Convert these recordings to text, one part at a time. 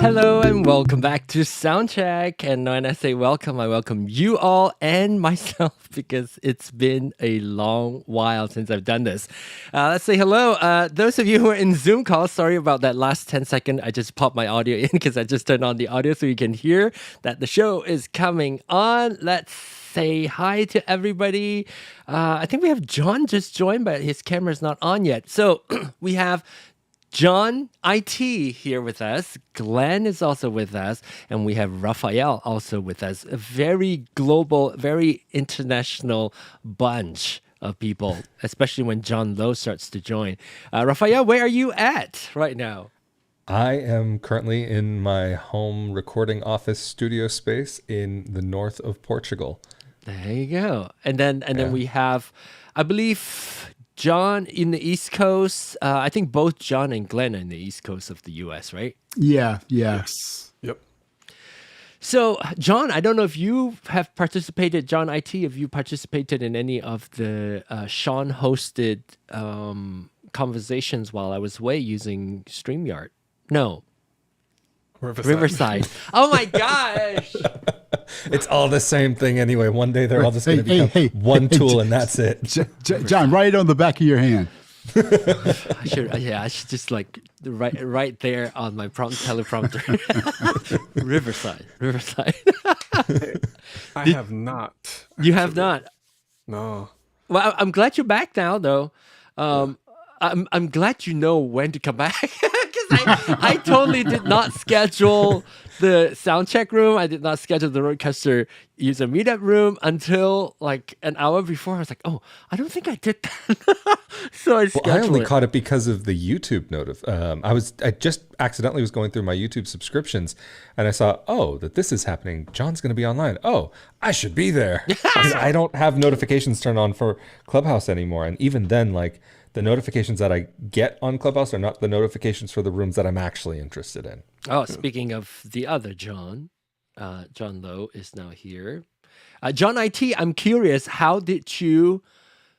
Hello and welcome back to Soundcheck. And when I say welcome, I welcome you all and myself because it's been a long while since I've done this. Let's say hello. Those of you who are in Zoom call, sorry about that last 10 second. I just popped my audio in because I just turned on the audio so you can hear that the show is coming on. Let's say hi to everybody. I think we have John just joined, but his camera's not on yet. So we have John IT here with us. Glenn is also with us. And we have Raphael also with us. A very global, very international bunch of people, especially when John Lowe starts to join. Raphael, where are you at right now? I am currently in my home recording office studio space in the north of Portugal. There you go. And then we have, I believe, John in the East Coast. I think both John and Glenn are in the East Coast of the US, right? Yeah. Yes. Yep. So, John, I don't know if you have participated, John IT, if you participated in any of the Sean hosted conversations while I was away using StreamYard. No. Riverside. Oh my gosh. It's all the same thing anyway. One day they're all just going to become one tool and that's it. John, write it on the back of your hand. I should just like right there on my teleprompter. Riverside. I have not. You have not? No. Well, I'm glad you're back now, though. I'm glad you know when to come back because I totally did not schedule the Soundcheck room. I did not schedule the Roadcaster user meetup room until like an hour before. I was like, oh, I don't think I did that. So I scheduled I only caught it because of the YouTube notif. I just accidentally was going through my YouTube subscriptions and I saw, that this is happening. John's going to be online. Oh, I should be there. I don't have notifications turned on for Clubhouse anymore. And even then, like, the notifications that I get on Clubhouse are not the notifications for the rooms that I'm actually interested in. Oh, speaking of the other John, John Lowe is now here. John IT, I'm curious, how did you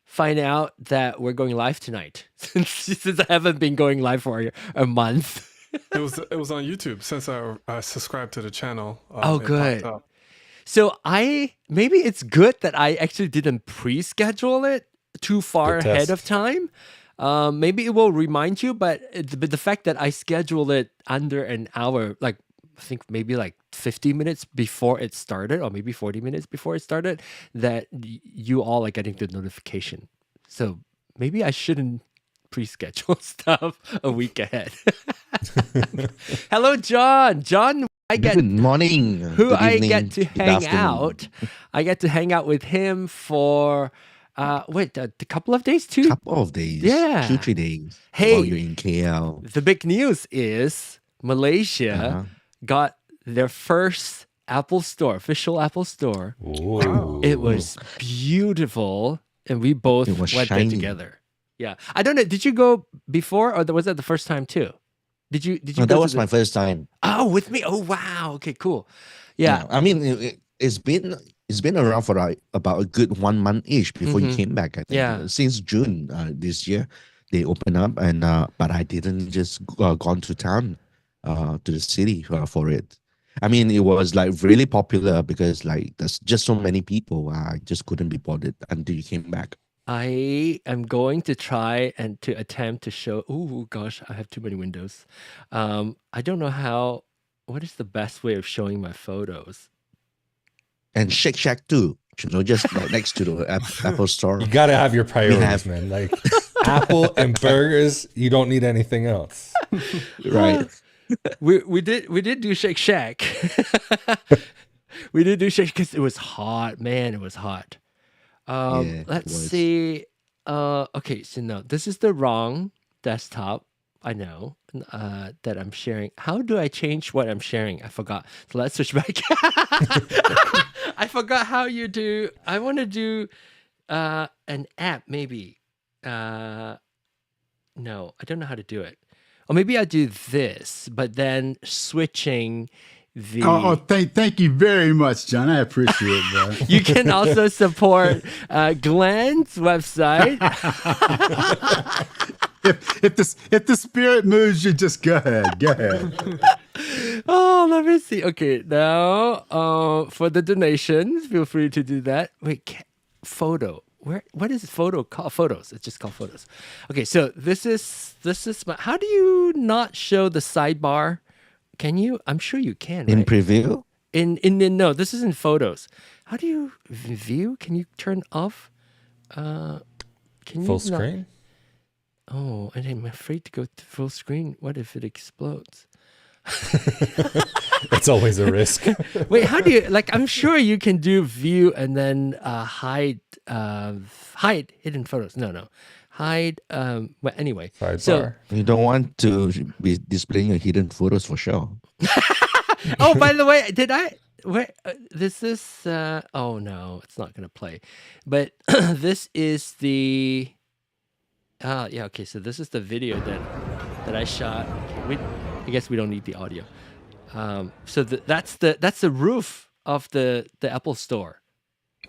find out that we're going live tonight? Since I haven't been going live for a month. It was on YouTube since I subscribed to the channel. Oh, good. So maybe it's good that I actually didn't pre-schedule it too far ahead of time. Maybe it will remind you, but the fact that I scheduled it under an hour, like I think maybe like 50 minutes before it started, or maybe 40 minutes before it started, that you all are getting the notification. So maybe I shouldn't pre-schedule stuff a week ahead. Hello, John. John, good morning. I get to hang out. I get to hang out with him for a couple of days too? Couple of days. Yeah. 2-3 days. Hey, while you're in KL. The big news is Malaysia got their first Apple Store, official Apple Store. Ooh. It was beautiful, and we both went there together. Yeah. I don't know, did you go before, or was that the first time too? Did you No, that was my first time. Oh, with me? Oh, wow. Okay, cool. Yeah. I mean, it's been around for about a good 1 month-ish before you came back, I think. Yeah. Since June this year, they opened up, and but I didn't just gone to town, to the city for it. I mean, it was like really popular because like there's just so many people. I just couldn't be bothered until you came back. I am going to try and to attempt to show. Oh gosh, I have too many windows. I don't know what is the best way of showing my photos? And Shake Shack too, just like next to the Apple Store. You got to have your priorities, man. Like Apple and burgers, you don't need anything else. Right. We did do Shake Shack. We did do Shake because it was hot, man. It was hot. Let's see. Okay, so no, this is the wrong desktop. I know that I'm sharing. How do I change what I'm sharing? I forgot. So let's switch back. I forgot how you do. I want to do an app maybe. No, I don't know how to do it. Or maybe I do this, but then switching the... thank you very much, John. I appreciate that. You can also support Glenn's website. If the spirit moves you, just go ahead. Oh, let me see. Okay, now for the donations, feel free to do that. Wait, photo. What is photo called? Photos. It's just called photos. Okay, so this is my. How do you not show the sidebar? Can you? I'm sure you can. In Right? preview? No, this is in photos. How do you view? Can you turn off? Can you Full not- screen? Oh, and I'm afraid to go to full screen. What if it explodes? It's always a risk. Wait, how do you I'm sure you can do view and then hide hidden photos. No. Hide well anyway. Sidebar. So You don't want to be displaying your hidden photos for sure. oh, by the way, did I this is oh no, it's not going to play. But this is the yeah, okay, so this is the video that I shot. I guess we don't need the audio. So that's the roof of the Apple Store.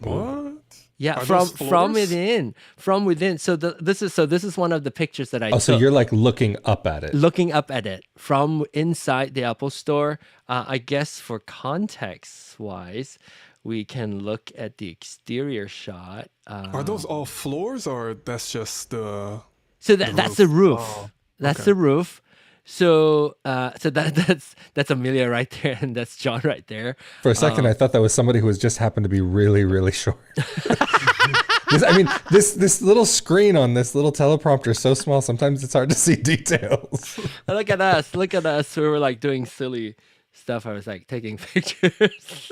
What? Yeah, Are from those floors? within. So this is one of the pictures that I Oh, so took. you're like looking up at it. Looking up at it from inside the Apple Store. I guess for context wise, we can look at the exterior shot. Are those all floors or that's just the? So that's the roof. Oh, That's okay. the roof. So that's Amelia right there, and that's John right there. For a second, I thought that was somebody who was just happened to be really, really short. This little screen on this little teleprompter is so small, sometimes it's hard to see details. Look at us. Look at us. We were like doing silly stuff. I was like taking pictures.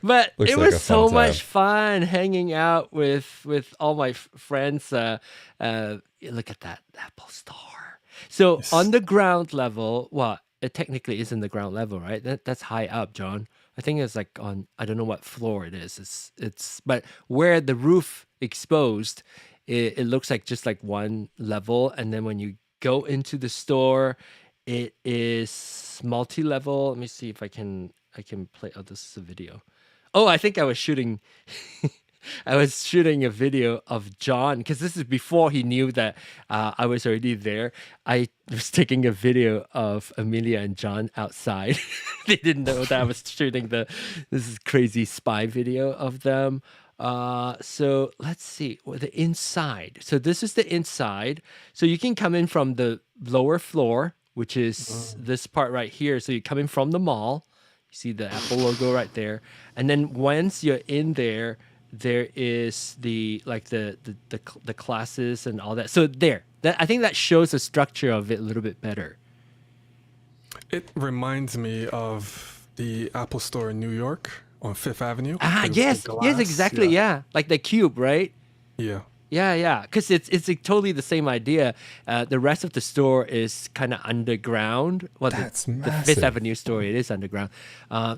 But Looks it like was a so fun much time. fun hanging out with all my friends. Look at that Apple Store. So on the ground level, well, it technically isn't the ground level, right? That's high up, John. I think it's like on, I don't know what floor it is. It's but where the roof exposed, it looks like just like one level, and then when you go into the store, it is multi-level. Let me see if I can play. Oh, this is a video. Oh, I think I was shooting. I was shooting a video of John because this is before he knew that I was already there. I was taking a video of Amelia and John outside. They didn't know that I was shooting this is crazy spy video of them. So let's see the inside. So this is the inside. So you can come in from the lower floor, which is this part right here. So you come in from the mall. You see the Apple logo right there. And then once you're in there, there is the classes and all that. So I think that shows the structure of it a little bit better. It reminds me of the Apple Store in New York on Fifth Avenue. Ah, There's yes, the yes, glass. exactly, yeah. Like the cube, right? Yeah. Yeah, because it's like totally the same idea. The rest of the store is kind of underground. Well, That's the Fifth massive. Avenue store, it is underground.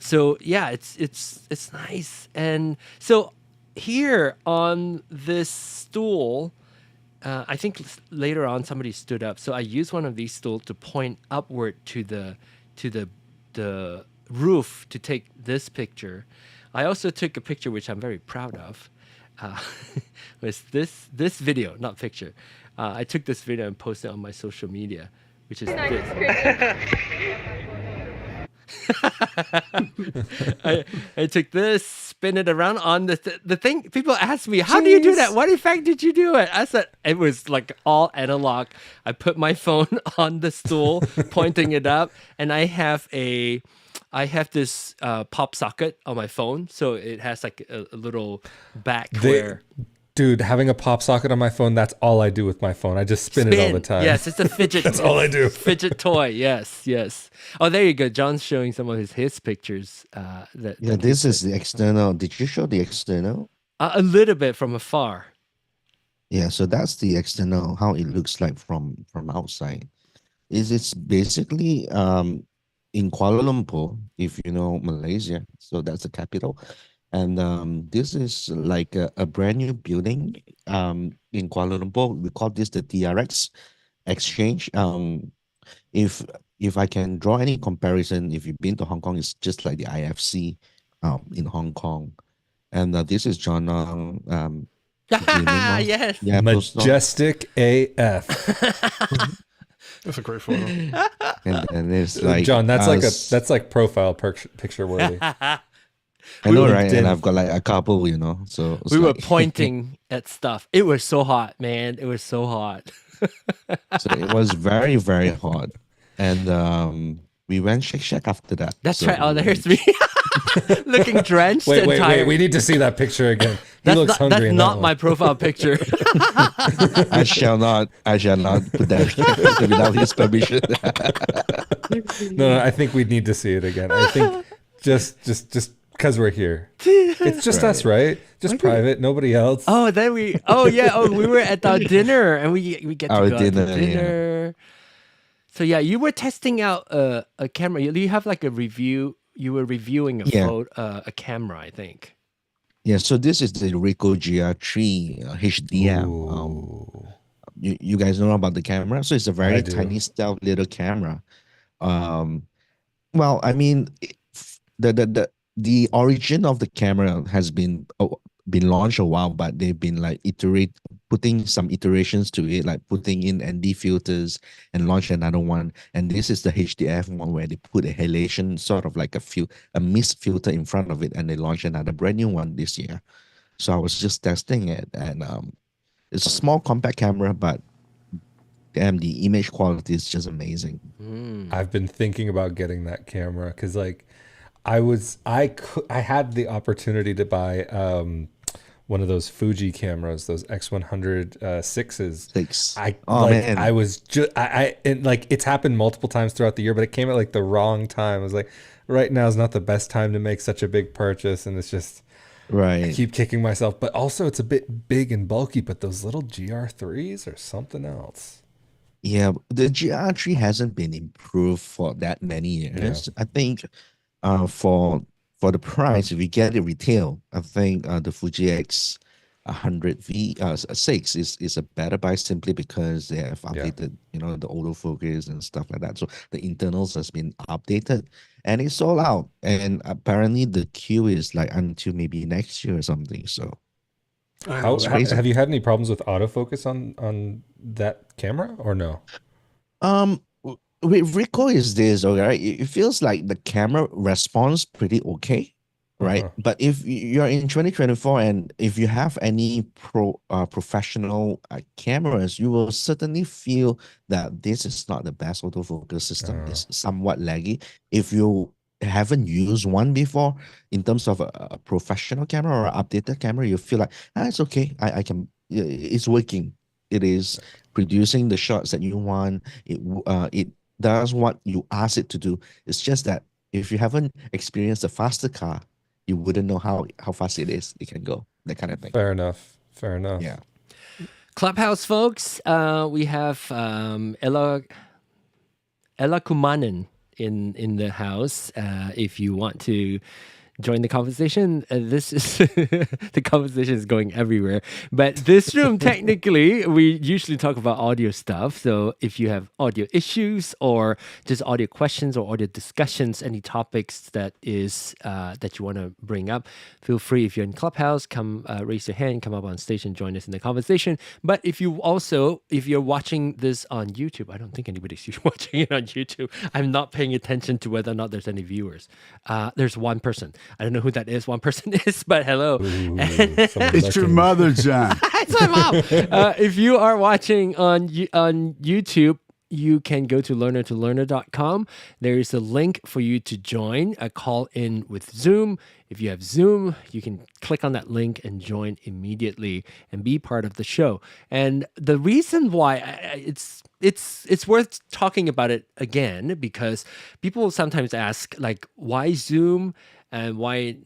So yeah, it's nice. And so here on this stool, I think later on somebody stood up. So I used one of these stools to point upward to the roof to take this picture. I also took a picture which I'm very proud of. Was this video, not picture. I took this video and posted it on my social media, which is this. I took this, spin it around on the thing. People ask me, how do you do that? What effect did you do it? I said, it was like all analog. I put my phone on the stool, pointing it up, and I have this pop socket on my phone. So it has like a little back where... Dude, having a pop socket on my phone, that's all I do with my phone. I just spin it all the time. Yes, it's a fidget. That's all I do. Fidget toy. Yes. Oh, there you go. John's showing some of his pictures. Yeah, this is the external. Did you show the external? A little bit from afar. Yeah, so that's the external, how it looks like from outside. It's basically in Kuala Lumpur, if you know Malaysia, so that's the capital. And this is like a brand new building in Kuala Lumpur. We call this the TRX exchange. If I can draw any comparison, if you've been to Hong Kong, it's just like the IFC in Hong Kong. And this is John Yes. Yeah, Majestic AF. That's a great photo. And then it's like John, that's us- that's like profile picture worthy. I know, right? LinkedIn. And I've got like a couple, so it's We were like- pointing at stuff. It was so hot, man. It was so hot. So it was very, very hot. And we went Shake Shack after that. That's So right. Oh, there's me looking drenched and Wait, tired. we need to see that picture again. He that's looks not, hungry that's in not that my one. profile picture. I shall not put that without his permission. No, I think we need to see it again. I think just because we're here. It's just us, right? Just private, nobody else. Oh, then we were at our dinner and we get to Our go out to dinner, yeah. dinner. So yeah, you were testing out a camera. You have like a review. You were reviewing a camera, I think. Yeah, so this is the Ricoh GR3 HDM. You guys know about the camera? So it's a very I do. tiny, stealth little camera. Well, I mean, the origin of the camera has been launched a while, but they've been like putting some iterations to it, like putting in ND filters and launch another one. And this is the HDF one where they put a halation, sort of like a mist filter in front of it, and they launched another brand new one this year. So I was just testing it, and it's a small compact camera, but damn, the image quality is just amazing. I've been thinking about getting that camera because like I had the opportunity to buy one of those Fuji cameras, those X100 sixes. Man. I was just and like it's happened multiple times throughout the year, but it came at like the wrong time. I was like, right now is not the best time to make such a big purchase, and it's just Right. I keep kicking myself. But also it's a bit big and bulky, but those little GR3s are something else. Yeah, the GR3 hasn't been improved for that many years. I think for the price, if you get it retail, I think the Fuji X 100V 6 is a better buy simply because they have updated, the autofocus and stuff like that. So the internals has been updated and it's sold out. And apparently the queue is like until maybe next year or something. So Have you had any problems with autofocus on that camera or no? With Ricoh is this, okay? It feels like the camera responds pretty okay, right? But if you're in 2024 and if you have any professional cameras, you will certainly feel that this is not the best autofocus system. It's somewhat laggy. If you haven't used one before, in terms of a professional camera or an updated camera, you feel like, it's okay. I can, it's working. It is producing the shots that you want. It does what you ask it to do. It's just that if you haven't experienced a faster car, you wouldn't know how fast it can go, that kind of thing. Fair enough. Yeah. Clubhouse folks, we have Ella Kumanen in the house. If you want to join the conversation, this is the conversation is going everywhere, but this room technically we usually talk about audio stuff. So if you have audio issues or just audio questions or audio discussions, any topics that is that you want to bring up, feel free. If you're in Clubhouse, come raise your hand, come up on stage and join us in the conversation. But if you're watching this on YouTube, I don't think anybody's watching it on YouTube. I'm not paying attention to whether or not there's any viewers. There's one person. I don't know who that is. One person is, but hello. It's your mother, John. It's my mom. If you are watching on YouTube, you can go to learner2learner.com. There is a link for you to join a call in with Zoom. If you have Zoom, you can click on that link and join immediately and be part of the show. And the reason why it's worth talking about it again, because people sometimes ask, like, why Zoom and why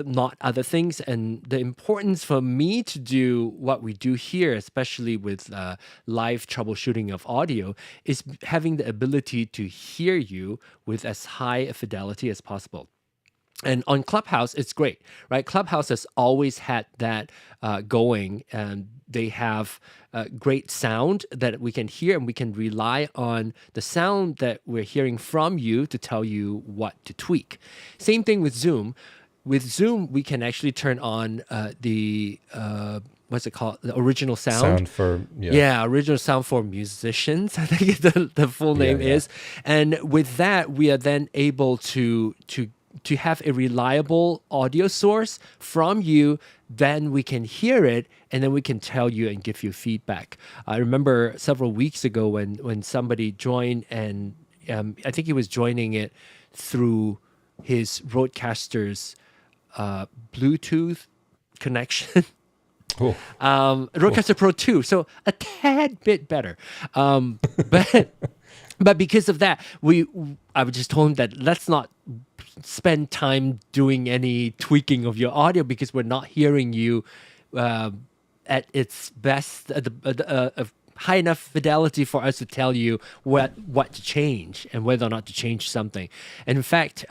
not other things? And the importance for me to do what we do here, especially with live troubleshooting of audio, is having the ability to hear you with as high a fidelity as possible. And on Clubhouse, it's great, right? Clubhouse has always had that going, and they have great sound that we can hear, and we can rely on the sound that we're hearing from you to tell you what to tweak. Same thing with Zoom. With Zoom, we can actually turn on the what's it called? The original sound. Sound for Original sound for musicians. I think the full name is. And with that, we are then able to have a reliable audio source from you. Then we can hear it, and then we can tell you and give you feedback. I remember several weeks ago when somebody joined, and I think he was joining it through his Rodecaster's Bluetooth connection. Oh. Rodecaster Pro 2, so a tad bit better. But because of that, I would just told him that let's not spend time doing any tweaking of your audio because we're not hearing you at its best, high enough fidelity for us to tell you what to change and whether or not to change something. And in fact,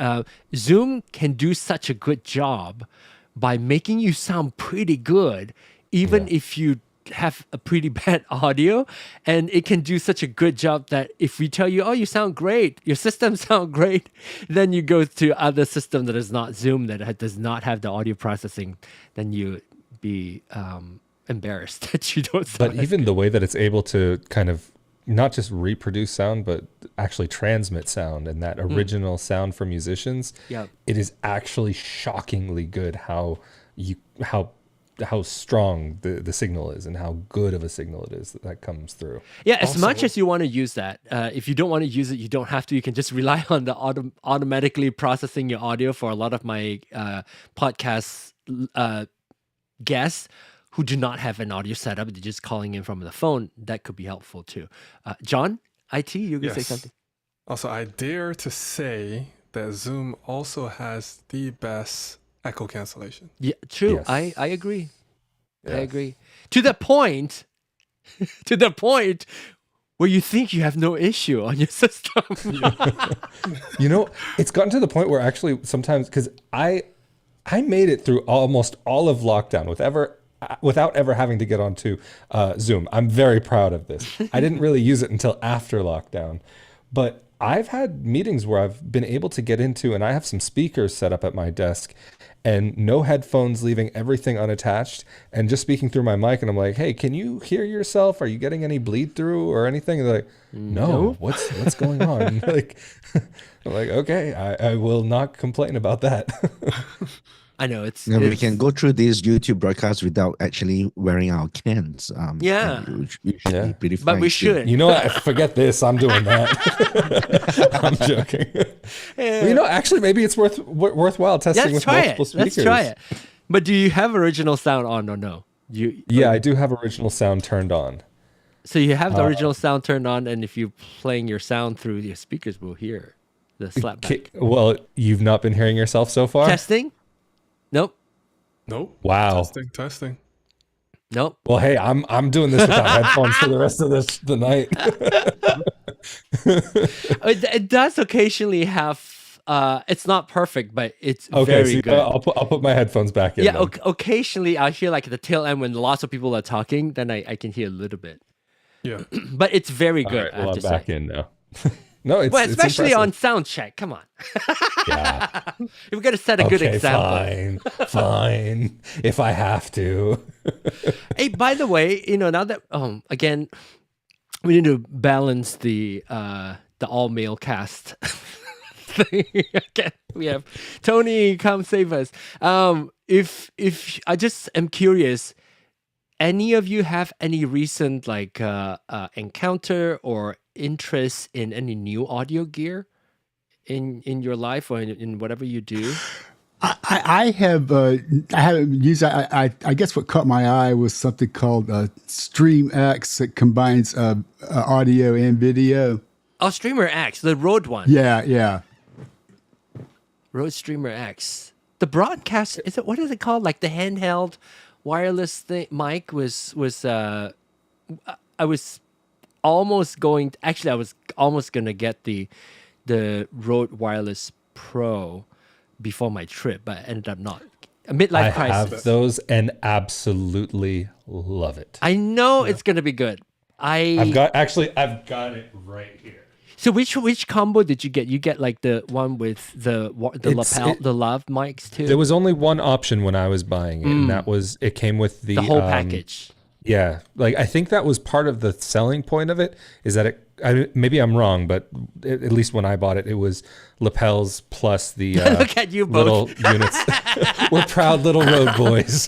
Zoom can do such a good job by making you sound pretty good, even if you have a pretty bad audio, and it can do such a good job that if we tell you, oh, you sound great, your system sound great, then you go to other system that is not Zoom, that does not have the audio processing, then you be embarrassed that you don't sound. But even the way that it's able to kind of not just reproduce sound, but actually transmit sound and that original sound for musicians, it is actually shockingly good how strong the signal is and how good of a signal it is that comes through. Yeah, as much as you want to use that, if you don't want to use it, you don't have to. You can just rely on the automatically processing your audio. For a lot of my podcast guests who do not have an audio setup, they're just calling in from the phone, that could be helpful too. John, IT, you're going to say something? Also, I dare to say that Zoom also has the best echo cancellation. Yeah, true. Yes. I agree. Yes. I agree. To the point where you think you have no issue on your system. It's gotten to the point where actually sometimes, because I made it through almost all of lockdown without ever having to get onto Zoom. I'm very proud of this. I didn't really use it until after lockdown, but I've had meetings where I've been able to get into, and I have some speakers set up at my desk and no headphones, leaving everything unattached and just speaking through my mic. And I'm like, hey, can you hear yourself? Are you getting any bleed through or anything? And they're like, no, what's going on? I'm like, okay, I will not complain about that. I know we can go through these YouTube broadcasts without actually wearing our cans. Usually pretty fine. But we should. You know what? Forget this. I'm doing that. I'm joking. Well, actually, maybe it's worthwhile testing with multiple speakers. Let's try it. But do you have original sound on or no? I do have original sound turned on. So you have the original sound turned on, and if you're playing your sound through your speakers, we'll hear the slapback. Well, you've not been hearing yourself so far? Testing? Nope. Wow. Testing. Nope. Well, hey, I'm doing this without headphones for the rest of the night. It does occasionally have. It's not perfect, but it's very good. I'll put my headphones back in. Yeah. Occasionally, I hear like at the tail end when lots of people are talking, then I can hear a little bit. Yeah. But it's very good. All right, well, I'm back in now. No, it's especially it's on Soundcheck. Come on. Yeah. We've got to set a good example. Fine. If I have to. Hey, by the way, now that again, we need to balance the all male cast thing. Again, we have Tony, come save us. If I just am curious, any of you have any recent encounter or interest in any new audio gear in your life or in whatever you do? I haven't used. I guess what caught my eye was something called StreamX that combines audio and video. Oh, Streamer X, the Rode one. Yeah. Rode Streamer X. The broadcast what is it called? Like the handheld wireless mic was I was almost going to get the Rode Wireless Pro before my trip, but I ended up not. A midlife crisis. I have those and absolutely love it. I know it's going to be good. I've got it right here. So which combo did you get? You get like the one with the lapel, the lav mics too. There was only one option when I was buying it, and that was it came with the whole package. Yeah, like I think that was part of the selling point of it. Is that maybe I'm wrong, but at least when I bought it, it was lapels plus the Look at you both. little units. We're proud little road boys.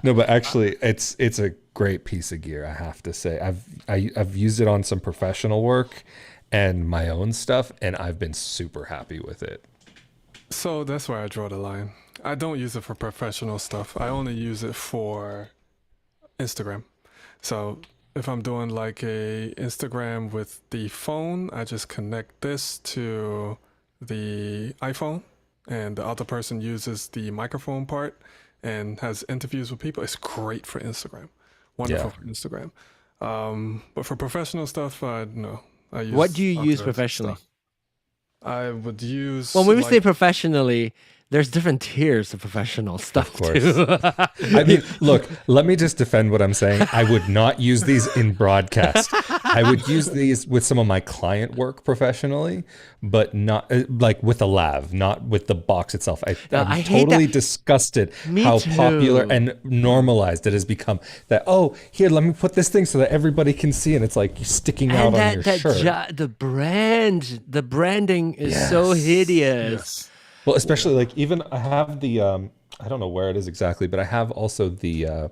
No, but actually, it's a great piece of gear. I have to say, I've used it on some professional work and my own stuff, and I've been super happy with it. So that's where I draw the line. I don't use it for professional stuff. I only use it for Instagram. So if I'm doing like a Instagram with the phone, I just connect this to the iPhone, and the other person uses the microphone part and has interviews with people. It's great for Instagram. Wonderful for Instagram. But for professional stuff, no. I use What do you use other professionally? stuff. I would use. Well, when we say professionally, there's different tiers of professional stuff course. too. I mean, look, let me just defend what I'm saying. I would not use these in broadcast. I would use these with some of my client work professionally, but not like with a lav, not with the box itself. I I'm hate totally that. disgusted Me how too. popular and normalized it has become. That, oh, here, let me put this thing so that everybody can see, and it's like sticking out And on your shirt. the branding is so hideous. Yes. Well, especially like even I have the I don't know where it is exactly, but I have also the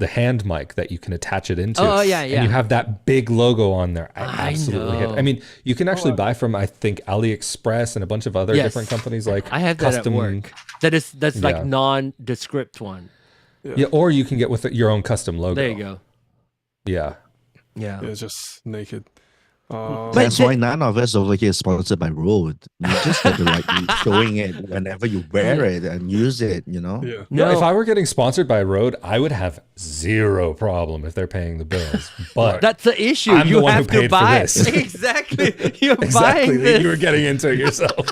hand mic that you can attach it into. Oh, yeah, yeah. And you have that big logo on there. I absolutely hate know. it. I mean, you can actually buy from I think AliExpress and a bunch of other Yes. different companies like I have that custom. at work. That's like Yeah. non-descript one. Yeah, or you can get with your own custom logo. There you go. Yeah. Yeah. Yeah, just naked. That's why none of us over here is sponsored by Rode. You just have to like showing it whenever you wear it and use it, you know? Yeah. No, No. if I were getting sponsored by Rode, I would have zero problem if they're paying the bills. But That's the issue. I'm the You one who have to paid for buy. this. Exactly. You're exactly, buying this. you were getting into it yourself.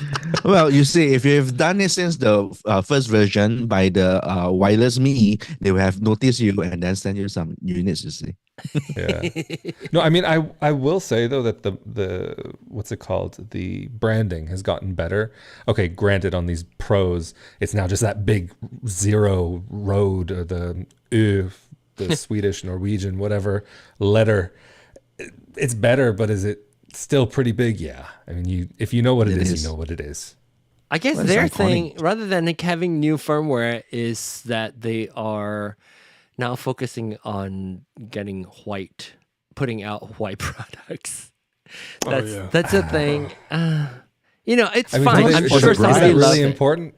Well, you see, if you've done it since the first version by the wireless me, they will have noticed you and then send you some units, you see. Yeah. No, I mean, I will say though that the what's it called? The branding has gotten better. Okay, granted, on these pros, it's now just that big zero road or the Swedish, Norwegian, whatever letter. It's better, but is it still pretty big? Yeah. I mean, if you know what it is, you know what it is. I guess Well, it's their iconic. thing, rather than like having new firmware, is that they are now focusing on putting out white products. That's a thing. It's I mean, fine. do they- I'm is sure it somebody really loves it. important?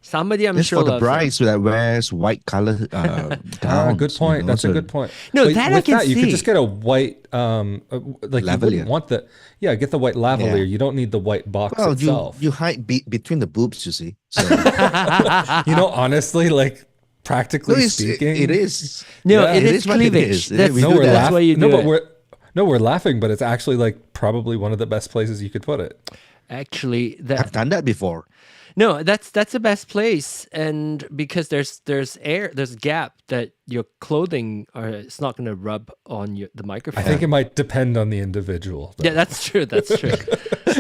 Somebody, I'm It's sure, for the loves it. brides that wears white color gowns. Good point. you know, That's a so- good point. No, But that I with can you could see. just get a white, like you Lavalier. wouldn't want the, get the white lavalier. Yeah. You don't need the white box Well, itself. you hide between the boobs, you see. So Honestly, like practically no, speaking, it is. No, Yeah. it It is is what it cleavage. is. That's, We No, do we're that. that's why you do laughing. it. We're laughing, but it's actually like probably one of the best places you could put it. Actually, I've done that before. no, that's the best place, and because there's gap that your clothing it's not going to rub on the microphone. I think it might depend on the individual. though. Yeah, that's true. That's true.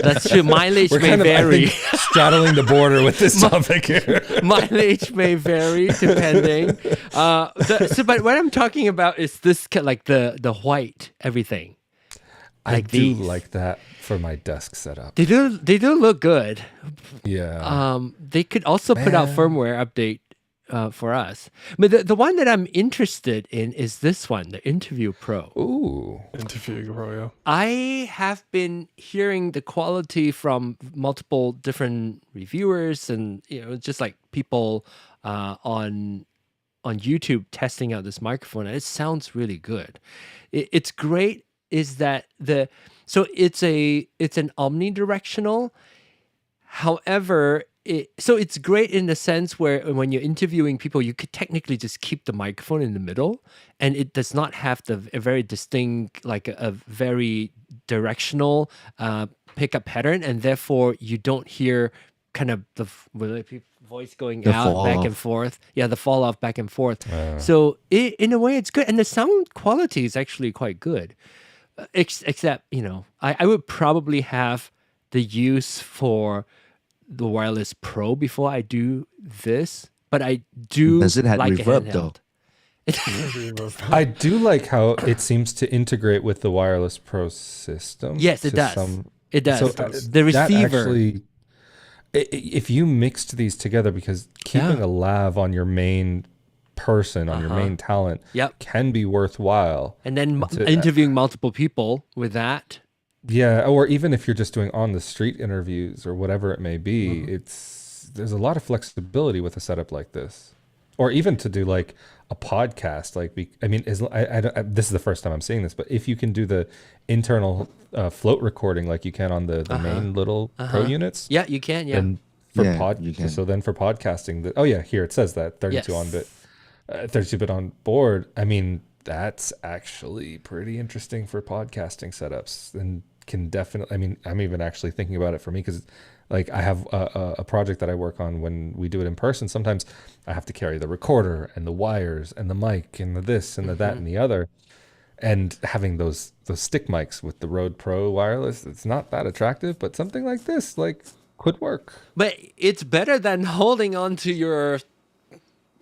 That's true. Mileage We're may kind of, I vary. think, straddling the border with this topic here. Mileage may vary depending. But what I'm talking about is this like the white everything. I Like do these. like that for my desk setup. They do look good. Yeah. They could also put out firmware update for us. But the one that I'm interested in is this one, the Interview Pro. Ooh. Interview Pro, yeah. I have been hearing the quality from multiple different reviewers and just like people on YouTube testing out this microphone, and it sounds really good. It's great. Is that it's an omnidirectional. However, it's great in the sense where when you're interviewing people, you could technically just keep the microphone in the middle, and it does not have a very distinct, like a very directional pickup pattern, and therefore you don't hear kind of the voice going The out fall back off. and forth. Yeah, the fall off back and forth. So in a way, it's good, and the sound quality is actually quite good. except, you know, I would probably have the use for the Wireless Pro before I do this, but I do Does it have like a reverb though? handheld. I do like how it seems to integrate with the Wireless Pro system. Yes, it to does. It does. So The that receiver. actually, if you mixed these together, because keeping Yeah. a lav on your main person, on your main talent, Yep. can be worthwhile. And then to- interviewing multiple people with that. Yeah, or even if you're just doing on the street interviews or whatever it may be, there's a lot of flexibility with a setup like this, or even to do like a podcast. Like, I mean, this is the first time I'm seeing this, but if you can do the internal float recording like you can on the main little pro units, Yeah, you can. Yeah. then for Yeah, you can. so then for podcasting, here it says that 32 on bit, 32-bit on board. I mean, that's actually pretty interesting for podcasting setups, and can definitely. I mean, I'm even actually thinking about it for me because, like, I have a project that I work on when we do it in person. Sometimes I have to carry the recorder and the wires and the mic and the this and the that and the other, and having those stick mics with the Rode Pro wireless, it's not that attractive. But something like this, like, could work. But it's better than holding on to your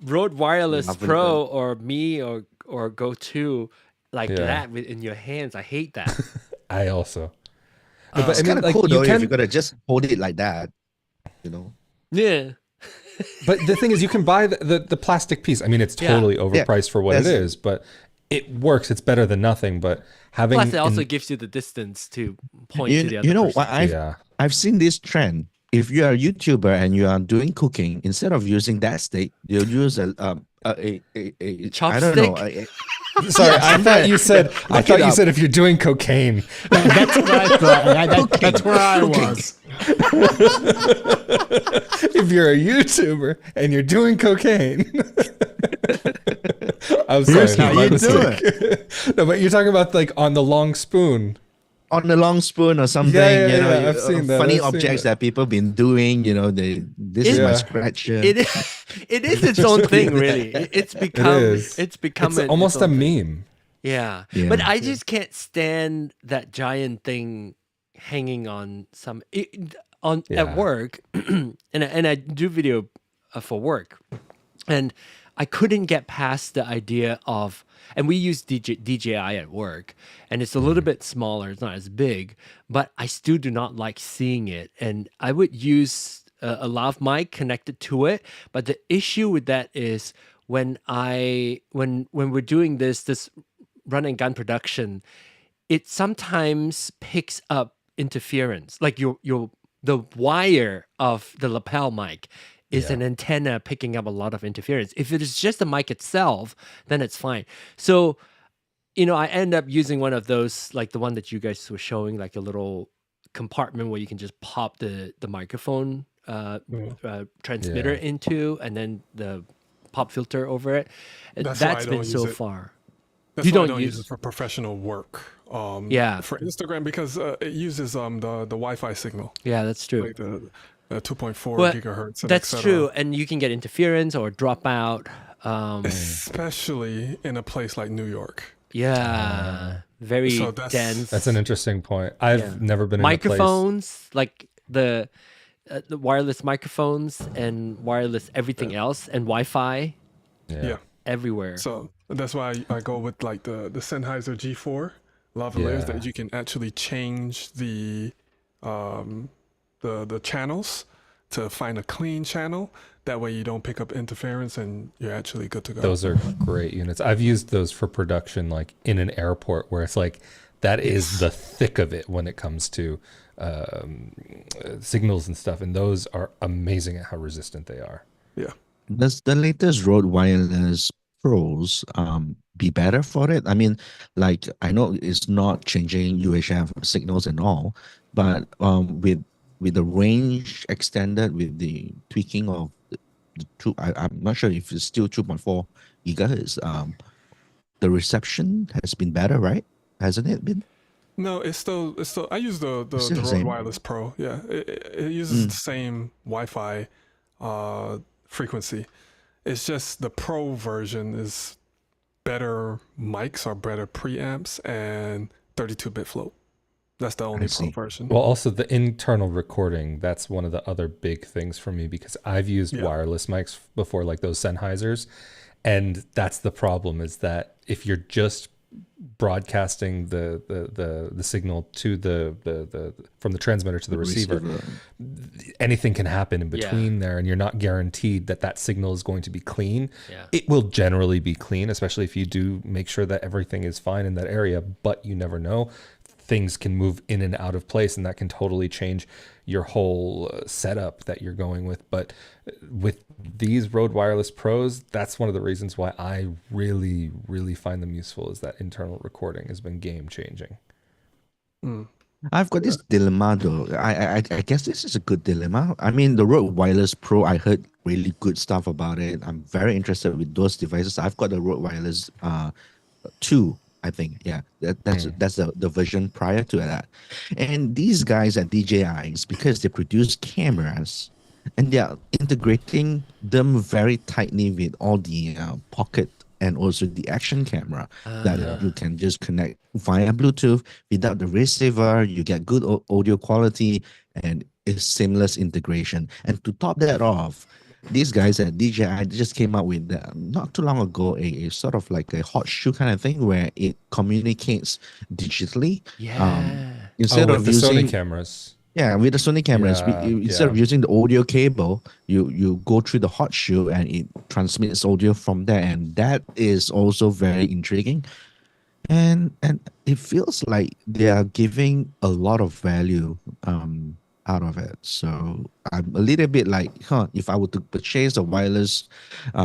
Rode Wireless Lovely Pro or Me or Go 2 like Yeah. that in your hands. I hate that. I also. No, but It's I mean, kind of like, cool you though if can- you gotta just hold it like that, you know. Yeah. But the thing is, you can buy the plastic piece. I mean, it's Yeah. totally overpriced for what it That's- is, but it works. It's better than nothing. But having Plus, it also gives you the distance to point to the You, other you know person. what I've seen this trend. If you are a YouTuber and you are doing cooking, instead of using that stick, you'll use a I don't know. Chopstick? sorry, I thought you said Look it up. if you're doing cocaine. That's what I thought. That's where I was. If you're a YouTuber and you're doing cocaine. I'm sorry. Here's how my you do mistake. No, but you're talking about like on the long spoon. On the long spoon or something, Yeah, you know, I've seen that, funny I've seen objects that. that people been doing, you know, this is my Yeah. scratcher. It is its own thing, really. It's become is. it's become It's its almost a own thing. meme. Yeah. Yeah. But I just can't stand that giant thing hanging on at Yeah. work, and I do video for work, and I couldn't get past the idea of, and we use DJI at work, and it's a little bit smaller, it's not as big, but I still do not like seeing it, and I would use a lav mic connected to it, but the issue with that is when we're doing this run and gun production, it sometimes picks up interference, like the wire of the lapel mic is an antenna picking up a lot of interference. If it is just the mic itself, then it's fine. So, you know, I end up using one of those, like the one that you guys were showing, like a little compartment where you can just pop the microphone transmitter into, and then the pop filter over it. That's why I That's don't been so use it. far. That's You why I don't don't use use- it for professional work. Yeah. For Instagram, because it uses the Wi-Fi signal, Yeah, that's true. like the 2.4 Well, gigahertz. And That's et cetera. true, and you can get interference or dropout. Especially in a place like New York. Yeah, very So that's- dense. That's an interesting point. I've never been in microphones, like the wireless microphones and wireless everything else, and Wi-Fi a place. Yeah. everywhere. So that's why I go with like the Sennheiser G4 lavaliers Yeah. that you can actually change the channels to find a clean channel. That way you don't pick up interference and you're actually good to go. Those are great units. I've used those for production, like in an airport, where it's like that is the thick of it when it comes to signals and stuff. And those are amazing at how resistant they are. Yeah. Does the latest Rode Wireless Pros be better for it? I mean, like I know it's not changing UHF signals and all, but with the range extended, with the tweaking of the two, I'm not sure if it's still 2.4 gigahertz. The reception has been better, right? Hasn't it been? No, it's still. I use the It's still the Rode same. Wireless Pro. Yeah, it uses the same Wi-Fi frequency. It's just the Pro version is better mics or better preamps and 32-bit float. That's the only pro see. version. Well, also the internal recording, that's one of the other big things for me because I've used Yeah. wireless mics before, like those Sennheisers. And that's the problem, is that if you're just broadcasting the signal to the from the transmitter to the receiver, anything can happen in between there, and you're not guaranteed that that signal is going to be clean. Yeah. It will generally be clean, especially if you do make sure that everything is fine in that area, but you never know. Things can move in and out of place, and that can totally change your whole setup that you're going with. But with these Rode Wireless Pros, that's one of the reasons why I really, really find them useful, is that internal recording has been game changing. I've got this dilemma though. I guess this is a good dilemma. I mean, the Rode Wireless Pro, I heard really good stuff about it. I'm very interested with those devices. I've got the Rode Wireless 2, I think. Yeah, that's the version prior to that. And these guys at DJI, because they produce cameras and they are integrating them very tightly with all the pocket and also the action camera that you can just connect via Bluetooth without the receiver. You get good audio quality and it's seamless integration. And to top that off, these guys at DJI just came out with not too long ago a sort of like a hot shoe kind of thing where it communicates digitally. Instead with of the using Sony cameras. yeah, with the Sony cameras, instead of using the audio cable, you go through the hot shoe and it transmits audio from there, and that is also very intriguing. And it feels like they are giving a lot of value out of it. So I'm a little bit like, if I were to purchase a wireless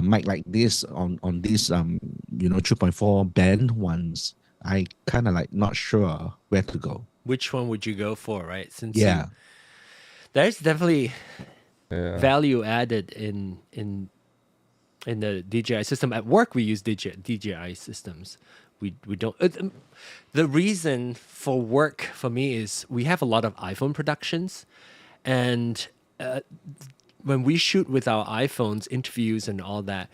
mic like this on these 3.4 band ones, I kind of like not sure where to go. Which one would you go for, right? Since there's definitely value added in the DJI system. At work, we use DJI systems. We don't. The reason for work for me is we have a lot of iPhone productions, and when we shoot with our iPhones, interviews and all that,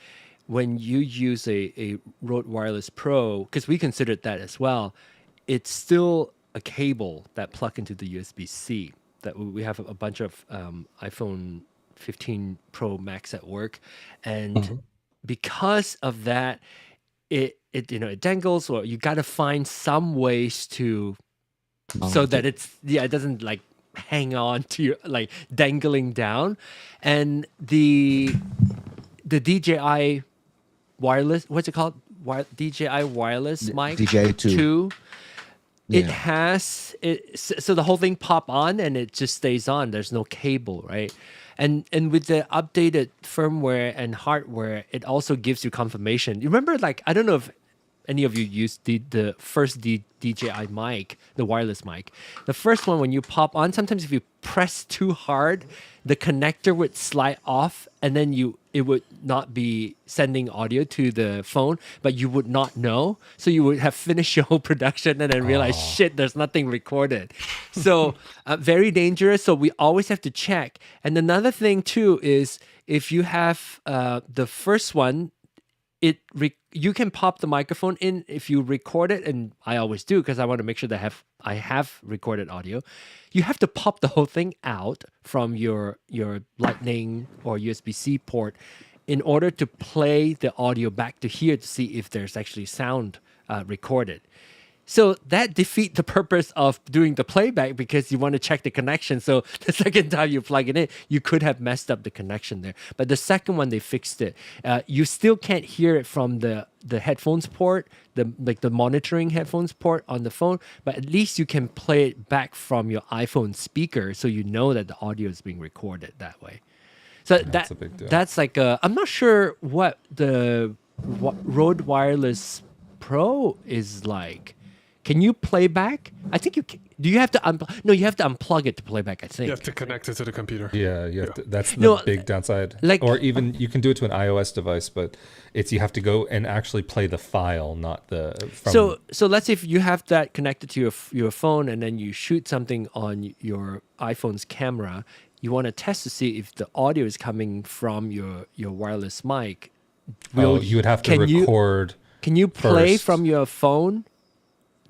when you use a Rode Wireless Pro, because we considered that as well, it's still a cable that plug into the USB-C. That we have a bunch of iPhone 15 Pro Max at work, and because of that, it dangles, or you got to find some ways to so that it doesn't like hang on to your, like dangling down. And the DJI wireless, what's it called? DJI wireless mic DJI 2. It has it, so the whole thing pop on and it just stays on. There's no cable, right? And with the updated firmware and hardware, it also gives you confirmation. You remember, like, I don't know if any of you used the first DJI mic, the wireless mic. The first one, when you pop on, sometimes if you press too hard, the connector would slide off, and then it would not be sending audio to the phone, but you would not know. So you would have finished your whole production and then realize, shit, there's nothing recorded. So very dangerous. So we always have to check. And another thing too is if you have the first one, you can pop the microphone in if you record it, and I always do because I want to make sure that I have recorded audio. You have to pop the whole thing out from your Lightning or USB-C port in order to play the audio back to here to see if there's actually sound recorded. So that defeats the purpose of doing the playback because you want to check the connection. So the second time you plug it in, you could have messed up the connection there. But the second one, they fixed it. You still can't hear it from the headphones port, the monitoring headphones port on the phone, but at least you can play it back from your iPhone speaker so you know that the audio is being recorded that way. So That's a big deal. That's like I'm not sure what the Rode Wireless Pro is like. Can you play back? I think you can. Do you have to No, you have to unplug it to play back, I think. You have to connect it to the computer. That's the big downside. Like, or even you can do it to an iOS device, but you have to go and actually play the file, not the. So let's say if you have that connected to your phone and then you shoot something on your iPhone's camera, you want to test to see if the audio is coming from your wireless mic. You would have to record. Can you play first. from your phone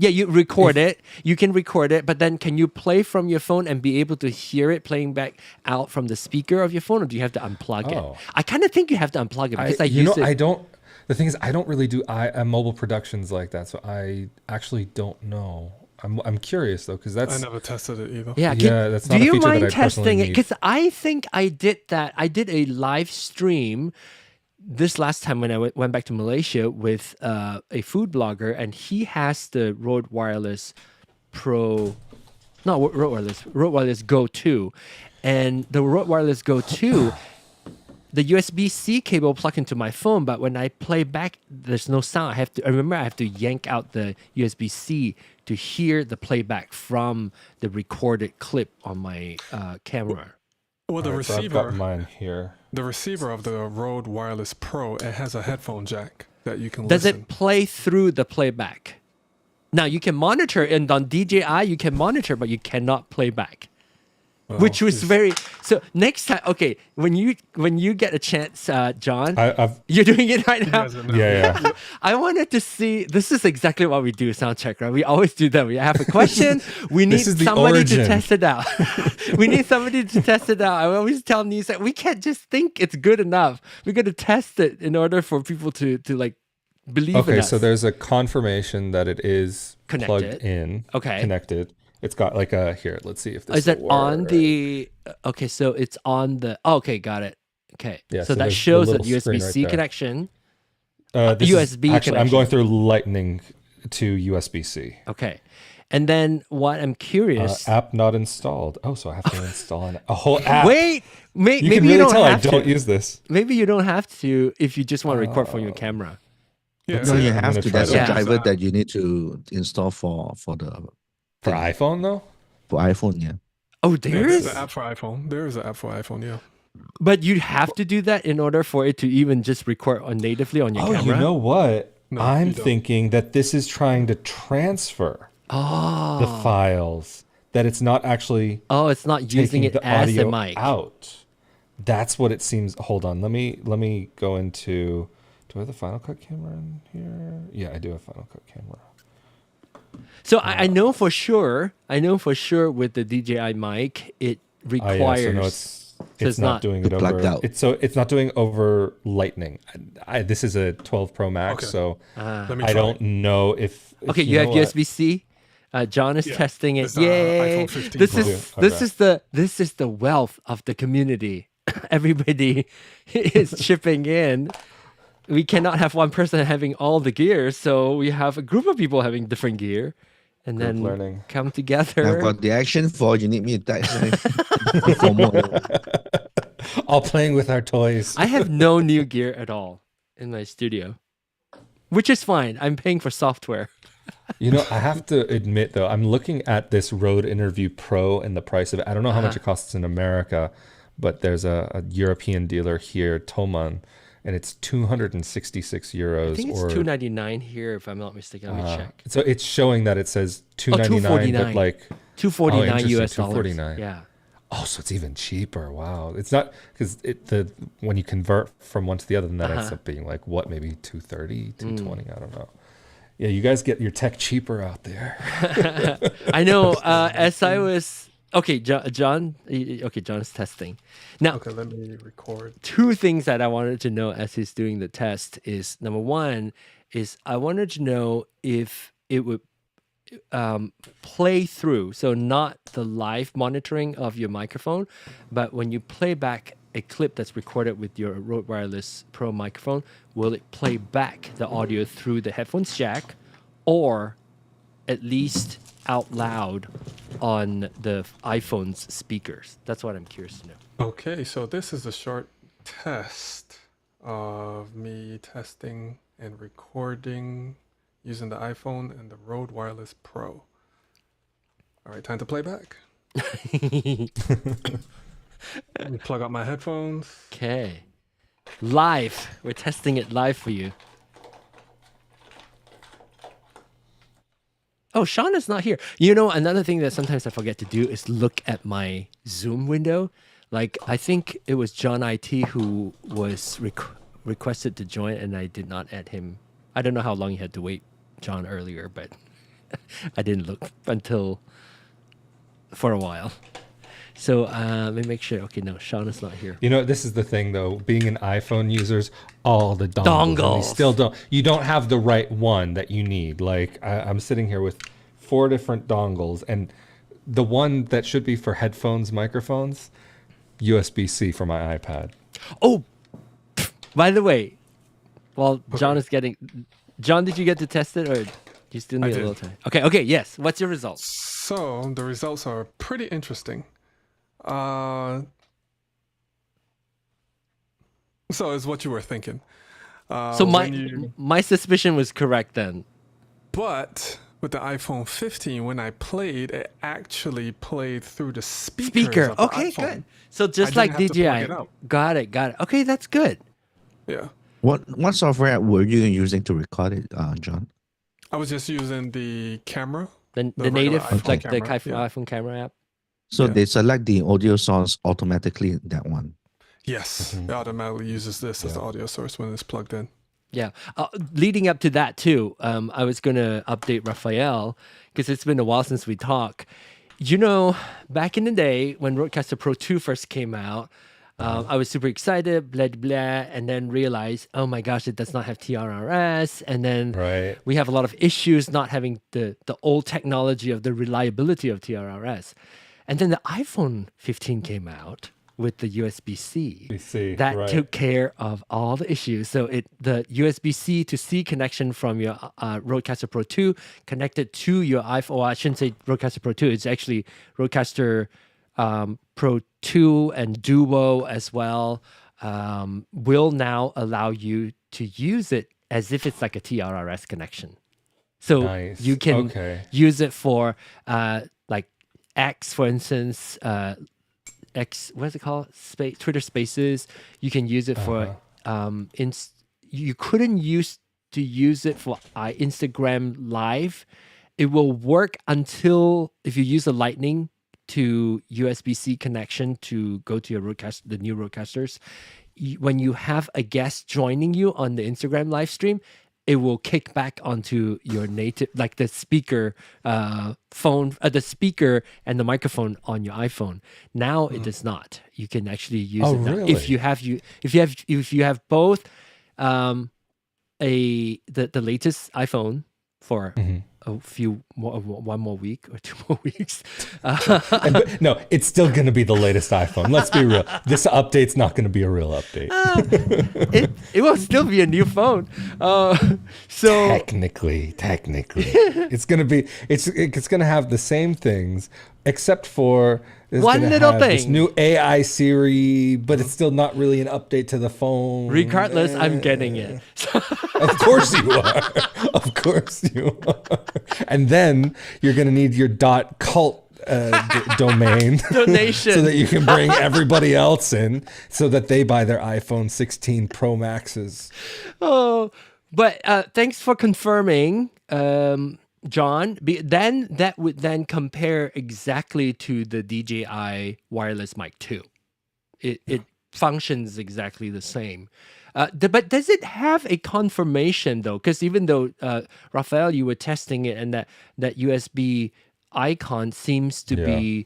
Yeah, you record it. You can record it, but then can you play from your phone and be able to hear it playing back out from the speaker of your phone, or do you have to unplug Oh. it? I kind of think you have to unplug it because I you use know, it. I don't. The thing is, I don't really do mobile productions like that, so I actually don't know. I'm curious though, because I that's never tested it either. Yeah, that's not do a you feature that mind I personally testing it? need. Because I think I did that. I did a live stream this last time when I went back to Malaysia with a food blogger, and he has the Rode Wireless Pro, not Rode Wireless Go 2, and the Rode Wireless Go 2. The USB-C cable plug into my phone, but when I play back, there's no sound. I have to yank out the USB-C to hear the playback from the recorded clip on my camera. Well, the Alright, so I've got receiver, mine here. the receiver of the Rode Wireless Pro, it has a headphone jack that you can Does listen. it play through the playback? Now you can monitor, and on DJI you can monitor, but you cannot play back. Which was very so. Next time, okay, when you get a chance, John, I've you're doing it right now. yeah. I wanted to see. This is exactly what we do. Soundcheck, right? We always do that. We have a question. We need This is the somebody to origin. test it out. We need somebody to test it out. I always tell Nise that we can't just think it's good enough. We got to test it in order for people to like believe in Okay, us. so there's a confirmation that it is Connected. plugged in. Okay. Connected. It's got like a here. Let's see if this Is it will on work. the? Okay, so it's on the. Okay, got it. Okay, Yeah, so so that there's the shows a little screen USB-C right there. connection. This is- USB actually, I'm going connection. through Lightning to USB-C. Okay, and then what I'm curious. App not installed. Oh, so I have to install a whole app. Wait, you maybe can you really don't tell I have don't to. use this Maybe you don't have to if you just want to record from your camera. Yeah, No, you yeah. have gonna to. try There's that. a Yeah. driver that you need to install for for iPhone though. iPhone. Yeah. Oh, Yeah, there there's is, an app for iPhone. There is an app for iPhone, yeah. but you have to do that in order for it to even just record on natively on your Oh, camera. you know what? No, I'm you don't. thinking that this is trying to transfer the files. That it's not actually Oh, it's not using taking it the as a audio mic. out. That's what it seems. Hold on. Let me go into. Do I have the Final Cut camera in here? Yeah, I do have Final Cut camera. So I know for sure. I know for sure with the DJI mic, it Oh, requires. yeah, so no, it's it's not not doing it plugged over. out. It's not doing over Lightning. This is a 12 Pro Max, Okay. so Let me I try don't it. know if. Okay, you have know what? USB-C. John is Yeah, testing it. it's, Yay! iPhone 15 This Pro. is Okay. this is the wealth of the community. Everybody is chipping in. We cannot have one person having all the gear, so we have a group of people having different gear, and Group then learning. come I've together. got the action for you need me to type for more. All playing with our toys. I have no new gear at all in my studio, which is fine. I'm paying for software. You know, I have to admit though, I'm looking at this Rode Interview Pro and the price of it. I don't know how much it costs in America, but there's a European dealer here, Thomann, and it's 266 euros. I think it's or $299 here, if I'm not mistaken. Let me check. So it's showing that it says 299, but $249. like $249 interesting, US dollars. $249. Yeah. oh, so it's even cheaper. Wow, it's not because when you convert from one to the other, then that ends up being like what, maybe 230, 220. I don't know. Yeah, you guys get your tech cheaper out there. I know. As I was okay, John. Okay, John's testing now. Okay, let me record. Two things that I wanted to know as he's doing the test is number one is I wanted to know if it would play through, so not the live monitoring of your microphone, but when you play back a clip that's recorded with your Rode Wireless Pro microphone, will it play back the audio through the headphones jack, or at least out loud on the iPhone's speakers? That's what I'm curious to know. Okay, so this is a short test of me testing and recording using the iPhone and the Rode Wireless Pro. All right, time to play back. Let me plug up my headphones. Okay. Live. We're testing it live for you. Oh, Sean is not here. You know, another thing that sometimes I forget to do is look at my Zoom window. Like, I think it was John IT who was requested to join, and I did not add him. I don't know how long you had to wait, John, earlier, but I didn't look until for a while. So let me make sure. Okay, no, Sean is not here. You know, this is the thing though. Being an iPhone users, all the dongles. And Dongles. you still don't. You don't have the right one that you need. Like I'm sitting here with 4 different dongles, and the one that should be for headphones, microphones, USB-C for my iPad. Oh, by the way, while John is getting, John, did you get to test it, or do you still need a little time? Okay, yes. What's your results? So the results are pretty interesting. So it's what you were thinking. So my suspicion was correct then. But with the iPhone 15, when I played, it actually played through the speakers of the Okay, iPhone. good. So just I like didn't have to plug DJI. it out. Got it. Okay, that's good. Yeah. What software were you using to record it, John? I was just using the camera. The regular native, iPhone like camera, the yeah. iPhone camera app. So Yeah. they select the audio source automatically, that one. Yes, it automatically uses this as the audio source when it's plugged in. Yeah. Leading up to that too, I was gonna update Raphael because it's been a while since we talked. You know, back in the day when Rodecaster Pro 2 first came out, I was super excited, blah, blah, and then realized, oh my gosh, it does not have TRRS. And then Right. we have a lot of issues not having the old technology of the reliability of TRRS. And then the iPhone 15 came out with the USB-C. USB-C, That right. took care of all the issues. So the USB-C to C connection from your Rodecaster Pro 2 connected to your iPhone. Well, I shouldn't say Rodecaster Pro 2. It's actually Rodecaster Pro 2 and Duo as well, will now allow you to use it as if it's like a TRRS connection. So Nice. you can Okay. use it for like X, for instance, X, what's it called? Twitter Spaces. You can use it for you couldn't use it for Instagram Live. It will work until if you use a Lightning to USB-C connection to go to your the new Roadcasters. When you have a guest joining you on the Instagram live stream, it will kick back onto your native, like the speaker phone, the speaker and the microphone on your iPhone. Now it does not. You can actually use it now. Really? If you have both the latest iPhone for one more week or 2 more weeks. No, it's still going to be the latest iPhone. Let's be real. This update's not going to be a real update. It will still be a new phone. So Technically, it's going to be. It's going to have the same things, except for it's One gonna little have this thing. new AI Siri, but it's still not really an update to the phone. regardless, I'm getting it. Of course you are. Of course you are. And then you're going to need your .cult domain Donation. so that you can bring everybody else in so that they buy their iPhone 16 Pro Maxes. Oh, but thanks for confirming, John. Then that would then compare exactly to the DJI wireless mic 2. It functions exactly the same. But does it have a confirmation though? Because even though Raphael, you were testing it, and that USB icon seems to be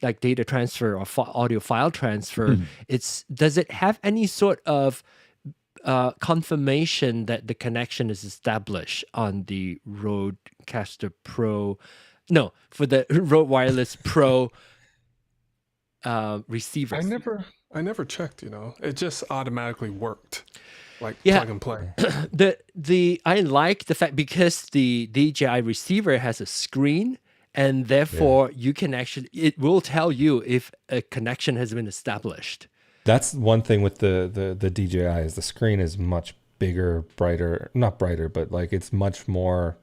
like data transfer or audio file transfer. Does it have any sort of confirmation that the connection is established on the Rodecaster Pro? No, for the Rode Wireless Pro receivers. I never checked, it just automatically worked, like Yeah. plug and play. I like the fact because the DJI receiver has a screen, and therefore you can it will tell you if a connection has been established. That's one thing with the DJI is the screen is much bigger, brighter, not brighter, but like it's much more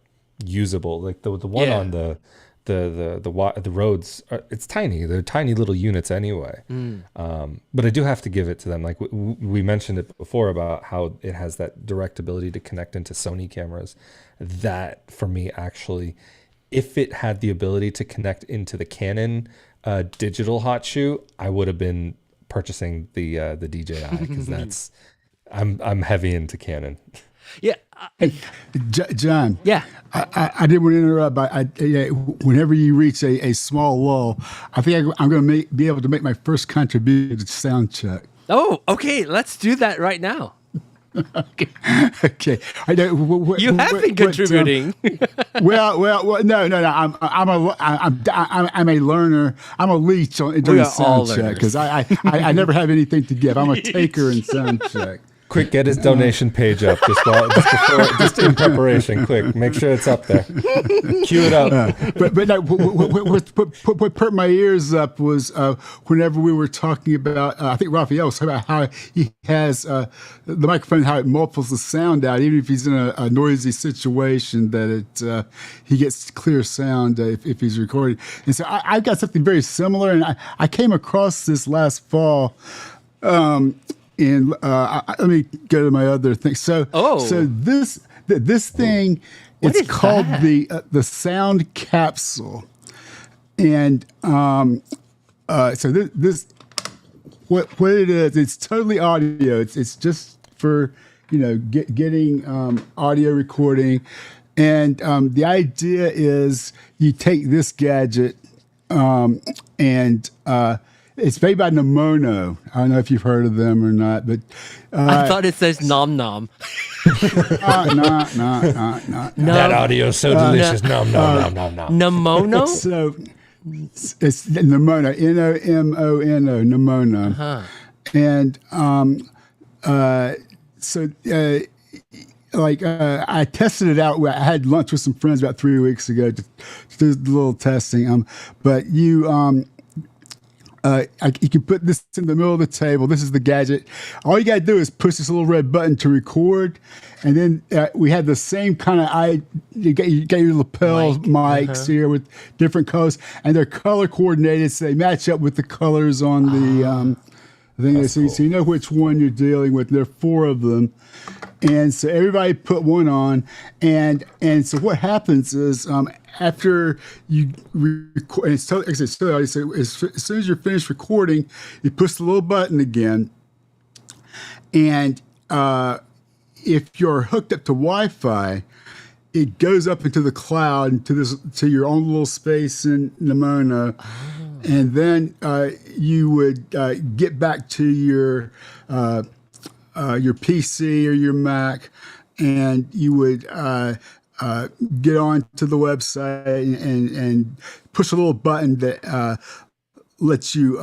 usable. Like the one on the Rodes, it's tiny. They're tiny little units anyway. But I do have to give it to them. Like we mentioned it before about how it has that direct ability to connect into Sony cameras. That for me actually, if it had the ability to connect into the Canon digital hot shoe, I would have been purchasing the DJI because I'm heavy into Canon. Yeah. Hey, John. Yeah. I didn't want to interrupt, but whenever you reach a small lull, I think I'm going to be able to make my first contribution to Soundcheck. Oh, okay. Let's do that right now. Okay. I know You have been contributing. Well, no. I'm a learner. I'm a leech during Soundcheck because I never have anything to give. I'm a taker in Soundcheck. Quick, get his donation page up just in preparation. Quick, make sure it's up there. Cue it up. But no, what put my ears up was whenever we were talking about, I think Raphael was talking about how he has the microphone, how it muffles the sound out, even if he's in a noisy situation, that he gets clear sound if he's recording. And so I've got something very similar, and I came across this last fall. And let me go to my other thing. So this thing, it's called the Sound Capsule, and so this what it is. It's totally audio. It's just for getting audio recording, and the idea is you take this gadget and it's made by Nemono. I don't know if you've heard of them or not, but I thought it says nom nom. No. That audio is so delicious. Nom nom nom nom nom. Nemono? So it's Nemono, Nomono, Nemono, and I tested it out. I had lunch with some friends about 3 weeks ago to do a little testing. But you. You can put this in the middle of the table. This is the gadget. All you got to do is push this little red button to record. And then we had the same kind of you got your lapel mics here with different colors. And they're color coordinated, so they match up with the colors on the thing. So you know which one you're dealing with. There are 4 of them. And so everybody put one on. And so what happens is after you record, and it's totally, so as soon as you're finished recording, you push the little button again. And if you're hooked up to Wi-Fi, it goes up into the cloud to your own little space in Nemono. And then you would get back to your PC or your Mac, and you would get on to the website and push a little button that lets you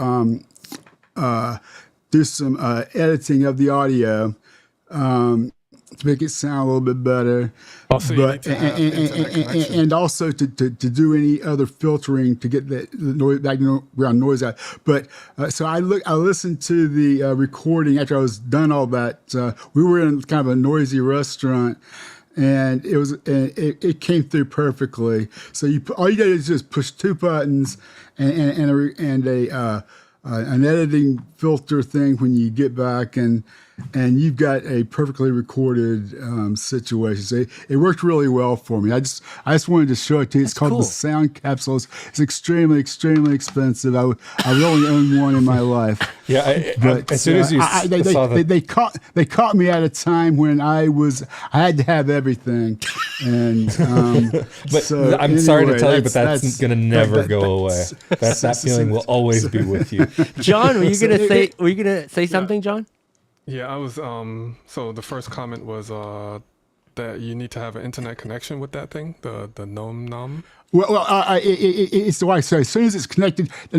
do some editing of the audio to make it sound a little bit better. Also, and also to do any other filtering to get the noise, background noise out. But so I listened to the recording after I was done all that. We were in kind of a noisy restaurant, and it came through perfectly. So all you got to do is just push 2 buttons and an editing filter thing when you get back, and you've got a perfectly recorded situation. So it worked really well for me. I just wanted to show it to you. It's called the Sound Capsule. It's extremely, extremely expensive. I only owned one in my life. Yeah, but as soon as you saw that, they caught me at a time when I had to have everything, and but so I'm sorry to tell you, but that's going to never go away. That feeling will always be with you. John, were you gonna say something, John? Yeah, I was. So the first comment was that you need to have an internet connection with that thing, the Nom Nom. Well, it's the Wi-Fi. So as soon as it's connected, you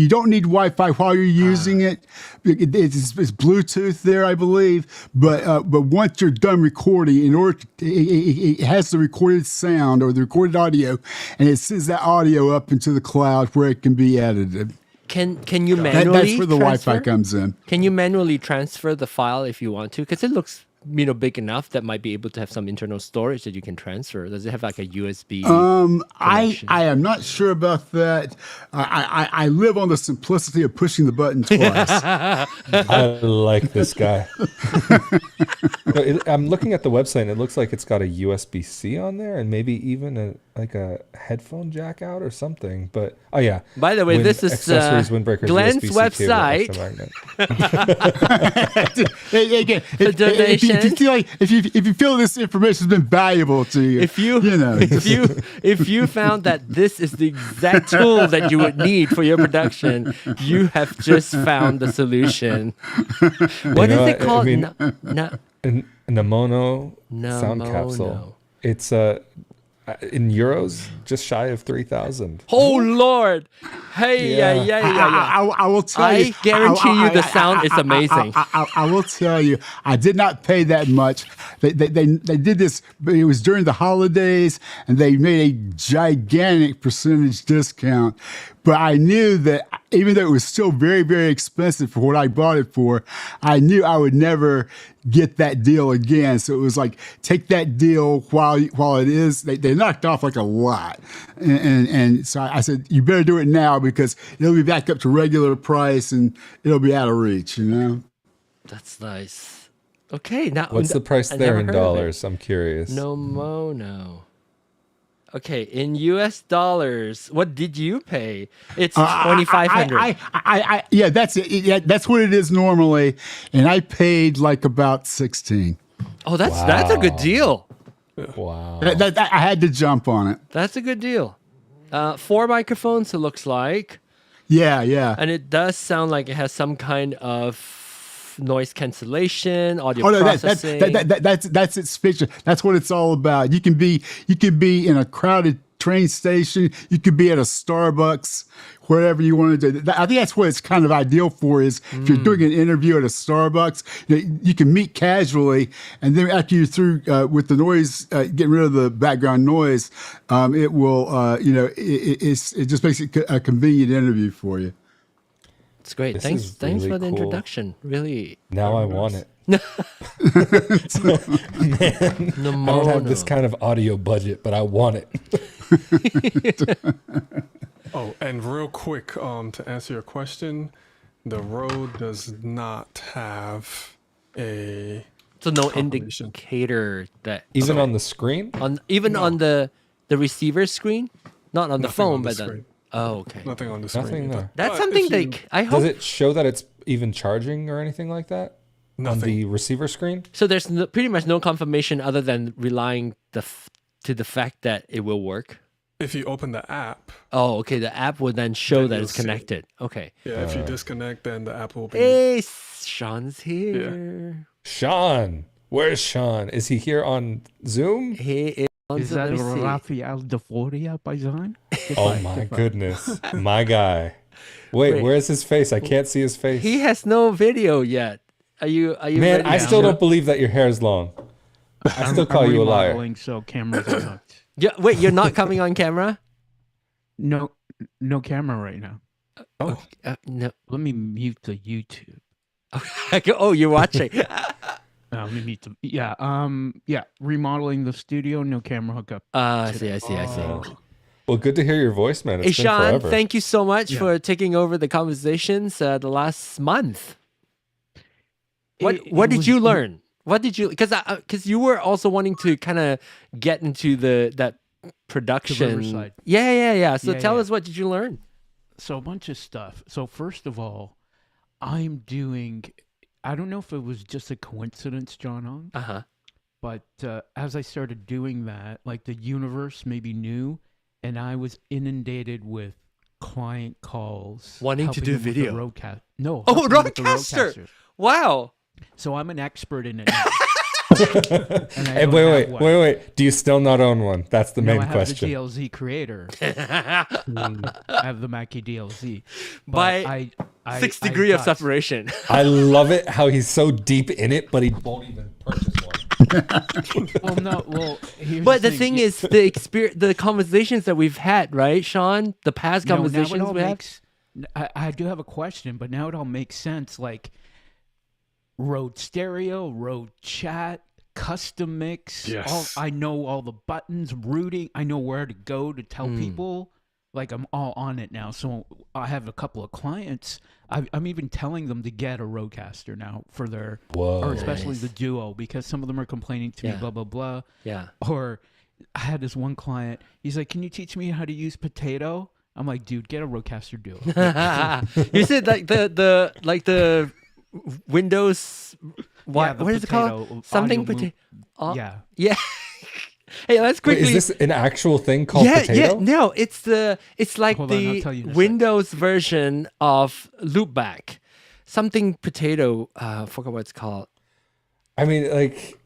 don't need Wi-Fi while you're using it. It's Bluetooth there, I believe. But once you're done recording, it has the recorded sound or the recorded audio, and it sends that audio up into the cloud where it can be edited. Can you manually? That's where the Wi-Fi comes in. Can you manually transfer the file if you want to? Because it looks big enough that might be able to have some internal storage that you can transfer. Does it have like a USB? I am not sure about that. I live on the simplicity of pushing the button twice. I like this guy. I'm looking at the website, and it looks like it's got a USB-C on there, and maybe even a like a headphone jack out or something. But oh yeah. By the way, this is accessories, windbreakers, Glenn's USB-C website. Again, if you feel this information has been valuable to you, If you know, if you found that this is the exact tool that you would need for your production, you have just found the solution. What is it called? Namono sound capsule. It's in euros, just shy of 3,000. Oh Lord! Hey, yeah. I will tell you. I guarantee you, the sound is amazing. I will tell you, I did not pay that much. They did this. It was during the holidays, and they made a gigantic percentage discount. But I knew that even though it was still very, very expensive for what I bought it for, I knew I would never get that deal again. So it was like, take that deal while it is. They knocked off like a lot, and so I said, you better do it now because it'll be back up to regular price and it'll be out of reach. You know. That's nice. Okay, now What's the price I there never in heard of it. dollars? I'm curious. No mono. Okay, in US dollars, what did you pay? It's 2,500. Yeah, that's it. Yeah, that's what it is normally, and I paid like about 16. Oh, that's a good deal. Wow. I had to jump on it. That's a good deal. 4 microphones, it looks like, Yeah. and it does sound like it has some kind of noise cancellation, audio Oh no, processing. that's its feature. That's what it's all about. You can be in a crowded train station. You could be at a Starbucks, wherever you want to do. I think that's what it's kind of ideal for. Is if you're doing an interview at a Starbucks, you can meet casually, and then after you're through with the noise, getting rid of the background noise, it will, it just makes it a convenient interview for you. It's great. This Thanks is for really the cool. introduction. Really. Now I want it. No I don't have this kind of audio budget, but I want it. Oh, and real quick, to answer your question, the Rode does not have a So no confirmation. indicator that Even on the screen? on the receiver screen, not on the Nothing phone, on the but then. screen. Oh, okay. Nothing on the screen. Nothing there. That's But something if you- that I hope. Does it show that it's even charging or anything like that? On Nothing. the receiver screen? So there's pretty much no confirmation other than relying to the fact that it will work. If you open the app, Oh, okay. The app will then show Then that you'll it's see it. connected. Okay. yeah, if you disconnect, then the app will be. Hey, Sean's here. Sean. Where's Sean? Is he here on Zoom? He is. Is that let me see. Rafael Deforia Paisan? Oh my goodness. My guy. Wait, where's his face? I can't see his face. He has no video yet. Are you Man, ready I to still show- don't believe that your hair is long. I still call you a liar. Remodeling, so cameras are not. Yeah, wait, you're not coming on camera? No camera right now. Oh, No. Let me mute the YouTube. Oh, you're watching. Let me mute the. Yeah. Remodeling the studio, no camera hookup. I see. well, good to hear your voice, man. Hey, It's been Sean, forever. thank you so much Yeah. for taking over the conversations the last month. What It did was- you learn? What did you because you were also wanting to kind of get into that production. Riverside. Yeah. So Yeah, tell yeah. us, what did you learn? So a bunch of stuff. So first of all, I'm doing. I don't know if it was just a coincidence, John Hong, Uh-huh. but as I started doing that, like the universe maybe knew, and I was inundated with client calls Wanting to helping do them with the video. roadcast. No. Oh, helping them with the roadcaster. roadcasters. Wow. So I'm an expert in it now. And I Hey, don't wait. have one. Wait. Do you still not own one? That's the No, main I have question. the DLZ creator. I have the Mackie DLZ. But By I 6 I degree of got- separation. I love it how he's so deep in it, but he won't even purchase one. Well, no. Well, here's But the thing yeah, is, the experience, the conversations that we've had, right, Sean? The past no, now it conversations all we had. makes. I do have a question, but now it all makes sense. Like Rode Stereo, Rode Chat, custom mix. Yes. I know all the buttons, routing. I know where to go to tell people. Like I'm all on it now. So I have a couple of clients. I'm even telling them to get a Rodecaster now for their, Whoa. or especially Nice. the Duo, because some of them are complaining to me, Yeah. blah blah blah. Yeah. Or I had this one client. He's like, "Can you teach me how to use Potato?" I'm like, "Dude, get a Rodecaster Duo." You said like the Windows. Yeah, the what is it called? Potato, Something audio potato. Yeah. Yeah. Hey, let's Wait, quickly. is this an actual thing called yeah, Potato? no, it's like Hold on, I'll the tell you in a sec. Windows version of Loopback. Something Potato. Forgot what it's called. I mean, like,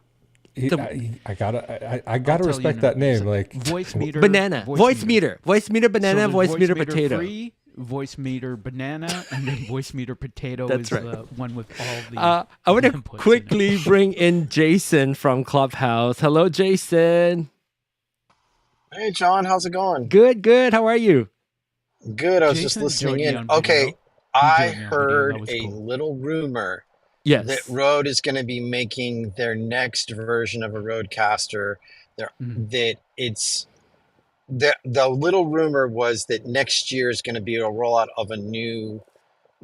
I gotta respect that name. Like, Voice meter, Banana. Voice meter. Voice meter banana. So voice there's meter potato. Free, voice meter banana, and then voice meter potato That's is right. the one with all the. I want to inputs in it. quickly bring in Jason from Clubhouse. Hello, Jason. Hey, John, how's it going? Good, good. How are you? Good. I was Jason just listening joined me in. on Okay, video. I joined me on video. heard That was a cool. little rumor Yes. that Rode is going to be making their next version of a Rodecaster. That it's the little rumor was that next year is going to be a rollout of a new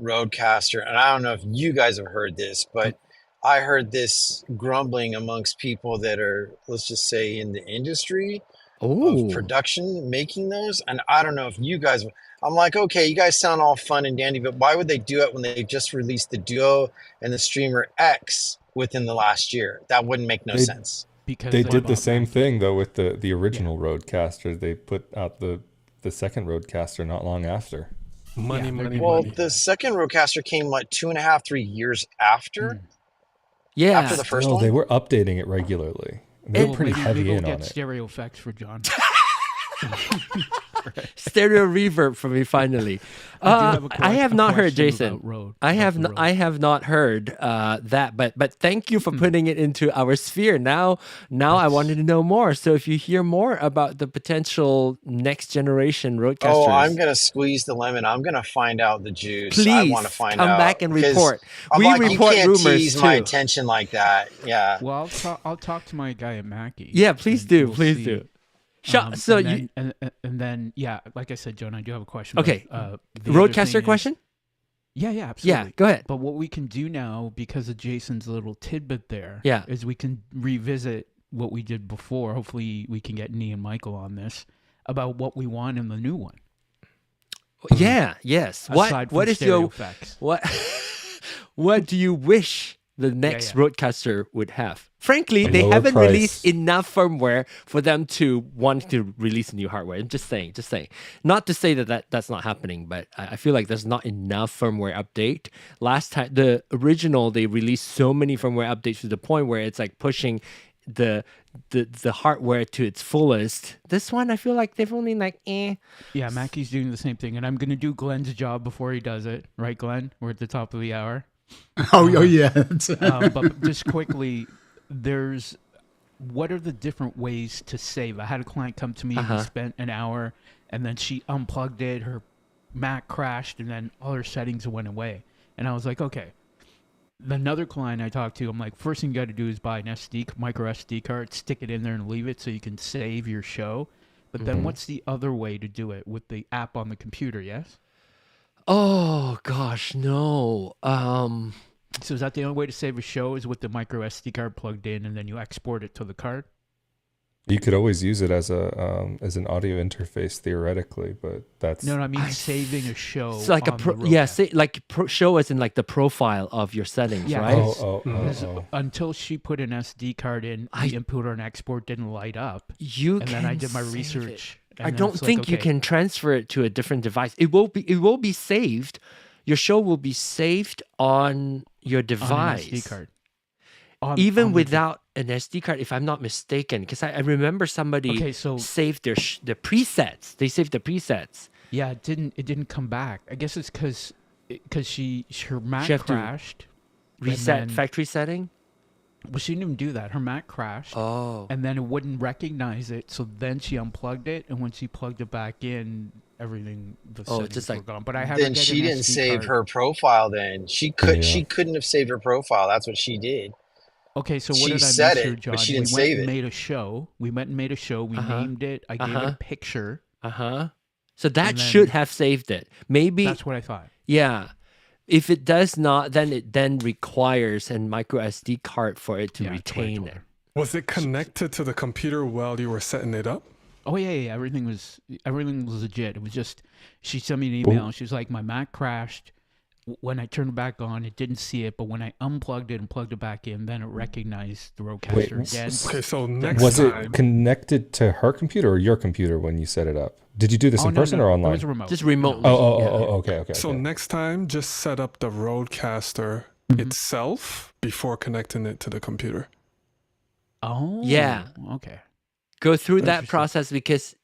Rodecaster, and I don't know if you guys have heard this, but I heard this grumbling amongst people that are, let's just say, in the industry Oh. of production making those. And I don't know if you guys, I'm like, okay, you guys sound all fun and dandy, but why would they do it when they just released the Duo and the Streamer X within the last year? That wouldn't make no sense. Because they did the bought same Mac. thing though with the original Rodecaster. They put out the second Rodecaster not long after. Money. Well, the second Rodecaster came like 2.5, 3 years after. Yeah. After the first No, one. they were updating it regularly. They were Well, pretty maybe heavy we'll in on get it. stereo effects for John. Stereo reverb for me finally. I have not heard, Jason. I have not heard that, but thank you for putting it into our sphere. Now I wanted to know more. So if you hear more about the potential next generation Roadcasters, Oh, I'm gonna squeeze the lemon. I'm gonna find out the juice. I please want to find come out. back and 'Cause report. I'm We like, report you can't rumors tease my too. attention like that. Yeah. Well, I'll talk to my guy at Mackie. Yeah, please and do. we'll Please see. do. So and you then yeah, like I said, John, I do have a question. okay? But, the other Roadcaster thing is- question? Yeah, absolutely. Yeah, go ahead. But what we can do now, because of Jason's little tidbit there, Yeah. is we can revisit what we did before. Hopefully, we can get Nee and Michael on this about what we want in the new one. Yeah. Yes. Aside What from is stereo your effects. what do you wish the next yeah. Roadcaster would have? Frankly, A they lower haven't price. released enough firmware for them to want to release new hardware. I'm just saying. Not to say that's not happening, but I feel like there's not enough firmware update. Last time, the original, they released so many firmware updates to the point where it's like pushing the hardware to its fullest. This one, I feel like they've only like Yeah, Mackie's doing the same thing, and I'm gonna do Glenn's job before he does it. Right, Glenn? We're at the top of the hour. Oh yeah. But just quickly, what are the different ways to save? I had a client come to me who spent an hour, and then she unplugged it, her Mac crashed, and then all her settings went away. And I was like, okay. Another client I talked to, I'm like, first thing you got to do is buy an micro SD card, stick it in there and leave it so you can save your show. But then what's the other way to do it with the app on the computer, yes? oh gosh, no. So is that the only way to save a show is with the micro SD card plugged in and then you export it to the card? You could always use it as an audio interface theoretically, but that's No, I mean saving a show. It's like show us in like the profile of your settings, Yeah. right? Because until she put an SD card in, the input or an export didn't light up. You And can then I did my save research. it. and I then don't it's like, think you okay, can transfer it to a different device. It will be saved. Your show will be saved on your on an device. SD card. Even on the without an SD card, if I'm not mistaken, because I remember somebody Okay, so- saved their presets. They saved the presets. Yeah, it didn't come back. I guess it's because her Mac She have to crashed. and Reset then- factory setting. Well, she didn't even do that. Her Mac crashed. Oh, And then it wouldn't recognize it, so then she unplugged it, and when she plugged it back in, everything the Oh, settings just were like- gone. But I had her Then get she an didn't SD save card. her profile. Then she couldn't have saved her profile. That's what she did. Okay, so what She did I said miss it, here, but John? she We didn't went save and it. made a show. We went and made a show. We named it. I gave it a picture. So that And then- should have saved it. Maybe That's what I thought. yeah. If it does not, then it requires a micro SD card for it to Yeah, that's what I retain told it. her. Was it connected to the computer while you were setting it up? Oh yeah. Everything was legit. It was just she sent me an email. And she was like, my Mac crashed. When I turned it back on, it didn't see it, but when I unplugged it and plugged it back in, then it recognized the Rodecaster again. Okay, so next Was time... it connected to her computer or your computer when you set it up? Did you do this in person or online? It was remote. Just remote. Okay. So next time, just set up the Rodecaster itself before connecting it to the computer. Oh. Yeah. Okay. Go through that Interesting. process because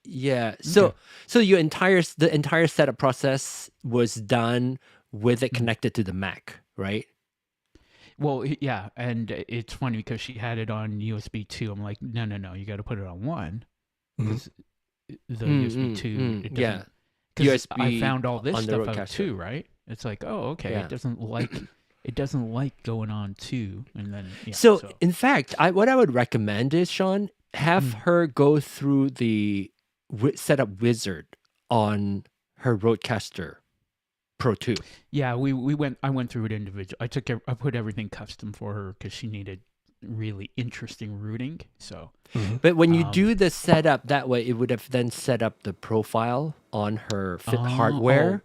So the entire setup process was done with it connected to the Mac, right? Well, yeah, and it's funny because she had it on USB 2. I'm like, no, you got to put it on one. Because the USB 2, it doesn't. Because I found all this on the stuff out Rodecaster. too, right? It's like, oh, okay, Yeah. it doesn't like going on two, and then So in fact, what I would recommend is, Sean, have her go through the setup wizard on her Rodecaster Pro 2. yeah, I went through it individual. I put everything custom for her because she needed really interesting routing. So, But when you do the setup that way, it would have then set up the profile on her hardware.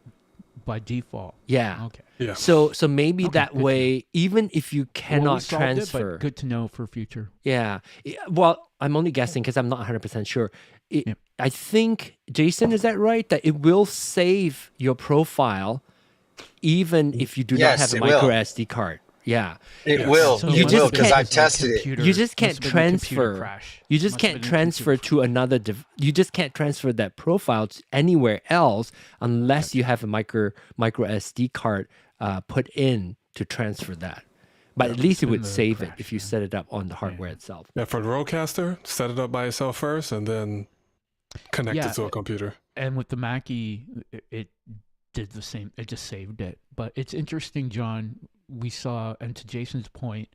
By default. Yeah. Okay. Yeah. So maybe Okay, that good to way, even if you Well, we cannot solved it, transfer. but good to know for future. Yeah. Well, I'm only guessing because I'm not 100% sure. Yep. I think, Jason, is that right? That it will save your profile even if you do not Yes, have a it micro will. SD card. Yeah. It will. So You it just must have can't- been I've a tested it. computer- You just can't must have been a computer transfer. crash. You just Must have can't been a transfer computer- to another. You just can't transfer that profile to anywhere else unless you have a micro SD card put in to transfer that. But at least it been would the save it crash, if you set it up on the hardware itself. Yeah, for the Rodecaster, set it up by itself first and then connect Yeah. it to a computer. And with the Mackie, it did the same. It just saved it. But it's interesting, John. We saw, and to Jason's point,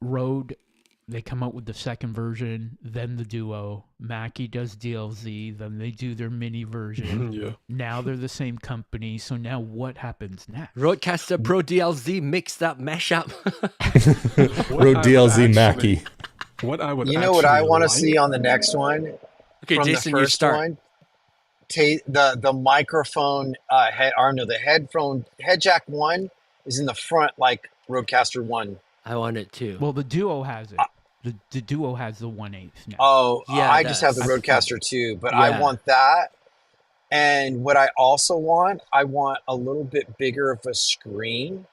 Rode, they come out with the second version, then the Duo. Mackie does DLZ, then they do their mini version. Yeah. Now they're the same company. So now what happens next? Rodecaster Pro DLZ mixed up mashup. Rode DLZ Mackie. What I would You know what I actually want to like- see on the next one? Okay, From Jason, the you first start. one, the microphone the head jack one is in the front like Rodecaster one. I want it too. Well, the Duo has it. The Duo has the 1/8 now. Oh, Yeah, I just have the that's- Rodecaster too, but Yeah. I want that. And what I also want, I want a little bit bigger of a screen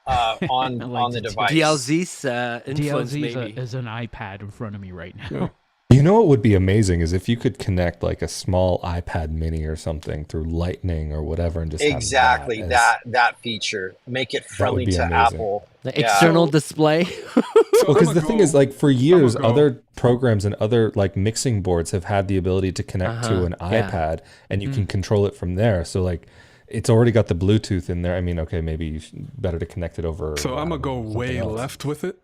on I like on the it too. device. DLZ's influence, DLZ maybe. is an iPad in front of me right now. Yeah. You know what would be amazing is if you could connect like a small iPad mini or something through Lightning or whatever and just have Exactly that that feature. Make it friendly be to amazing. Apple. The Yeah. external display. So Well, because I'ma the thing go- is, like for years, go- other programs and other like mixing boards have had the ability to connect to an yeah. iPad, and you can control it from there. So like, it's already got the Bluetooth in there. I mean, okay, maybe better to connect it over. So I I'm don't gonna go know, something way else. left with it.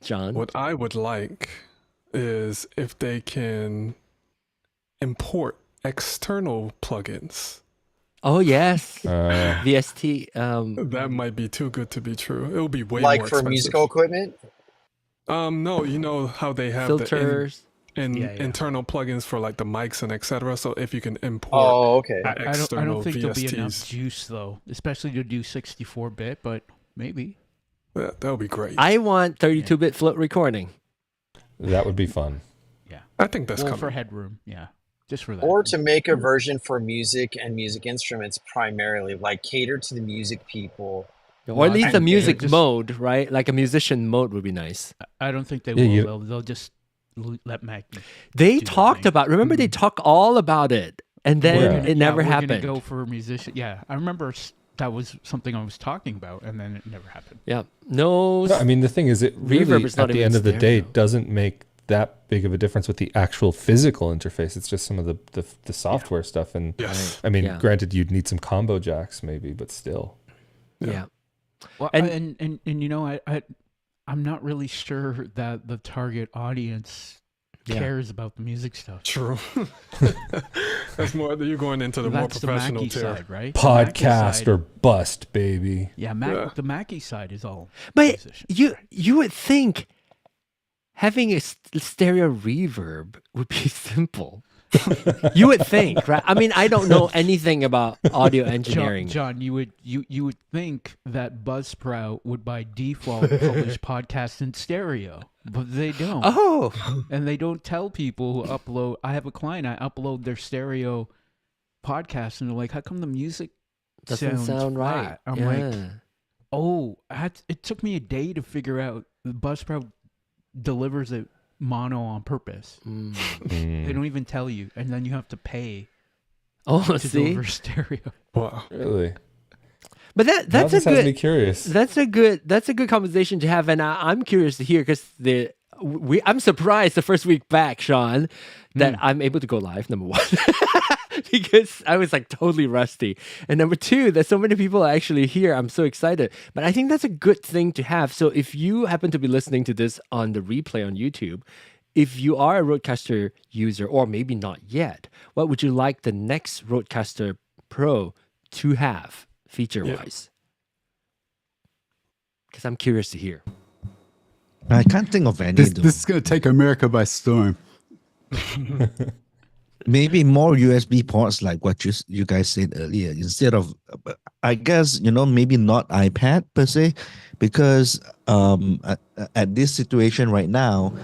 John. What I would like is if they can import external plugins. Oh yes. Uh, VST. That might be too good to be true. It will be way Like more for expensive. musical equipment. No, you know how they have filters. the Yeah. internal plugins for like the mics and etc. So if you can import Oh, okay. I don't external think there'll be enough VSTs, juice though, especially to do 64-bit, but maybe. that would be great. I want 32-bit float recording. that would be fun. I think that's Well, coming. for headroom, yeah, just for that. Or to make a version for music and music instruments primarily, like cater to the music people. Or at least a and music just- mode, right? Like a musician mode would be nice. I don't think they Yeah, will. you- They'll just let Mackie. They do the talked thing. about, remember they talked all about it. And then Yeah. it never we're gonna happened. Go for a musician. Yeah, I remember that was something I was talking about, and then it never happened. Yeah. No. No, I mean, the thing is, it Reverb really, is not at the even end of the day, stereo. doesn't make that big of a difference with the actual physical interface. It's just some of the software stuff. And Yes. I mean, Yeah. granted, you'd need some combo jacks maybe, but still. Yeah. Well, And- and you know, I'm not really sure that the target audience Yeah. cares about the music stuff. True. That's more. You're going into the more That's the professional Mackie tier. side, right? The Mackie Podcast side- or bust, baby. yeah, Yeah. the Mackie side is all. But musicians, right? you would think having a stereo reverb would be simple. You would think, right? I mean, I don't know anything about audio engineering. John, you would think that Buzzsprout would by default publish podcasts in stereo, but they don't. Oh, And they don't tell people who upload. I have a client. I upload their stereo podcast, and they're like, "How come the music doesn't sounds sound right." flat?" I'm like, "Oh, it took me a day to figure out the Buzzsprout delivers it mono on purpose. They don't even tell you, and then you have to pay oh, to see, deliver stereo." Wow. Really? but Now that's a this has me good curious. that's a good conversation to have, and I'm curious to hear because I'm surprised the first week back, Sean, that I'm able to go live. Number one. Because I was like totally rusty. And number two, there's so many people actually here. I'm so excited. But I think that's a good thing to have. So if you happen to be listening to this on the replay on YouTube, if you are a Rodecaster user, or maybe not yet, what would you like the next Rodecaster Pro to have feature-wise? Because I'm curious to hear. I can't think of any. This though. is going to take America by storm. Maybe more USB ports, like what you guys said earlier, instead of, I guess, maybe not iPad per se, because at this situation right now,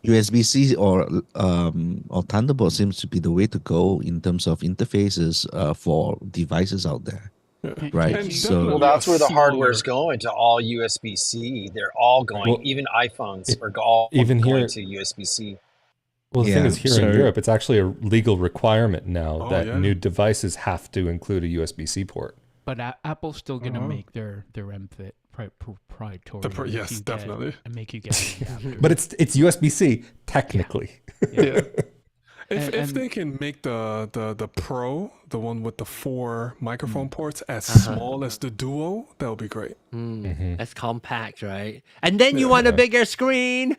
USB-C or Thunderbolt seems to be the way to go in terms of interfaces for devices out there, right? And So Well, that's where the smaller- hardware's going to all USB-C. They're all going. Well, even iPhones are all even going here- to USB-C. Well, the thing Yeah, is, here so- in Europe, it's actually a legal requirement now Oh, that yeah. new devices have to include a USB-C port. But Apple's still gonna Uh-huh. make their MFIT proprietary. Yes, if you get- definitely. and make you get an adapter. But it's USB-C technically. Yeah. If And- if they can make the Pro, the one with the 4 microphone ports, as small as the Duo, that would be great. That's compact, right? And then you want a bigger screen.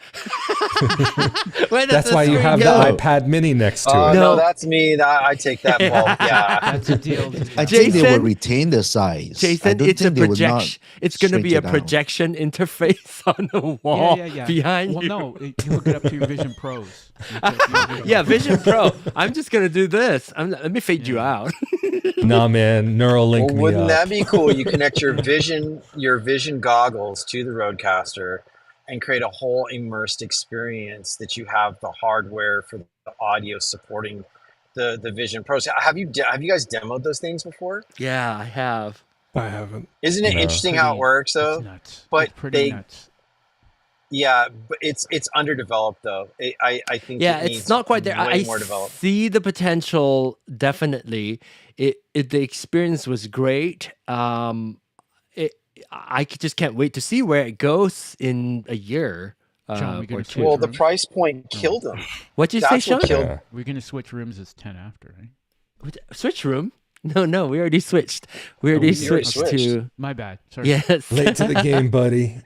Where does That's the why you screen have go? the iPad Mini next to it. No. No, that's me. I take that bulb. Yeah. That's a deal. I think they Jason- will retain the size. I Jason, don't it's a think they will not projection. It's going to be shrink a it down. projection interface on the wall behind well, you. no, you hook it up to your Vision Pros. You hook it up to your Vision Yeah, Pros. Vision Pro. I'm just going to do this. Let me fade you out. Nah, man, Neuralink Well, me wouldn't up. that be cool? You connect your vision goggles to the Rodecaster and create a whole immersed experience that you have the hardware for the audio supporting the Vision Pros. Have you guys demoed those things before? Yeah, I have. I haven't. Isn't it No. interesting how it works though? It's nuts. But It's pretty they- nuts. Yeah, but it's underdeveloped though. I think Yeah, it it's needs not quite there. way I more developed. see the potential. Definitely, the experience was great. I just can't wait to see where it goes in a year. John, we or gonna two. switch Well, the rooms? price point killed them. What'd you say, That's Sean? what killed. Yeah. We're gonna switch rooms. It's 10 after, right? Switch room? No, we already switched. We already we already switched switched. to My bad. Sorry. yes. Late to the game, buddy.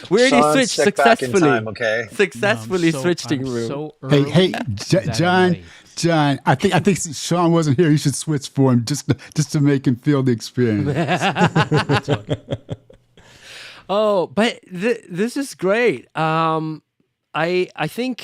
We already Sean, switched stick back in successfully. time, okay? Successfully I'm switched I'm room. So Hey, early hey, that I'm John, late. John. I think since Sean wasn't here, you should switch for him just to make him feel the experience. Oh, but this is great. I think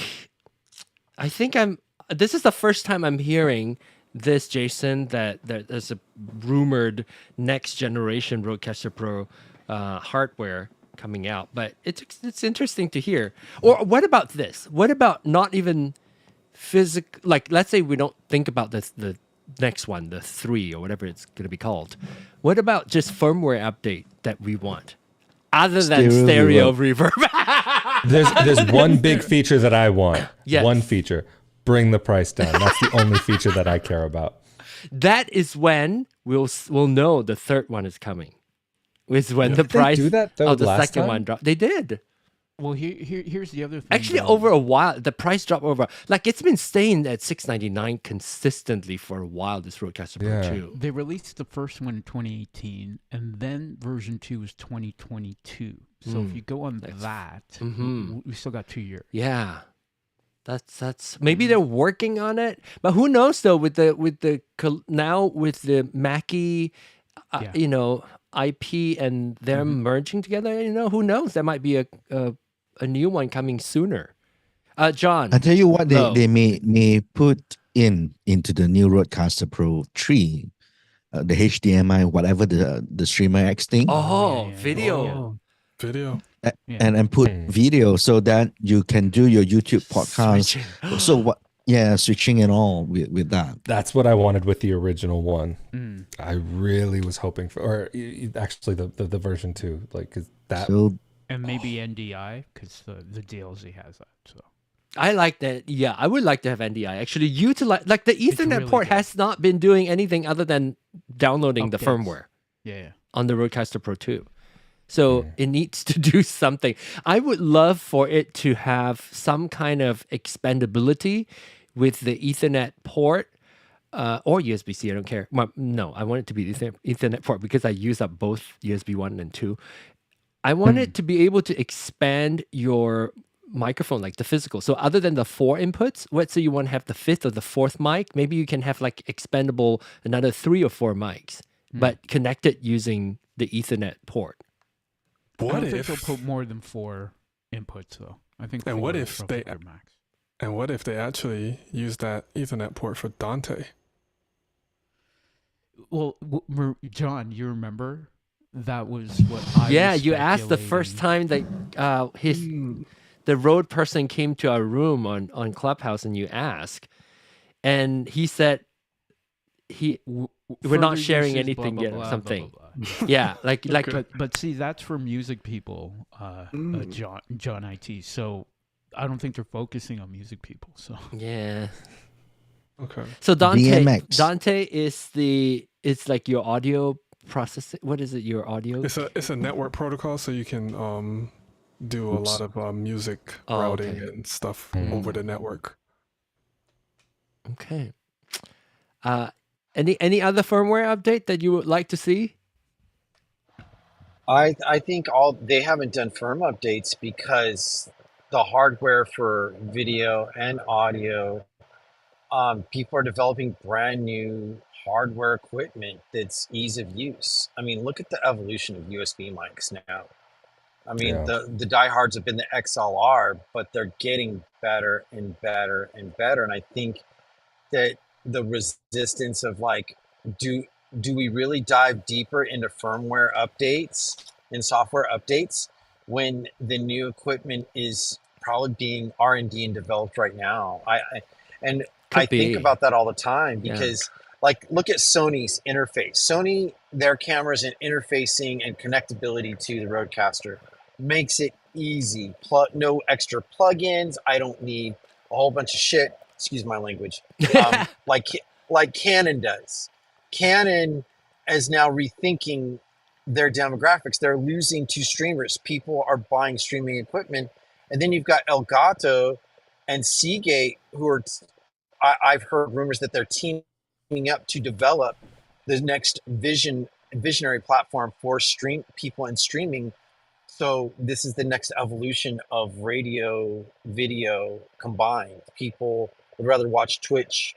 I'm. This is the first time I'm hearing this, Jason. That there's a rumored next generation Rodecaster Pro hardware coming out. But it's interesting to hear. Or what about this? What about not even physical? Like, let's say we don't think about this. The next one, the 3 or whatever it's going to be called. What about just firmware update that we want? Other than stereo reverb. There's one big feature that I want. Yes. One feature. Bring the price down. That's the only feature that I care about. That is when we'll know the third one is coming. Is when the Did they price do that, though, of the last second time? one dropped. They did. Well, here's the other thing. Actually, though. over a while, the price dropped over. Like, it's been staying at $699 consistently for a while, this Rodecaster Pro Yeah. 2. They released the first one in 2018, and then version 2 is 2022. So if you go on that, we still got 2 years. Yeah. That's maybe they're working on it, but who knows though? With the Mackie, Yeah. IP and them merging together, who knows? That might be a a new one coming sooner. John. I tell you what, Lo. they may put into the new Rodecaster Pro 3, the HDMI, whatever the Streamer X thing. Oh, yeah. video. Oh, video. And put video so that you can do your YouTube podcast. Switching. So what? Yeah, switching and all with that. That's what I wanted with the original one. Mm. I really was hoping for, or actually the version 2, like 'cause that. So And maybe NDI because the DLC has that. So I like that. Yeah, I would like to have NDI actually utilize. Like the Ethernet really port good. has not been doing anything other than downloading the Updates. firmware yeah. on the Rodecaster Pro 2. So it needs to do something. I would love for it to have some kind of expandability with the Ethernet port or USB-C. I don't care. Well, no, I want it to be the Ethernet port because I use up both USB 1 and 2. I want it to be able to expand your microphone, like the physical. So other than the 4 inputs, let's say you want to have the 5th or the 4th mic, maybe you can have like expandable another 3 or 4 mics, but connected using the Ethernet port. I What don't think if? they'll put more than 4 inputs though. I think. And 4 what is if probably they- their max. And what if they actually use that Ethernet port for Dante? Well, John, you remember that was what I Yeah, was you asked the first speculating. time that the road person came to our room on Clubhouse, and you asked, and he said we're not Further sharing uses, blah, anything blah, yet blah, or blah, something. blah, blah. Yeah, like But see, that's for music people, John IT. So I don't think they're focusing on music people. So yeah. Okay. So DMX. Dante is it's like your audio processing. What is it? Your audio? It's a network protocol, so you can do a lot of music routing okay. and stuff over the network. Okay. Any other firmware update that you would like to see? I think they haven't done firm updates because the hardware for video and audio, people are developing brand new hardware equipment that's ease of use. I mean, look at the evolution of USB mics now. I mean, the diehards have been the XLR, but they're getting better and better and better. And I think that the resistance of like, do we really dive deeper into firmware updates and software updates when the new equipment is probably being R&D and developed right now? I think about that all the time because like, look at Sony's interface. Sony, their cameras and interfacing and connectability to the Rodecaster makes it easy. No extra plugins. I don't need a whole bunch of shit. Excuse my language. Like Canon does. Canon is now rethinking their demographics. They're losing to streamers. People are buying streaming equipment. And then you've got Elgato and Seagate who are, I've heard rumors that they're teaming up to develop the next visionary platform for people in streaming. So this is the next evolution of radio, video combined. People would rather watch Twitch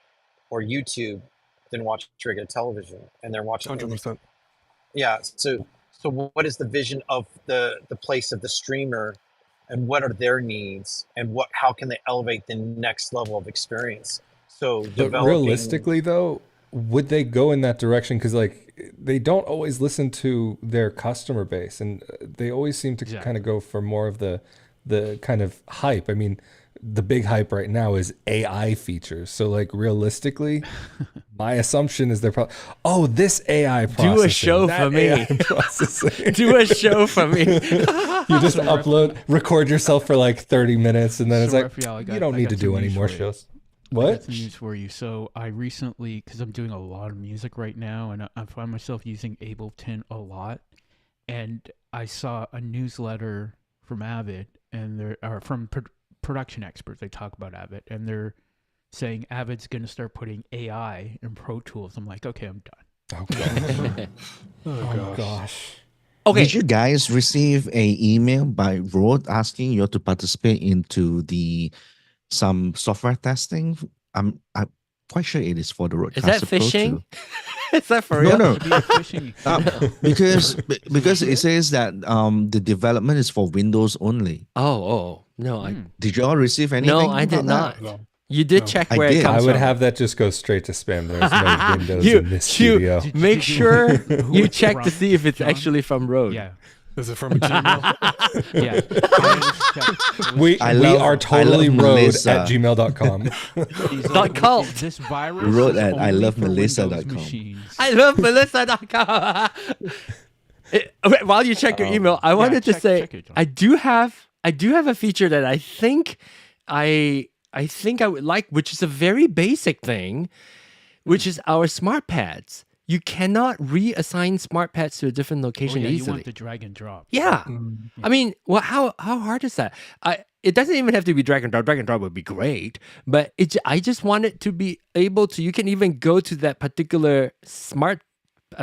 or YouTube than watch regular television, and they're watching 100%. Yeah. So what is the vision of the place of the streamer, and what are their needs, and how can they elevate the next level of experience? So But realistically, though, would they go in that direction? Because like they don't always listen to their customer base, and they always seem to kind of go for more of the kind of hype. I mean, the big hype right now is AI features. So like realistically, my assumption is they're probably, this AI processing. Do a show that for me. AI processing. Do a show for me. You just record yourself for like 30 minutes, and then it's like, Raphael, you don't need to do any more shows. What? I got some news for you. So I recently, because I'm doing a lot of music right now, and I find myself using Ableton a lot, and I saw a newsletter from Avid, and from production experts. They talk about Avid, and they're saying Avid's going to start putting AI in Pro Tools. I'm like, okay, I'm done. Oh gosh. Okay. Did you guys receive a email by Rode asking you to participate into some software testing? I'm quite sure it is for the Rodecaster Is that Pro phishing? 2. Is that for No, real? no. To be efficient, Because it says that the development is for Windows only. Oh, no, Did you all receive anything? no, I did about that? not. You did check I where did. it comes I would from. have that just go straight to spam. There's no Windows You- in this you- studio. Make sure you it's check to from, see if it's John? actually from Rode. yeah, Is it from a Gmail? yeah. I always check. We I we love- are I totally love Rode Melissa. at gmail.com. He's Dot like, cult. "Is this virus Wrote is at I only love for Melissa Windows dot com." machines." I love Melissa.com. While you check your email, I wanted to check- say check it, John. I do have a feature that I think I would like, which is a very basic thing, which is our smart pads. You cannot reassign smart pads to a different Oh, location yeah, you easily. want the drag and drop. Yeah. I mean, well, how hard is that? It doesn't even have to be drag and drop. Drag and drop would be great, but I just want it to be able to. You can even go to that particular smart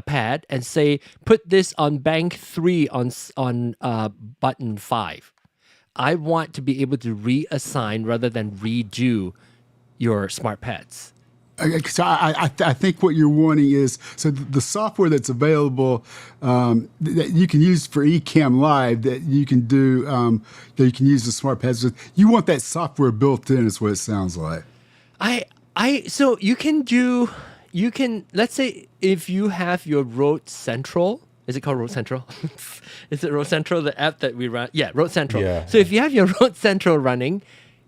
pad and say, put this on bank 3 on button 5. I want to be able to reassign rather than redo your smart pads. So I think what you're wanting is so the software that's available that you can use for Ecamm Live that you can do that you can use the smart pads with. You want that software built in, is what it sounds like. So you can let's say if you have your Rode Central. Is it called Rode Central? Is it Rode Central, the app that we run? Yeah, Rode Central. Yeah. So if you have your Rode Central running,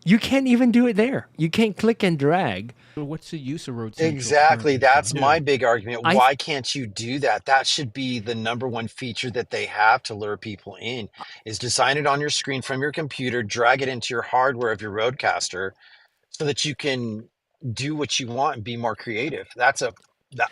you can't even do it there. You can't click and drag. But what's the use of Rode Central Exactly. currently, That's John? my big argument. I- Why can't you do that? That should be the number one feature that they have to lure people in is design it on your screen from your computer, drag it into your hardware of your Rodecaster so that you can do what you want and be more creative.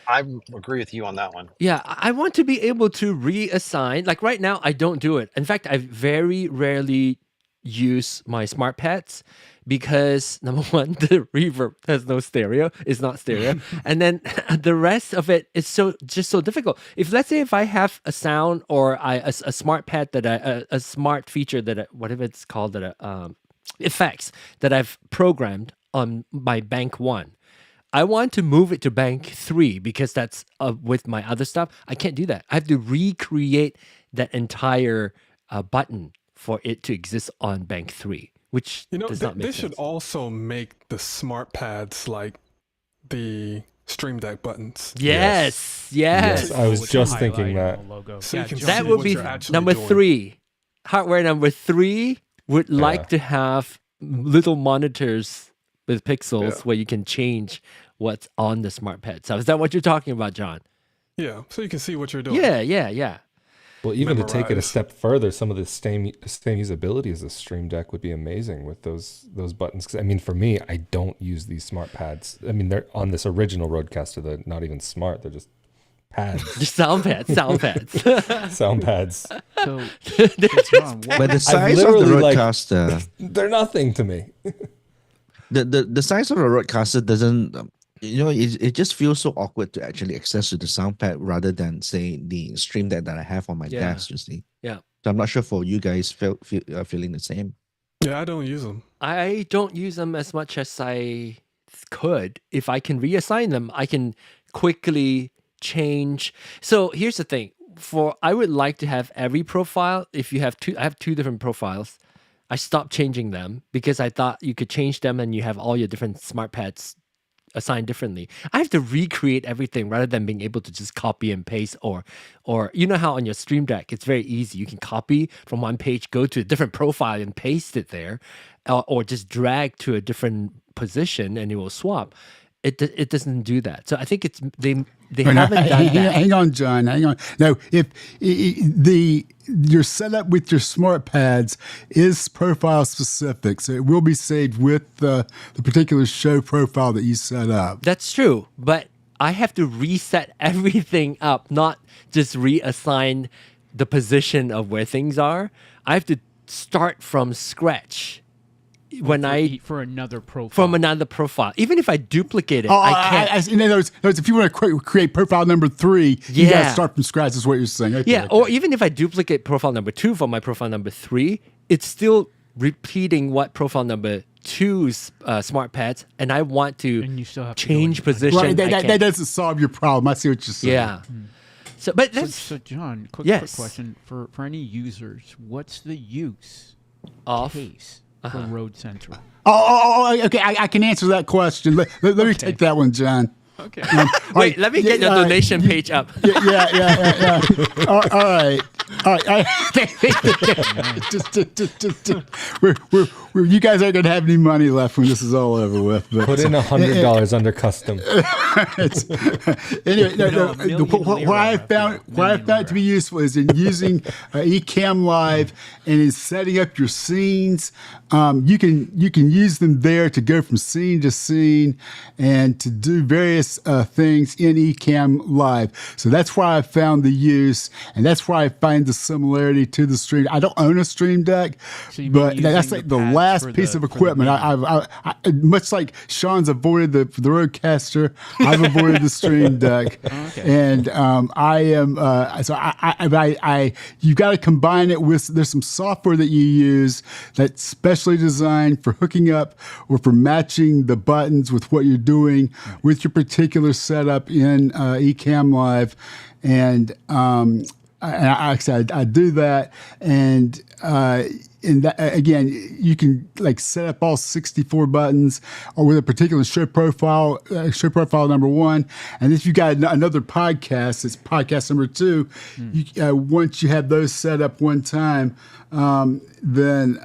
I agree with you on that one. Yeah, I want to be able to reassign. Like right now, I don't do it. In fact, I very rarely use my smart pads because number one, the reverb has no stereo, it's not stereo, and then the rest of it is so difficult. If let's say if I have a sound or a smart pad that a smart feature that whatever it's called that effects that I've programmed on my bank 1. I want to move it to bank 3 because that's with my other stuff. I can't do that. I have to recreate that entire button for it to exist on bank 3, which does not make they sense. should also make the smart pads like the Stream Deck buttons. Yes. Yes, I was With the just highlight thinking and that. the logo. So you can John, That see would what be you're actually number doing. 3. Hardware number 3 would like Yeah. to have little monitors with pixels Yeah. where you can change what's on the smart pad. So is that what you're talking about, John? Yeah, so you can see what you're doing. Yeah. Well, even to take it a Memorize. step further, some of the same usability as a Stream Deck would be amazing with those buttons. 'Cause, I mean, for me, I don't use these smart pads. I mean, they're on this original Rodecaster. They're not even smart. They're just pads, Just sound pads. sound pads. So, John, But the size of the literally, like- Rodecaster, They're nothing to me. the size of the Rodecaster doesn't, it just feels so awkward to actually access to the sound pad rather than say the Stream Deck that I have on my Yeah. desk. You see, Yeah. So I'm not sure for you guys feeling the same. Yeah, I don't use them. I don't use them as much as I could. If I can reassign them, I can quickly change. So here's the thing. I would like to have every profile. If you have I have 2 different profiles. I stopped changing them because I thought you could change them and you have all your different smart pads assigned differently. I have to recreate everything rather than being able to just copy and paste or you know how on your Stream Deck it's very easy. You can copy from one page, go to a different profile and paste it there, or just drag to a different position and it will swap. It doesn't do that. So I think it's they Wait, now, haven't done that. hang on, John. Hang on. Now, if your setup with your smart pads is profile specific, so it will be saved with the particular show profile that you set up. That's true, but I have to reset everything up, not just reassign the position of where things are. I have to start from scratch for another profile. from another profile. Even if I duplicate it, Oh, I can't. in other words, if you want to create profile number 3, you got Yeah. to start from scratch. Is what you're saying. Okay, Yeah, okay. or even if I duplicate profile number 2 for my profile number 3, it's still repeating what profile number two smart pads and I want to And you still have to go change in, like- position. Right, I that can't. doesn't solve your problem. I see what you're saying. Yeah. So, but So, that's so John, quick Yes. question for any users: what's the use off. case for Road Central? Okay. I can answer that question. Let me take that one, John. Okay. Wait, let me get your donation page up. Yeah. All right. You guys aren't going to have any money left when this is all over with. But, Put in $100 under custom. anyway, No, million what I lira. found it to be useful is in using Ecamm Live and in setting up your scenes. You can use them there to go from scene to scene and to do various things in Ecamm Live. So that's why I found the use, and that's why I find the similarity to the stream. I don't own a Stream Deck, So you mean but that's using like the the pads last for piece the- of for the equipment. I much like Sean's avoided the Rodecaster, I've avoided the Stream Deck, and I am so I you've got to combine it with. There's some software that you use that's specially designed for hooking up or for matching the buttons with what you're doing with your particular setup in Ecamm Live, and I do that, and that, again, you can like set up all 64 buttons or with a particular show profile number 1. And if you got another podcast, it's podcast number 2. Once you have those set up one time, then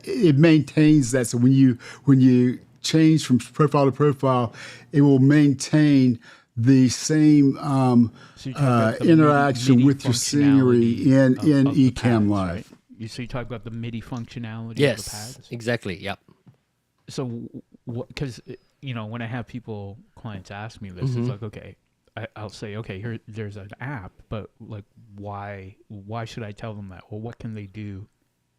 it maintains that. So when you change from profile to profile, it will maintain the same So you talk about the interaction MIDI with your scenery functionality in of the Ecamm pads, Live. right? So you talk about the MIDI functionality of the Yes, pads. exactly. Yep. So, because when I have clients ask me this, it's like, okay, I'll say, okay, there's an app, but like, why should I tell them that? Well, what can they do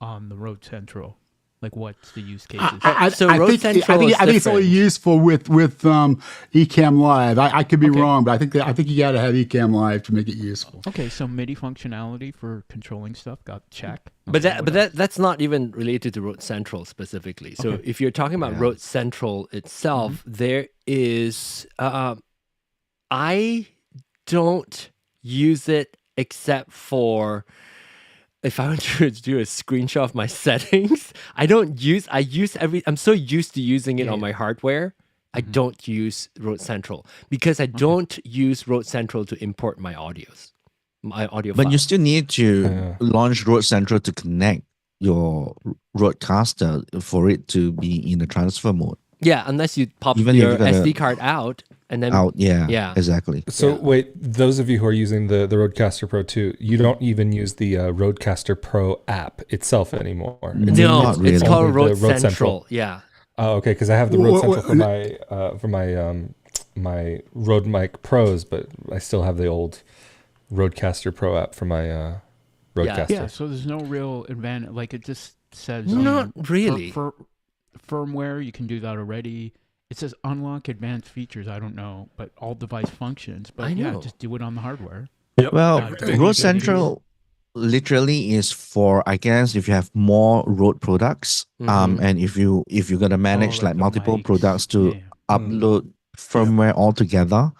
on the Road Central? Like, what's the use cases? So Road Central is I think it's only different. useful with Ecamm Live. I could be wrong, but I think you got to have Ecamm Live to make it useful. Okay, so MIDI functionality for controlling stuff, got check. But Okay, what else? that's not even related to Road Central specifically. So if you're talking about Road Central itself, there is I don't use it except for if I want to do a screenshot of my settings. I'm so used to using it on my hardware. I don't use Road Central because I don't use Road Central to import my audio But you files. still need to launch Road Central to connect your Roadcaster for it to be in the transfer mode. Yeah, unless you pop Even if your you gotta- SD card out and then Yeah, exactly. So wait, those of you who are using the Rodecaster Pro 2, you don't even use the Rodecaster Pro app itself anymore. It's no, not it's really. called only Road the Road Central. Yeah. Oh, okay, because I have the Rode Central for my Rode Mic Pros, but I still have the old Rodecaster Pro app for my Rodecaster. Yeah, so there's no real advantage. Like, it just says Not really. For firmware, you can do that already. It says unlock advanced features. I don't know, but all device functions. But I yeah, know. just do it on the hardware. Well, everything Road is Central literally is for, I guess, if you have more road products, and if you're gonna manage like like the multiple mics. products to Yeah. upload firmware all together,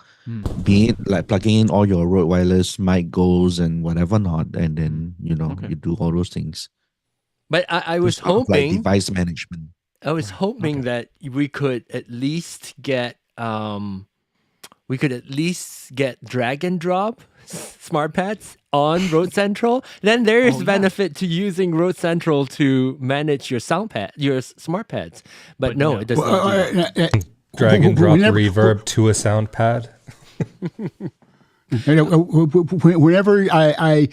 be it like plugging in all your road wireless mic goals and whatever not, and then you do all those things. But I was Sort of like hoping device management. that we could at least get drag and drop smart pads on Road Central. Then there is benefit to using Road Central to manage your your smart pads. But no, it does not do that. Drag and drop Whenever- reverb to a sound pad. Whenever I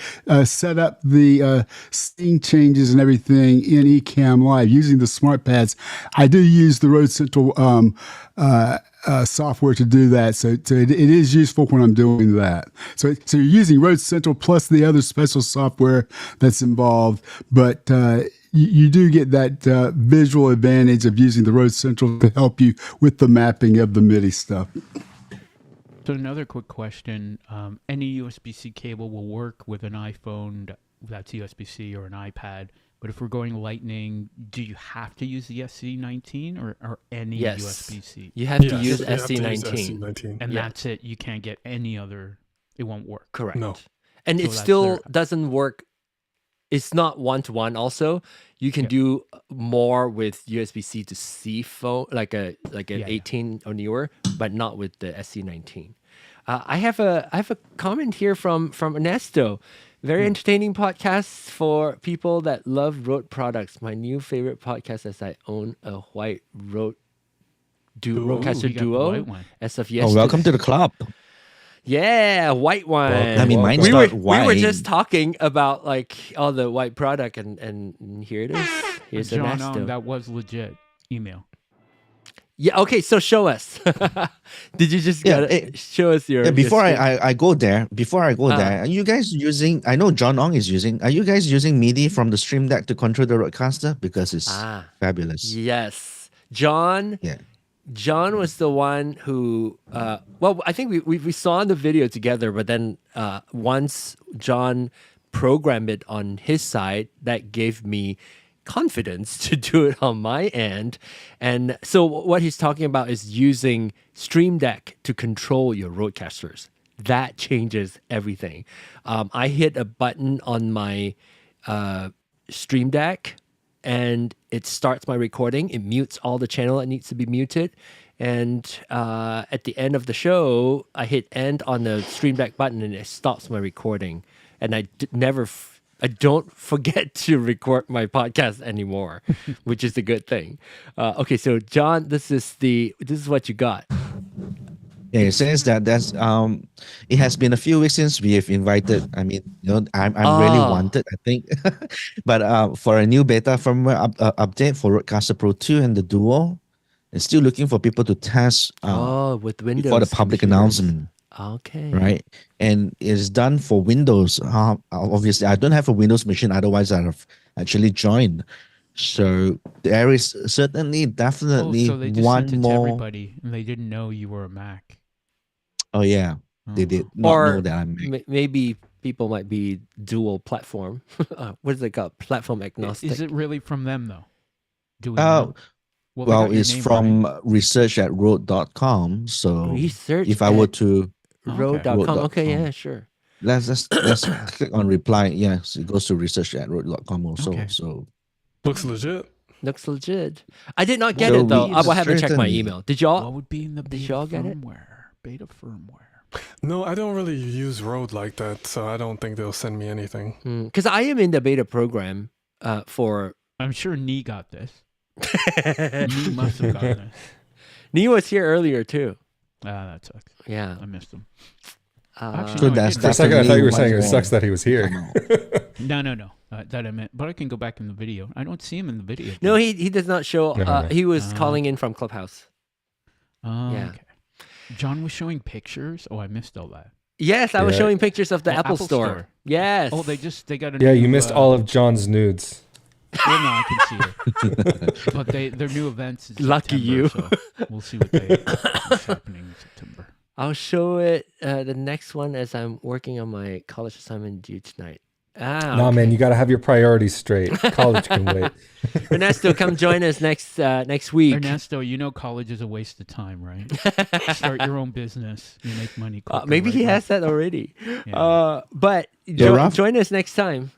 set up the scene changes and everything in Ecamm Live using the smart pads, I do use the Road Central software to do that. So it is useful when I'm doing that. So you're using Road Central plus the other special software that's involved, but you do get that visual advantage of using the Road Central to help you with the mapping of the MIDI stuff. So another quick question: any USB-C cable will work with an iPhone that's USB-C or an iPad, But if we're going Lightning, do you have to use the SC19 or any Yes. USB-C? You have to Yes, use you have to use SC19. SC19. And Yeah. that's it. You can't get any other. It won't work. Correct. No. And So it that's still their- doesn't work. It's not one-to-one also. You can Yeah. do more with USB-C to C phone, like an Yeah. 18 or newer, but not with the SC19. I have a comment here from Ernesto. Very entertaining podcast for people that love Rode products. My new favorite podcast as I own a white Rode Rodecaster Ooh, you got the Duo white one. as of Oh, yesterday. welcome to the club. Yeah, white one. Welcome, I mean, mine's we were not white. we were just talking about like all the white product, and here it is. Here's John, Ernesto. that was legit email. Yeah. Okay. So show us. Did you just Yeah, show us your? Yeah, before your I go there, are you guys using? I know John Ong is using. Are you guys using MIDI from the Stream Deck to control the Rodecaster because it's fabulous? Yes, John. Yeah. John was the one who, well, I think we saw the video together, but then once John programmed it on his side, that gave me confidence to do it on my end. And so what he's talking about is using Stream Deck to control your Roadcasters. That changes everything. I hit a button on my Stream Deck, and it starts my recording. It mutes all the channel that needs to be muted. And at the end of the show, I hit end on the Stream Deck button, and it stops my recording. And I don't forget to record my podcast anymore, which is a good thing. Okay, so John, this is what you got. Yeah, it says that it has been a few weeks since we have invited. I mean, I'm really wanted, I think, but for a new beta firmware update for Rodecaster Pro 2 and the Duo, and still looking for people to test With Windows before the public computers. announcement. Okay. Right, and it's done for Windows. Obviously, I don't have a Windows machine. Otherwise, I'd have actually joined. So there is definitely so they just one sent it more. to everybody, and they didn't know you were a Mac. Oh yeah, they did not Or know that I'm. maybe people might be dual platform. What is it called? Platform agnostic. Is it really from them though? Do we Oh, know? They got well, your it's name, from right? research@rode.com. So Research if I were to Rode.com. Rode.com. Okay, yeah, sure. let's click on reply. Yes, it goes to research@rode.com also. Okay. So Looks legit. Looks legit. I did not get So it though. we I will have to check my certainly- email. Did What y'all? would be in the Did beta y'all get it? firmware? Beta firmware. No, I don't really use Rode like that, so I don't think they'll send me anything. Because I am in the beta program for. I'm sure Nee got this. Nee must have gotten this. Nee was here earlier too. That sucks. Yeah. I missed him. Actually, So no, I that's didn't. For a second, I thought you were saying it definitely sucks that he was here. No. That I meant. But I can go back in the video. I don't see him in the video. no, he does not show. No. He was calling in from Clubhouse. Oh, Yeah. okay. John was showing pictures. Oh, I missed all that. Yes, I was Yeah. showing pictures of the Oh, Apple, Apple Store. Store. Yes. Oh, they got a Yeah, new, you missed all of John's nudes. Well, no, I can see it. But their new events is Lucky you. September, so we'll see what's happening in September. I'll show it the next one as I'm working on my college assignment due tonight. Nah, okay. man, you got to have your priorities straight. College can wait. Ernesto, come join us next week. Ernesto, you know college is a waste of time, right? Start your own business. You make money quicker. Maybe right, he Rob? has that already. Yeah. But Ralph? join us next time.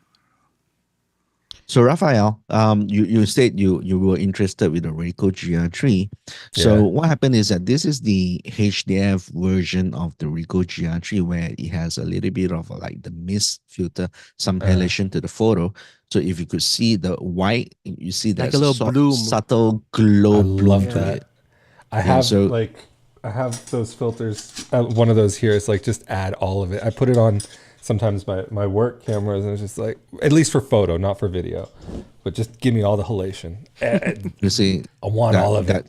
So Raphael, you said you were interested with the Ricoh GR3. So Yeah. what happened is that this is the HDF version of the Ricoh GR3 where it has a little bit of like the mist filter, some halation to the photo. So if you could see the white, you see that Like a little bloom. subtle glow I bloom love to that. it. I have so- I have those filters. One of those here. It's like just add all of it. I put it on sometimes my work cameras, and it's just like, at least for photo, not for video, but just give me all the halation. You see, I want all of it.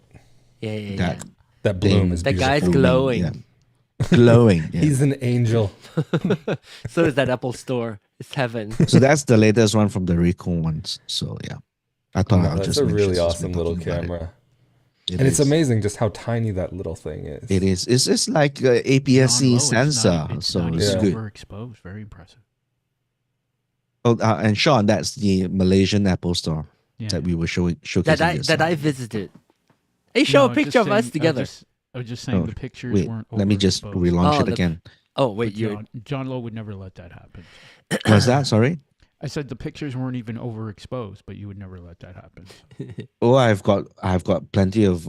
Yeah. that That bloom thing. is That beautiful. guy's glowing. yeah. glowing. Yeah. He's an angel. So is that Apple Store. It's heaven. So that's the latest one from the Ricoh ones. So yeah, I thought I'll That's just a mention really since awesome we're little talking about it. camera. It And it's is. amazing just how tiny that little thing is. It is. It's just like a John APS-C Lowe, it's sensor, not so even it's good. overexposed. Very impressive. Oh, and Sean, that's the Malaysian Apple Store Yeah. that we were showcasing. that I visited. Hey, show a picture of us together. I was just saying Oh, the pictures wait, weren't. let me just overexposed. relaunch Oh, it the- again. Oh wait, But you. John Lowe would never let that happen. Was that sorry? I said the pictures weren't even overexposed, but you would never let that happen. Oh, I've got plenty of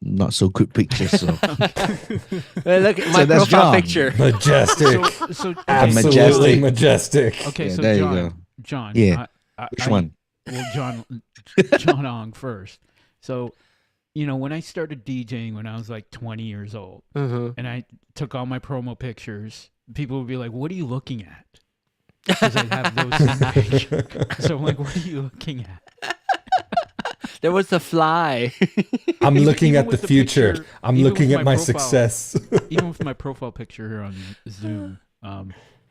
not so good pictures. So Well, look at my that's profile John. picture. Majestic. So okay, Absolutely Majestic. majestic. okay, Yeah, so there you John, go. John, Yeah. I, Which one? Well, John Ong first. So, when I started DJing when I was like 20 years old, Mhm. and I took all my promo pictures, people would be like, "What are you looking at?" Because I have those same pictures. So I'm like, "What are you looking at?" There was a fly. I'm looking even at the with the future. picture- I'm even looking with at my my profile. success. Even with my profile picture here on Zoom,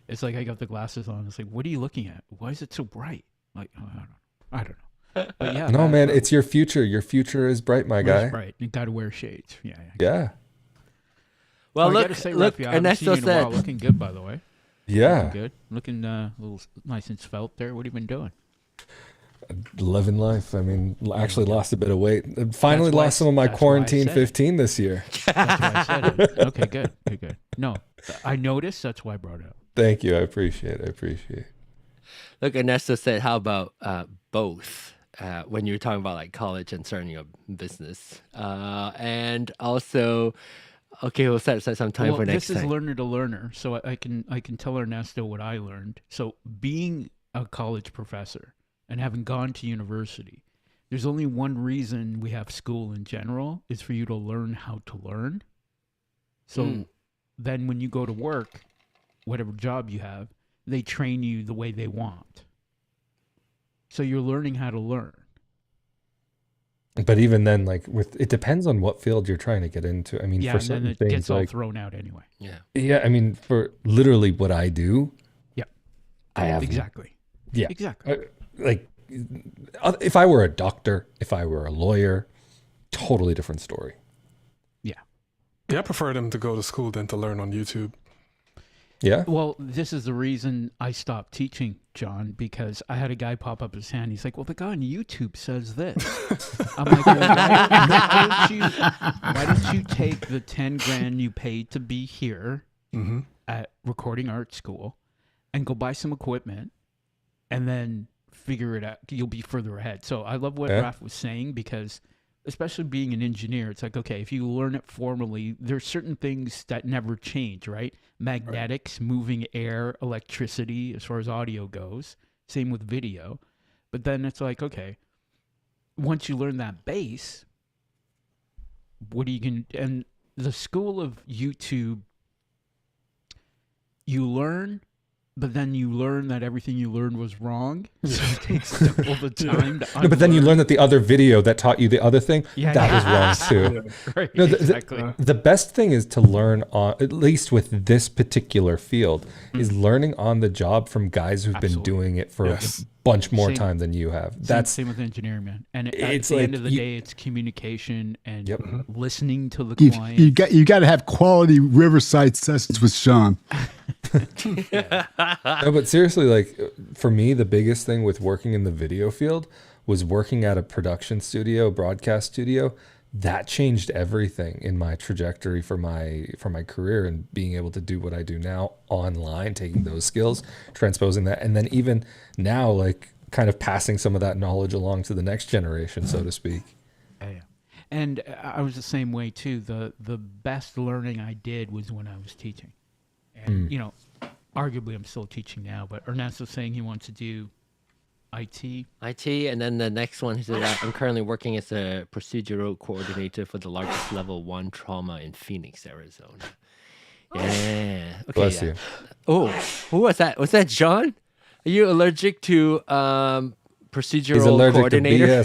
it's like I got the glasses on. It's like, "What are you looking at? Why is it so bright?" Like, oh, I don't know. But yeah, No, man, it's your future. Your future is bright, my guy. Right. You got to wear shades. Yeah. Yeah. Well, I look, gotta say, look. Rafi, I haven't seen Ernesto you in a while. said. Looking good, by the way. Yeah. Looking good. Looking a little nice and svelte there. What have you been doing? Living life. I mean, actually lost a bit of weight. Finally That's why lost some of my that's why I quarantine said it. 15 this year. That's why I said it. Okay, good. No, I noticed. That's why I brought it up. Thank you. I appreciate it. Look, Ernesto said, "How about both?" When you were talking about like college and starting a business, and also, okay, we'll set aside some time Well, for next this is time. learner to learner, so I can tell Ernesto what I learned. So being a college professor and having gone to university, there's only one reason we have school in general is for you to learn how to learn. So then when you go to work, whatever job you have, they train you the way they want. So you're learning how to learn. But even then, like it depends on what field you're trying to get into. I mean, Yeah, for and then certain it things, gets all like thrown out anyway. yeah, I mean, for literally what I do, Yeah. I have Exactly. yeah, Exactly. like if I were a doctor, if I were a lawyer, totally different story. Yeah, I prefer them to go to school than to learn on YouTube. Yeah. Well, this is the reason I stopped teaching, John, because I had a guy pop up his hand. He's like, "Well, the guy on YouTube says this." I'm like, well, why don't you take the 10 grand you paid to be here Mm-hmm. at Recording Art School and go buy some equipment and then figure it out? You'll be further ahead. So I love what Yeah. Raph was saying, because especially being an engineer, it's like, okay, if you learn it formally, there's certain things that never change, right? Magnetics, moving air, electricity, as far as audio goes. Same with video. But then it's like, okay, once you learn that base, what are you going to... And the school of YouTube, you learn, but then you learn that everything you learned was wrong. So it takes double the time to No, but then you unlearn. learn that the other video that taught you the other thing, Yeah, that yeah. was wrong too. Right, No, exactly. the best thing is to learn on, at least with this particular field, is learning on the job from guys who've been Absolutely. doing it for Yes. a bunch more Same- time than you have. Same, That's same with engineering, man. And at It's the end like of the you- day, it's communication and Yep. listening to the You, client. you got to have quality Riverside sessions with Sean. no, but seriously, like for me, the biggest thing with working in the video field was working at a production studio, broadcast studio. That changed everything in my trajectory for my career, and being able to do what I do now online, taking those skills, transposing that, and then even now, like kind of passing some of that knowledge along to the next generation, so to speak. Yeah. And I was the same way too. The best learning I did was when I was teaching. And, arguably I'm still teaching now, but Ernesto's saying he wants to do IT. And then the next one, he said, "I'm currently working as a procedural coordinator for the largest level 1 trauma in Phoenix, Arizona." Yeah. Okay. Bless yeah. you. Oh, who was that? Was that John? Are you allergic to procedural He's allergic coordinator? to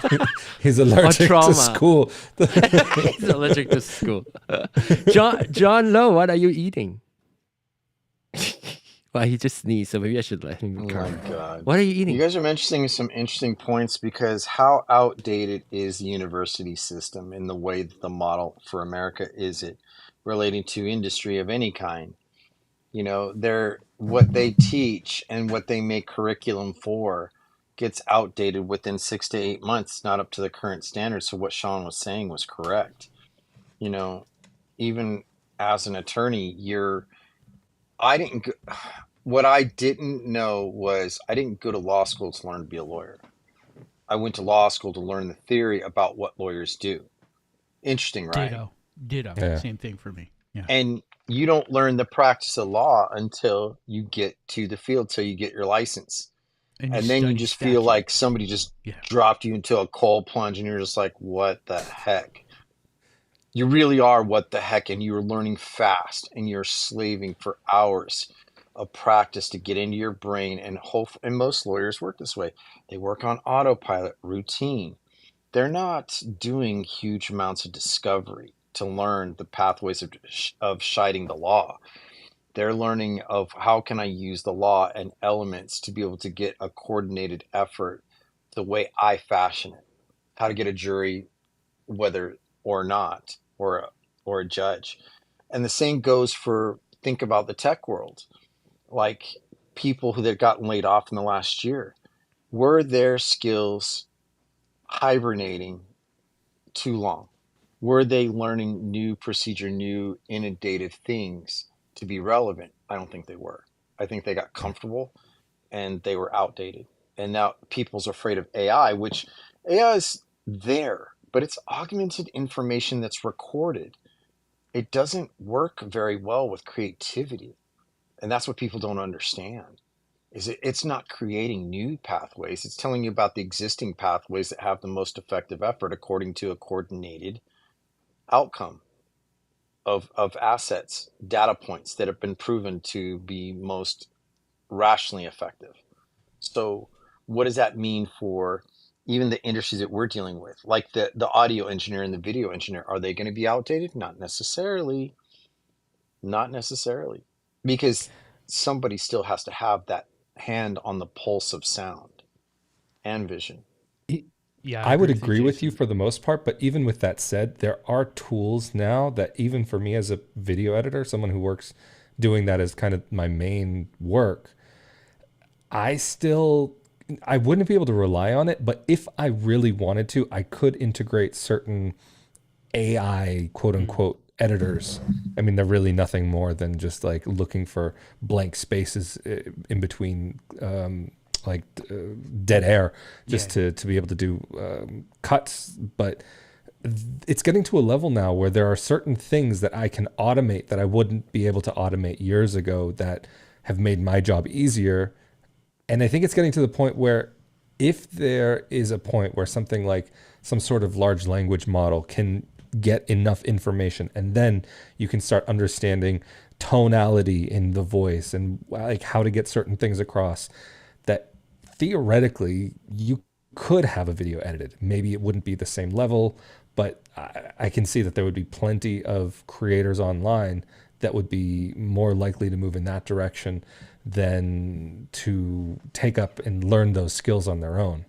BS. He's allergic trauma. to school. He's allergic to school. John Lowe, what are you eating? Well, he just sneezed, so maybe I should let him Oh go. my god. What are you eating? You guys are mentioning some interesting points, because how outdated is the university system in the way that the model for America is it relating to industry of any kind? They're what they teach and what they make curriculum for gets outdated within 6 to 8 months, not up to the current standards. So what Sean was saying was correct. Even as an attorney, I didn't, what I didn't know was I didn't go to law school to learn to be a lawyer. I went to law school to learn the theory about what lawyers do. Interesting, right? Ditto. Yeah. Same thing for me. Yeah. And you don't learn the practice of law until you get to the field, till you get your license. And then you just feel like somebody just dropped you into a cold plunge and you're just like, what the heck? You really are what the heck, and you're learning fast and you're slaving for hours of practice to get into your brain. And most lawyers work this way. They work on autopilot, routine. They're not doing huge amounts of discovery to learn the pathways of shining the law. They're learning of how can I use the law and elements to be able to get a coordinated effort the way I fashion it. How to get a jury, whether or not, or a judge. And the same goes for, think about the tech world. Like people who had gotten laid off in the last year. Were their skills hibernating too long? Were they learning new procedure, new inundative things to be relevant? I don't think they were. I think they got comfortable and they were outdated. And now people's afraid of AI, which AI is there, but it's augmented information that's recorded. It doesn't work very well with creativity. And that's what people don't understand. It's not creating new pathways. It's telling you about the existing pathways that have the most effective effort according to a coordinated outcome of assets, data points that have been proven to be most rationally effective. So what does that mean for even the industries that we're dealing with? Like the audio engineer and the video engineer, are they going to be outdated? Not necessarily. Not necessarily. Because somebody still has to have that hand on the pulse of sound and vision. Yeah, I would agree with you for the most part, but even with that said, there are tools now that even for me as a video editor, someone who works doing that as kind of my main work, I wouldn't be able to rely on it, but if I really wanted to, I could integrate certain AI quote unquote editors. I mean, they're really nothing more than just like looking for blank spaces in between dead air just to be able to do cuts. But it's getting to a level now where there are certain things that I can automate that I wouldn't be able to automate years ago that have made my job easier. And I think it's getting to the point where if there is a point where something like some sort of large language model can get enough information, and then you can start understanding tonality in the voice and like how to get certain things across, that theoretically you could have a video edited. Maybe it wouldn't be the same level, but I can see that there would be plenty of creators online that would be more likely to move in that direction than to take up and learn those skills on their own.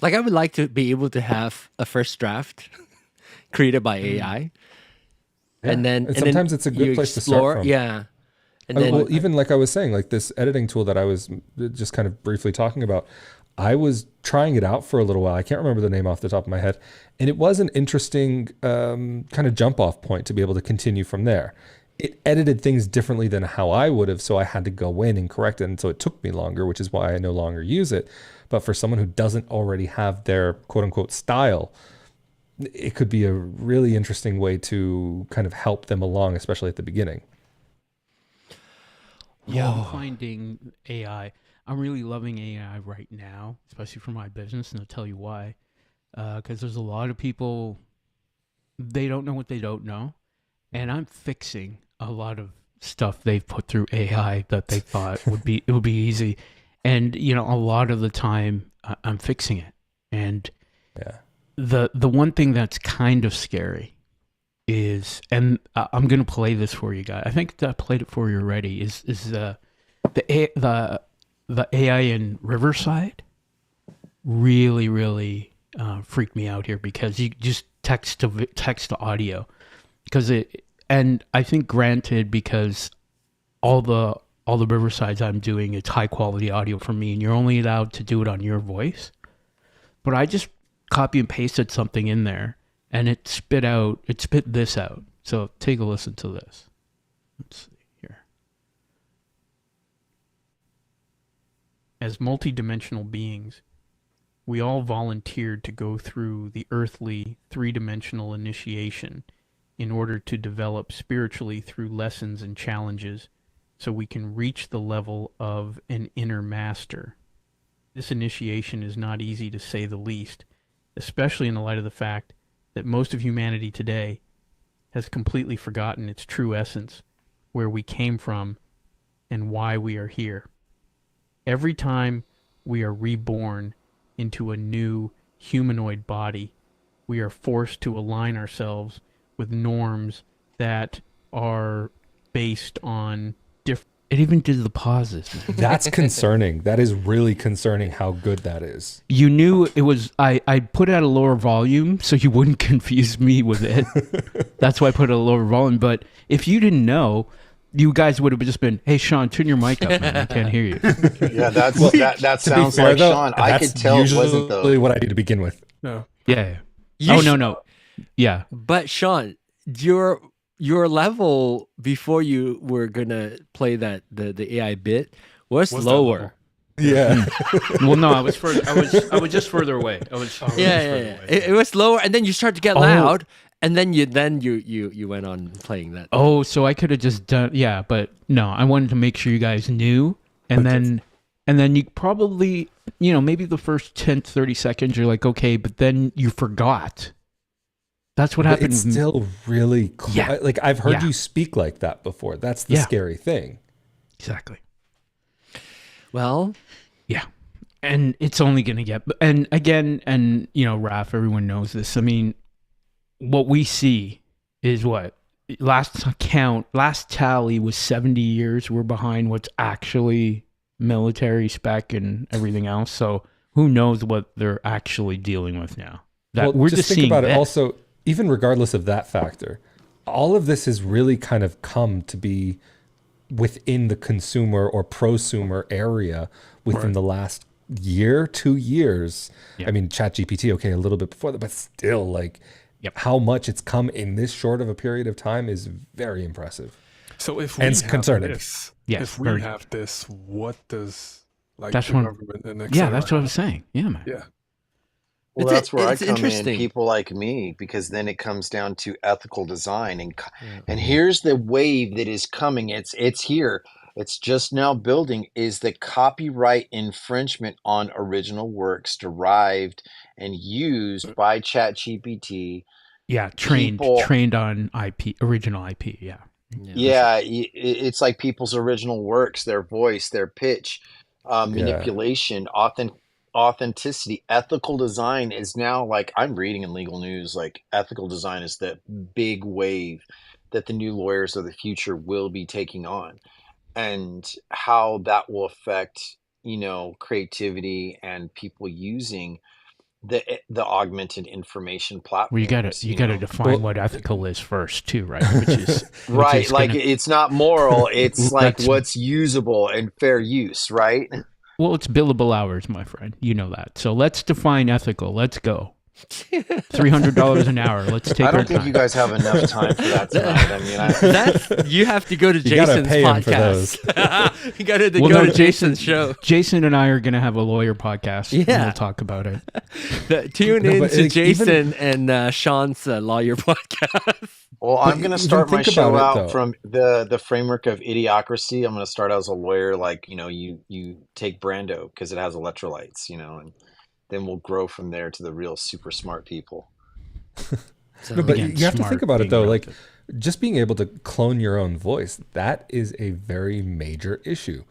Like I would like to be able to have a first draft created by AI. Yeah. And then sometimes it's a good place to start from. Yeah. And then well, even like I was saying, like this editing tool that I was just kind of briefly talking about, I was trying it out for a little while. I can't remember the name off the top of my head. And it was an interesting kind of jump off point to be able to continue from there. It edited things differently than how I would have, so I had to go in and correct it. And so it took me longer, which is why I no longer use it. But for someone who doesn't already have their quote unquote style, it could be a really interesting way to kind of help them along, especially at the beginning. Yeah, I'm finding AI. I'm really loving AI right now, especially for my business, and I'll tell you why. Because there's a lot of people, they don't know what they don't know, and I'm fixing a lot of stuff they've put through AI that they thought would be easy, and a lot of the time I'm fixing it. And the one thing that's kind of scary is, and I'm gonna play this for you guys. I think I played it for you already. Is the AI in Riverside really freaked me out here, because you just text to audio, because and I think granted, because all the Riversides I'm doing, it's high quality audio for me, and you're only allowed to do it on your voice. But I just copy and pasted something in there, and it spit this out. So take a listen to this. Let's see here. As multidimensional beings, we all volunteered to go through the earthly three-dimensional initiation in order to develop spiritually through lessons and challenges so we can reach the level of an inner master. This initiation is not easy to say the least, especially in the light of the fact that most of humanity today has completely forgotten its true essence, where we came from, and why we are here. Every time we are reborn into a new humanoid body, we are forced to align ourselves with norms that are based on different... It even did the pauses. That's concerning. That is really concerning how good that is. You knew it was... I put it at a lower volume so you wouldn't confuse me with it. That's why I put it at a lower volume. But if you didn't know, you guys would have just been, hey, Sean, turn your mic up, man. I can't hear you. Yeah, that sounds fair, like though, Sean. I could tell it wasn't though. Really what I do to begin with. No. Yeah. You No. Yeah. But Sean, your level before you were gonna play that the AI bit was What's that lower. level? Yeah. Well, no, I was further. I was just further away. Yeah. It was lower, and then you start to get loud, and then you went on playing that. Oh, so I could have just done, yeah, but no, I wanted to make sure you guys knew, and then you probably, maybe the first 10 to 30 seconds you're like, okay, but then you forgot. That's what happened. It's still really cool. Yeah. Like I've heard you speak like that before. That's the scary thing. Exactly. Well, yeah. And it's only going to get, and again, Raph, everyone knows this. I mean, what we see is what? Last tally was 70 years. We're behind what's actually military spec and everything else. So who knows what they're actually dealing with now? We're just think seeing about it. this. Also, even regardless of that factor, all of this has really kind of come to be within the consumer or prosumer area within the last year, 2 years. Yeah. I mean, ChatGPT, okay, a little bit before that, but still, like, how much it's come in this short of a period of time is very impressive. So if we have concerning. this, Yes, if we very. have this, what does That's the what- government and Yeah, etc. that's what I was saying. Yeah, man. Yeah. Well, It's- that's where I it's come in, interesting. people like me, because then it comes down to ethical design, and here's the wave that is coming. It's here. It's just now building. Is the copyright infringement on original works derived and used by ChatGPT? Yeah, People- trained on original IP. Yeah. Yeah, it's like people's original works, their voice, their pitch, manipulation, authenticity. Ethical design is now, like, I'm reading in legal news, like, ethical design is the big wave that the new lawyers of the future will be taking on, and how that will affect creativity and people using the augmented information platform. Well, you gotta define what ethical is first, too, right? Which is right. is Like, gonna- it's not moral. It's like That's- what's usable and fair use, right? Well, it's billable hours, my friend. You know that. So let's define ethical. Let's go. $300 an hour. Let's take I our don't think time. you guys have enough time for that tonight. I mean, That's you have to go to You gotta Jason's pay him for podcast. You got to Well, go no, to Jason's show. Jason and I are going to have a lawyer podcast. And Yeah. we'll talk about it. Tune No, in but to like, Jason and Sean's lawyer podcast. well, I'm going to even start my think show about it, out though. from the framework of idiocracy. I'm going to start out as a lawyer, like, you take Brando because it has electrolytes, and then we'll grow from there to the real super smart people. No, but Again, you have to smart think about it being though. Like, relative. just being able to clone your own voice, that is a very major issue.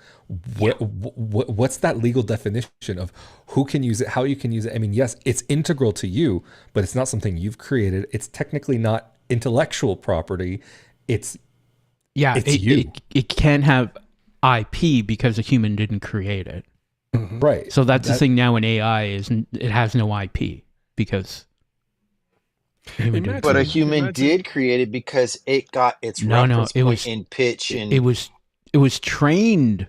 What's that legal definition of who can use it, how you can use it? I mean, yes, it's integral to you, but it's not something you've created. It's technically not intellectual property. It's you. It can have IP because a human didn't create it. right. So that's the thing now in AI is it has no IP because a human didn't But a create it. human did create it because it got its No, reference it point was- in pitch and It was it was trained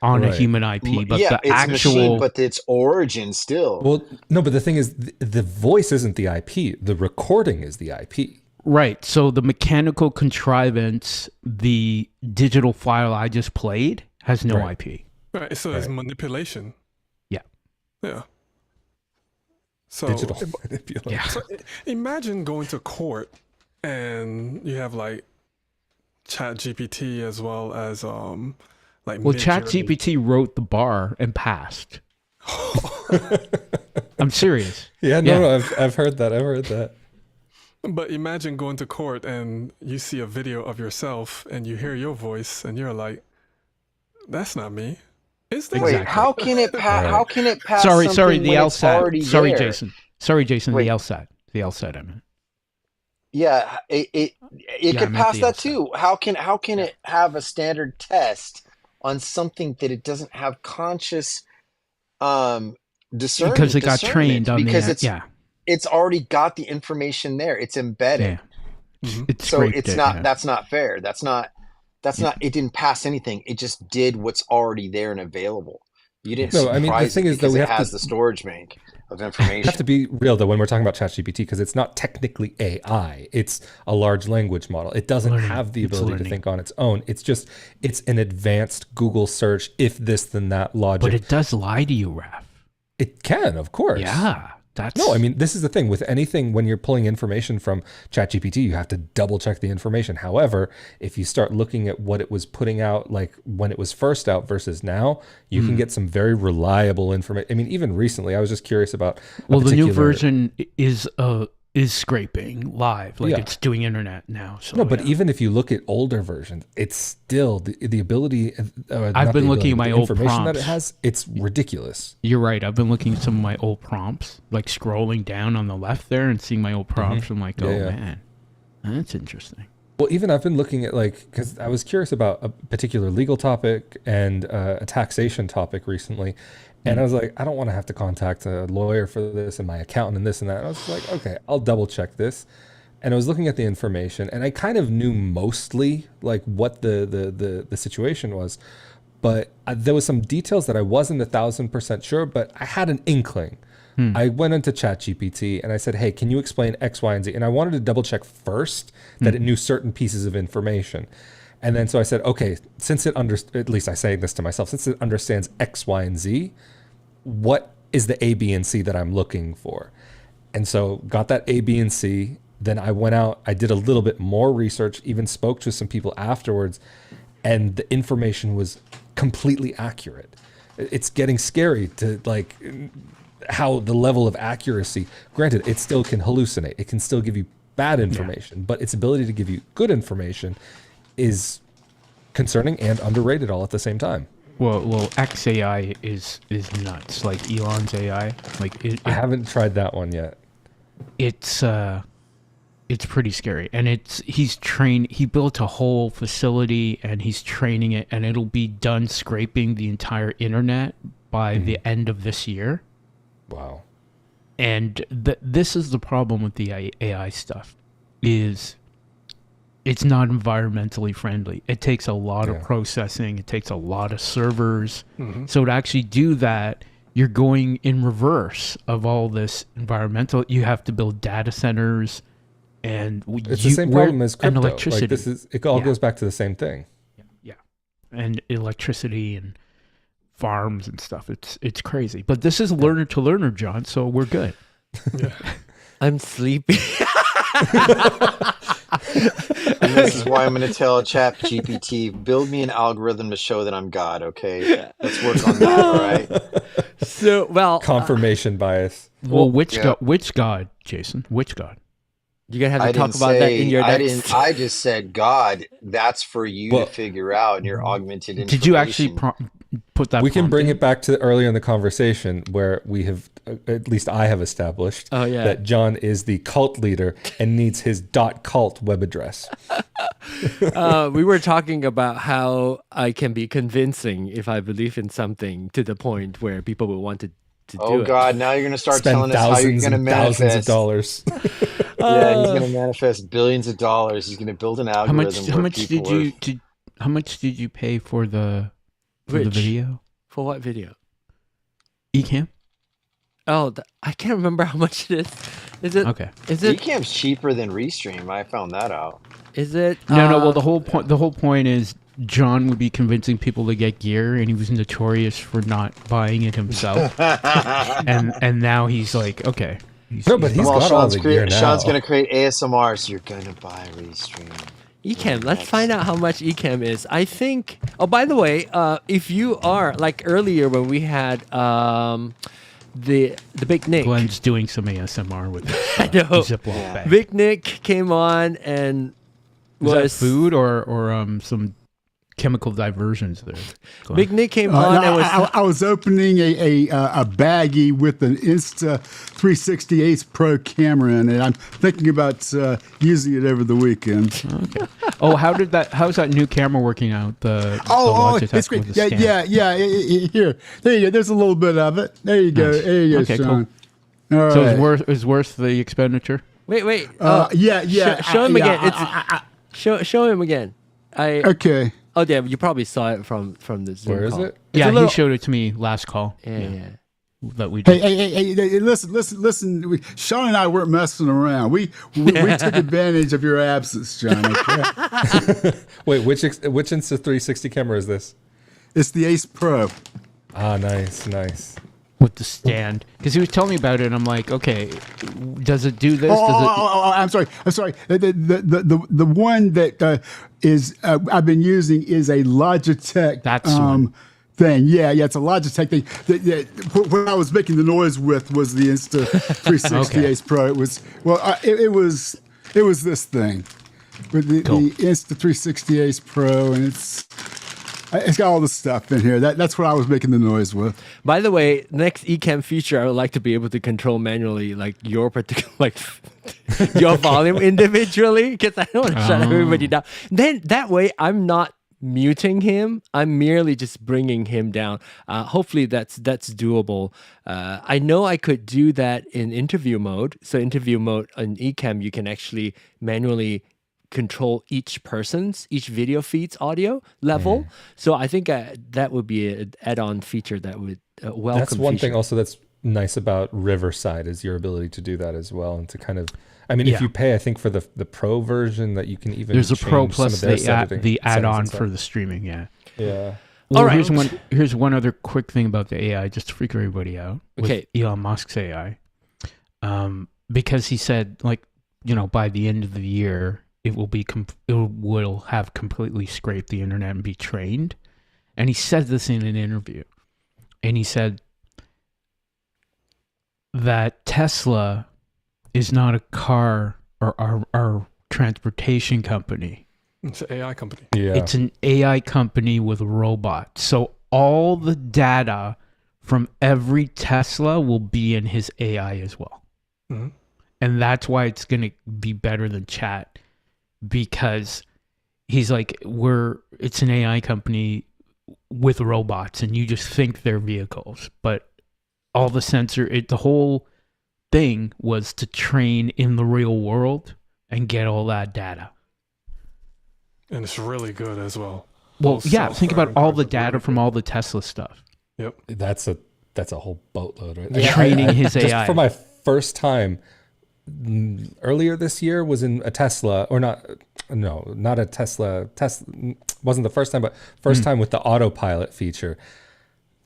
on a Right. human IP, but yeah, the it's actual machine, but its origin still. Well, no, but the thing is, the voice isn't the IP. The recording is the IP. right. So the mechanical contrivance, the digital file I just played, has no Right. IP. Right. So it's manipulation. Yeah. Yeah. So Digital manipulation. Yeah. So imagine going to court and you have like Chat GPT as well as like Well, Midjourney. ChatGPT wrote the bar and passed. I'm serious. Yeah, no, I've heard that. I've heard that. But imagine going to court and you see a video of yourself and you hear your voice and you're like, "That's not me." Is that? Wait, how can it pass? How can it pass? Sorry, something the when it's already LSAT. Sorry, there? Jason. Sorry, Jason. Wait. The LSAT. The LSAT. I mean. Yeah, it I could meant pass the that LSAT. too. How can it have a standard test on something that it doesn't have conscious discernment? Because it got trained on because the it's already got the information there. It's embedded. yeah. Mhm. It So scraped it's it, not yeah. that's not fair. That's not it didn't pass anything. It just did what's already there and available. You didn't No, I mean, the surprise thing it is that because we it have has to- the storage bank of You information. have to be real though when we're talking about ChatGPT, because it's not technically AI. It's a large language model. It doesn't Learning. have the It's ability to learning. think on its own. It's an advanced Google search, if this then that logic. But it does lie to you, Raph. It can, of course. Yeah. That's No, I mean, this is the thing with anything. When you're pulling information from ChatGPT, you have to double check the information. However, if you start looking at what it was putting out, like when it was first out versus now, you can get some very reliable information. I mean, even recently, I was just curious about. well, the new version is scraping live, like Yeah. it's doing internet now. So No, but yeah. even if you look at older versions, it's still the ability. I've been looking at my old information that it prompts. has. It's ridiculous. You're right. I've been looking at some of my old prompts, like scrolling down on the left there and seeing my old prompts. I'm like, oh Yeah. man, that's interesting. Well, even I've been looking at because I was curious about a particular legal topic and a taxation topic recently. And I was like, I don't want to have to contact a lawyer for this and my accountant and this and that. And I was like, okay, I'll double check this. And I was looking at the information and I kind of knew mostly like what the situation was. But there was some details that I wasn't 1,000% sure, but I had an inkling. I went into ChatGPT and I said, hey, can you explain X, Y, and Z? And I wanted to double check first that it knew certain pieces of information. And then so I said, okay, since it at least I say this to myself, since it understands X, Y, and Z, what is the A, B, and C that I'm looking for? And so got that A, B, and C. Then I went out, I did a little bit more research, even spoke to some people afterwards, and the information was completely accurate. It's getting scary to like how the level of accuracy, granted, it still can hallucinate. It can still give you bad information, but its ability to give you good information is concerning and underrated all at the same time. Well, XAI is nuts. Like Elon's AI, like I haven't tried that one yet. it's pretty scary. And he built a whole facility and he's training it, and it'll be done scraping the entire internet by the end of this year. Wow. And this is the problem with the AI stuff, is it's not environmentally friendly. It takes a lot of processing. It takes a lot of servers. So to actually do that, you're going in reverse of all this environmental. You have to build data centers, and It's the same problem as crypto. And electricity. Like it all goes back to the same thing. Yeah, and electricity and farms and stuff. It's crazy. But this is learner to learner, John. So we're good. I'm sleepy. And this is why I'm going to tell Chat GPT, build me an algorithm to show that I'm God. Okay, let's work on that. All right. So, well, Confirmation bias. Well, which yeah. god? Which god, Jason? Which god? you're gonna have I to talk didn't about that say, in your I next. didn't. I just said God. That's for you Well, to figure out in your augmented information. Did you actually put that? We can prompt bring in? it back to earlier in the conversation where we have, at least I have established Oh, yeah. that John is the cult leader and needs his .cult web address. We were talking about how I can be convincing if I believe in something to the point where people will want to do Oh it. God! Now you're going to start Spend telling us how you're thousands going to and thousands manifest. of dollars. Yeah, he's going to manifest billions of dollars. He's going to build an How algorithm. much where did people you? How much did you pay for the Which? video? For what video? Ecamm? Oh, I can't remember how much it is. Is it? Okay. Is it? Ecamm's cheaper than Restream. I found that out. Is it? No. Well, the whole point is John would be convincing people to get gear, and he was notorious for not buying it himself. and now he's like, okay. No, but he's got all the gear now. Sean's gonna create ASMR, so you're gonna buy Restream. Ecamm. Let's find out how much Ecamm is. I think. Oh, by the way, if you are like earlier when we had the Big Nick. Glenn's doing some ASMR with I know. Ziploc bag. Big Nick came on and Was that food or some chemical diversions there? Glenn? Big Nick came on and was. I was opening a baggie with an Insta360 Ace Pro camera in it. I'm thinking about using it over the weekend. Okay. Oh, how's that new camera working out? The Logitech it's great. with the Yeah. Here, there you go. There's a little bit of it. There you go. Nice. There you go, Okay, Sean. cool. All So right. it's worth the expenditure. Wait. Yeah. Show him again. Show him again. Okay. Oh, damn! You probably saw it from the Zoom Where is call. it? Yeah, a little- he showed it to me last call. Yeah. That we did. Hey, listen. Sean and I weren't messing around. We took advantage of your absence, John. Okay? Wait, which Insta360 camera is this? It's the Ace Pro. Ah, nice. With the stand, because he was telling me about it, and I'm like, okay, does it do this? I'm sorry. The one that is I've been using is a Logitech. That's the one. Thing. Yeah, it's a Logitech thing. What I was making the noise with was the Insta360 Okay. Ace Pro. It was it was this thing with the Insta360 Ace Pro, and it's got all the stuff in here. That's what I was making the noise with. By the way, next Ecamm feature, I would like to be able to control manually, like your particular, your volume individually, because I don't want to shut everybody down. Then that way, I'm not muting him. I'm merely just bringing him down. Hopefully, that's doable. I know I could do that in interview mode. So interview mode on Ecamm, you can actually manually control each video feed's audio level. So I think that would be an add-on feature that would welcome. That's one feature. thing also that's nice about Riverside is your ability to do that as well, and to kind of, I mean, if you pay, I think for the pro version that you can even There's a Pro change plus some of their the add-on settings for the streaming. Yeah. Yeah. Well, All right. Here's one other quick thing about the AI, just to freak everybody out. Okay. With Elon Musk's AI, because he said, by the end of the year, it will have completely scraped the internet and be trained. And he said this in an interview, and he said that Tesla is not a car or our transportation company. It's an AI company. Yeah. It's an AI company with robots. So all the data from every Tesla will be in his AI as well. Mm-hmm. And that's why it's going to be better than chat, because he's like, it's an AI company with robots, and you just think they're vehicles, but all the the whole thing was to train in the real world and get all that data. And it's really good as well. Well, yeah, think about Software all the and data from all the Tesla stuff. Yep. That's a whole boatload right there. Training his just AI. for my first time earlier this year was in a Tesla, or not a Tesla wasn't the first time, but first time with the autopilot feature.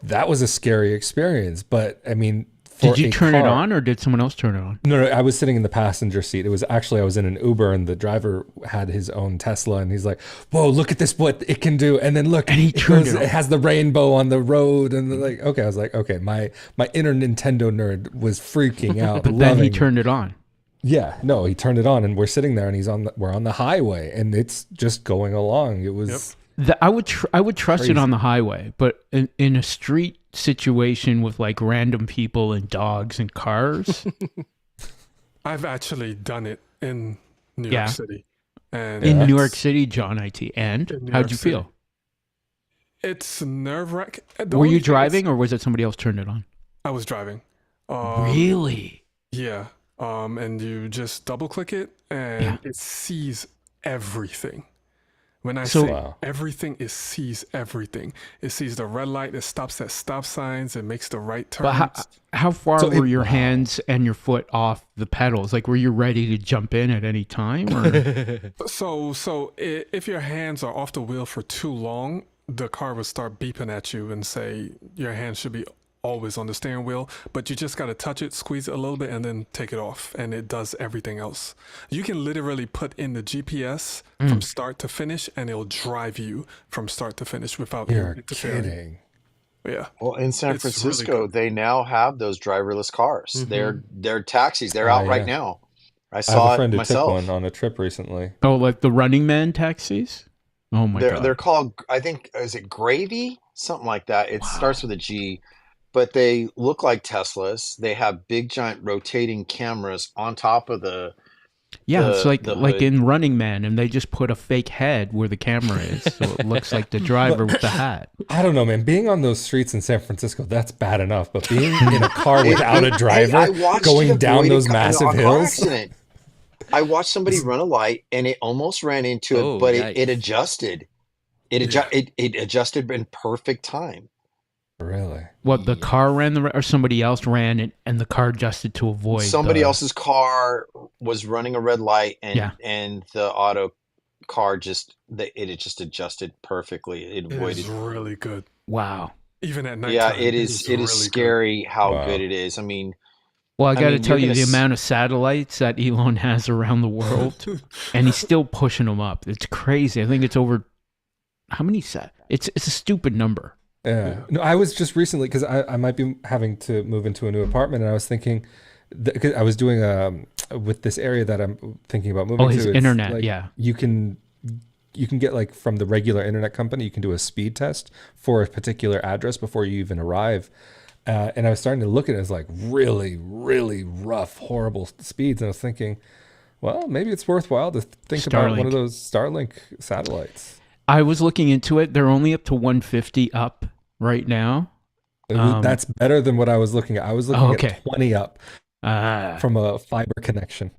That was a scary experience, but I mean, did you turn it on, or did someone else turn it on? No, I was sitting in the passenger seat. It was actually, I was in an Uber, and the driver had his own Tesla, and he's like, "Whoa, look at this, what it can do!" And then look, and it has the rainbow on the road, and I was like, okay, my inner Nintendo nerd was freaking out. But then he turned it on. Yeah, no, he turned it on, and we're sitting there, and we're on the highway, and it's just going along. It was. I would trust crazy. it on the highway, but in a street situation with like random people and dogs and cars. I've actually done it in New York City. And in New York City, John IT. And how'd you feel? It's nerve-wracking. Were you driving, or was it somebody else turned it on? I was driving. Really? Yeah. And you just double click it, and it sees everything. When I say everything, it sees everything. It sees the red light, it stops at stop signs, it makes the right turns. But how far were your hands and your foot off the pedals? Like, were you ready to jump in at any time? Or? So if your hands are off the wheel for too long, the car will start beeping at you and say your hands should be always on the steering wheel, but you just got to touch it, squeeze it a little bit, and then take it off, and it does everything else. You can literally put in the GPS from start to finish, and it'll drive you from start to finish without you interfering. Kidding. Yeah. Well, in San Francisco, really they now have those driverless cars. They're taxis. They're out right now. I saw I have a friend it who myself. took one on a trip recently. Oh, like the Running Man taxis? Oh my God. They're called, I think, is it Gravy? Something like that. It starts with a G. But they look like Teslas. They have big, giant rotating cameras on top of the it's like in Running Man, and they just put a fake head where the camera is, so it looks like the driver with the hat. I don't know, man. Being on those streets in San Francisco, that's bad enough. But being in a car without a driver, going down those massive hills. I watched somebody run a light, and it almost ran into it, but it adjusted. It adjusted in perfect time. Really? What, the car ran or somebody else ran and the car adjusted to avoid? Somebody else's car was running a red light, and the auto car just adjusted perfectly. It avoided. It is really good. Wow. Even at night. Yeah, it is. It is scary how good it is. I mean. Well, I got to tell you, the amount of satellites that Elon has around the world, and he's still pushing them up. It's crazy. I think it's over. How many It's a stupid number. Yeah. No, I was just recently, because I might be having to move into a new apartment, and I was thinking, because I was doing with this area that I'm thinking about moving to. His internet, like, you can get, like, from the regular internet company, you can do a speed test for a particular address before you even arrive. And I was starting to look at it as like really, really rough, horrible speeds. And I was thinking, well, maybe it's worthwhile to think about one of those Starlink satellites. I was looking into it. They're only up to 150 up right now. That's better than what I was looking at. I was looking at 20 up from a fiber connection.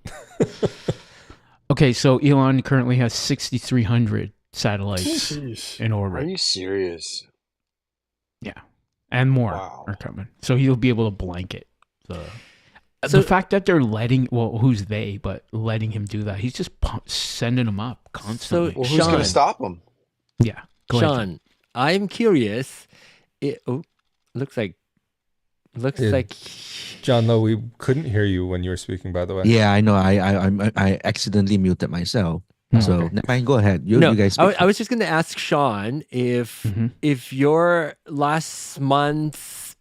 Okay, so Elon currently has 6,300 satellites in orbit. Are you serious? Yeah. And more are coming. So he'll be able to blanket the fact that they're who's they, but letting him do that. He's just sending them up constantly. So who's going to stop him? Yeah. Sean, I'm curious. Looks like John, though, we couldn't hear you when you were speaking, by the way. Yeah, I know. I accidentally muted myself. So go ahead. You guys. I was just going to ask Sean if your last month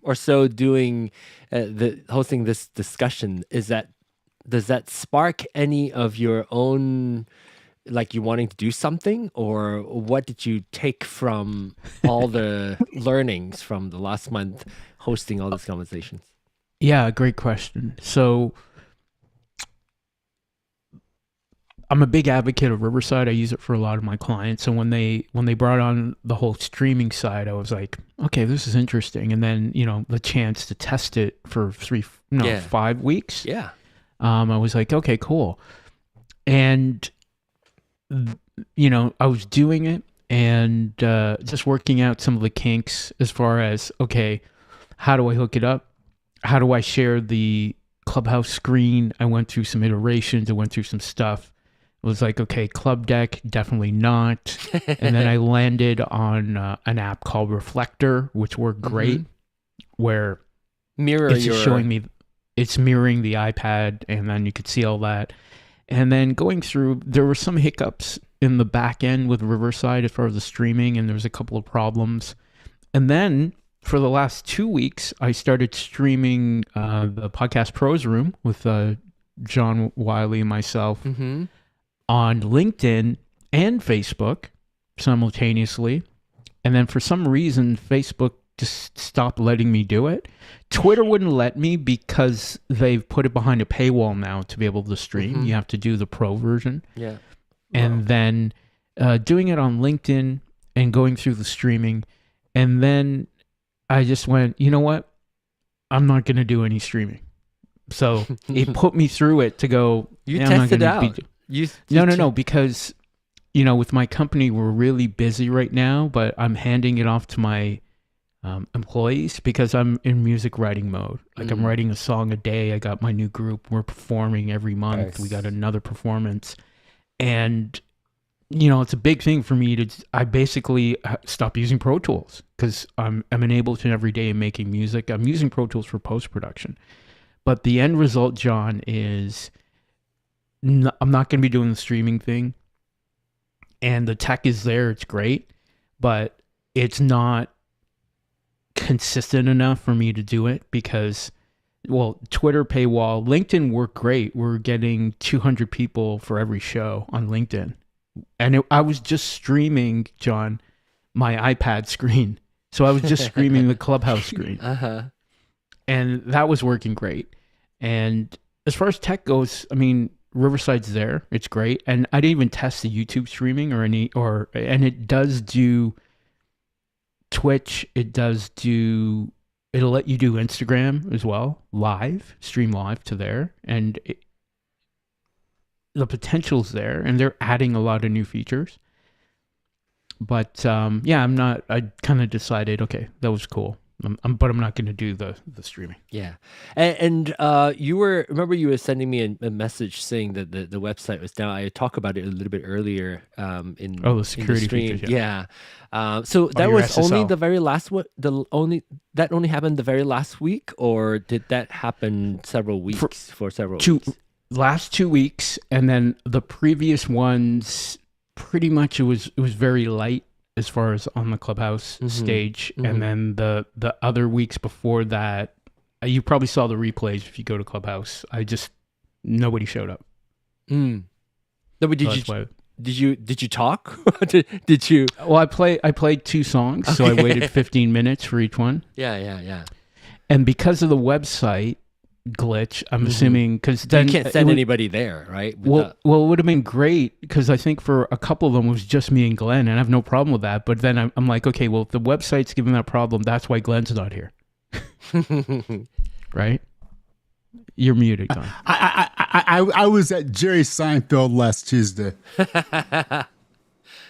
or so doing hosting this discussion, does that spark any of your own, like, you wanting to do something, or what did you take from all the learnings from the last month hosting all these conversations? Yeah, great question. So I'm a big advocate of Riverside. I use it for a lot of my clients. So when they brought on the whole streaming side, I was like, okay, this is interesting. And then, the chance to test it for 5 weeks. Yeah. I was like, okay, cool. And, I was doing it and just working out some of the kinks as far as, okay, how do I hook it up? How do I share the Clubhouse screen? I went through some iterations. I went through some stuff. Was like, okay, Club Deck, definitely not. And then I landed on an app called Reflector, which worked great, where it's just showing me, it's mirroring the iPad, and then you could see all that. And then going through, there were some hiccups in the back end with Riverside as far as the streaming, and there was a couple of problems. And then for the last 2 weeks, I started streaming the Podcast Pros Room with John Wiley and myself. On LinkedIn and Facebook simultaneously. And then for some reason, Facebook just stopped letting me do it. Twitter wouldn't let me because they've put it behind a paywall now to be able to stream. You have to do the pro version. Yeah. And then doing it on LinkedIn and going through the streaming. And then I just went, you know what? I'm not going to do any streaming. So it put me through it to go. You tested out. No, because with my company, we're really busy right now, but I'm handing it off to my employees because I'm in music writing mode. Like I'm writing a song a day. I got my new group. We're performing every month. Nice. We got another performance. And, it's a big thing for me I basically stop using Pro Tools because I'm in Ableton every day making music. I'm using Pro Tools for post-production. But the end result, John, is I'm not going to be doing the streaming thing. And the tech is there. It's great. But it's not consistent enough for me to do it because, Twitter paywall, LinkedIn worked great. We're getting 200 people for every show on LinkedIn. And I was just streaming, John, my iPad screen. So I was just streaming the Clubhouse screen. And that was working great. And as far as tech goes, I mean, Riverside's there. It's great. And I didn't even test the YouTube streaming and it does do Twitch. It'll let you do Instagram as well, stream live to there. And the potential's there, and they're adding a lot of new features. But I kind of decided, okay, that was cool. But I'm not going to do the streaming. Yeah. And you were sending me a message saying that the website was down. I talked about it a little bit earlier in the security in the stream. features, Yeah. So that was SSL. only the very last that only happened the very last week, or did that happen several weeks for several weeks? Last 2 weeks, and then the previous ones pretty much it was very light as far as on the Clubhouse stage. And then the other weeks before that, you probably saw the replays if you go to Clubhouse. Nobody showed up. No, but did you talk? did you? Well, I played 2 songs, so I waited 15 minutes for each one. Yeah. And because of the website glitch, I'm assuming, because then you can't send anybody there, right? Well, it would have been great because I think for a couple of them it was just me and Glenn, and I have no problem with that. But then I'm like, okay, well, if the website's giving that problem, that's why Glenn's not here, right? You're muted, Glenn. I was at Jerry Seinfeld last Tuesday.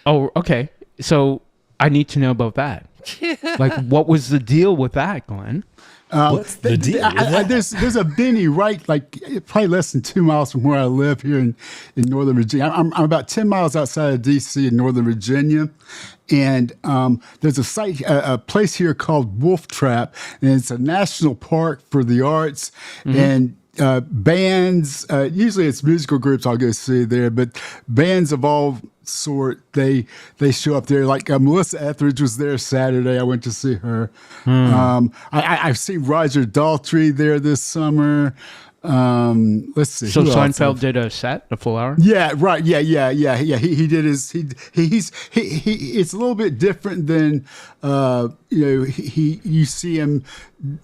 Oh, okay. So I need to know about that. Like, what was the deal with that, Glenn? What's the deal? There's a Benny right, like probably less than 2 miles from where I live here in Northern Virginia. I'm about 10 miles outside of D.C. in Northern Virginia. And there's a place here called Wolf Trap, and it's a national park for the arts. And bands, usually it's musical groups I'll go see there, but bands of all sort, they show up there. Like Melissa Etheridge was there Saturday. I went to see her. I've seen Roger Daltrey there this summer. Let's see. So Seinfeld did a full hour? Yeah, right. Yeah. He did his. He's it's a little bit different than you see him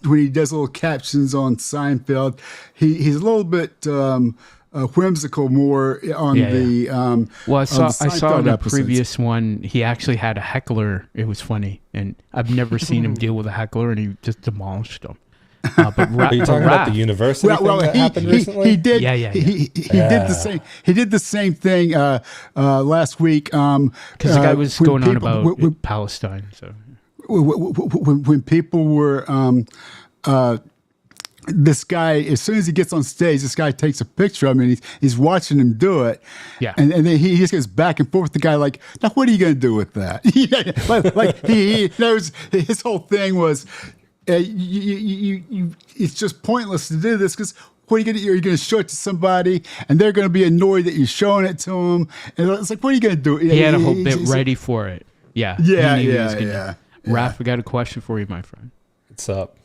when he does little captions on Seinfeld. He's a little bit whimsical more on the. Well, I saw in the episodes. previous one he actually had a heckler. It was funny, and I've never seen him deal with a heckler, and he just demolished them. But Are you talking about the university thing that happened recently? He did. Yeah. He did the same. He did the same thing last week. Because the guy was going on about Palestine. So when people were. This guy, as soon as he gets on stage, this guy takes a picture of him and he's watching him do it. Yeah. And then he just goes back and forth with the guy like, now what are you going to do with that? like he knows his whole thing was, it's just pointless to do this because what are you going to do? You're going to show it to somebody and they're going to be annoyed that you're showing it to them. And it's like, what are you going to do? He had a whole bit ready for it. Yeah. Yeah. Raph, I got a question for you, my friend. What's up?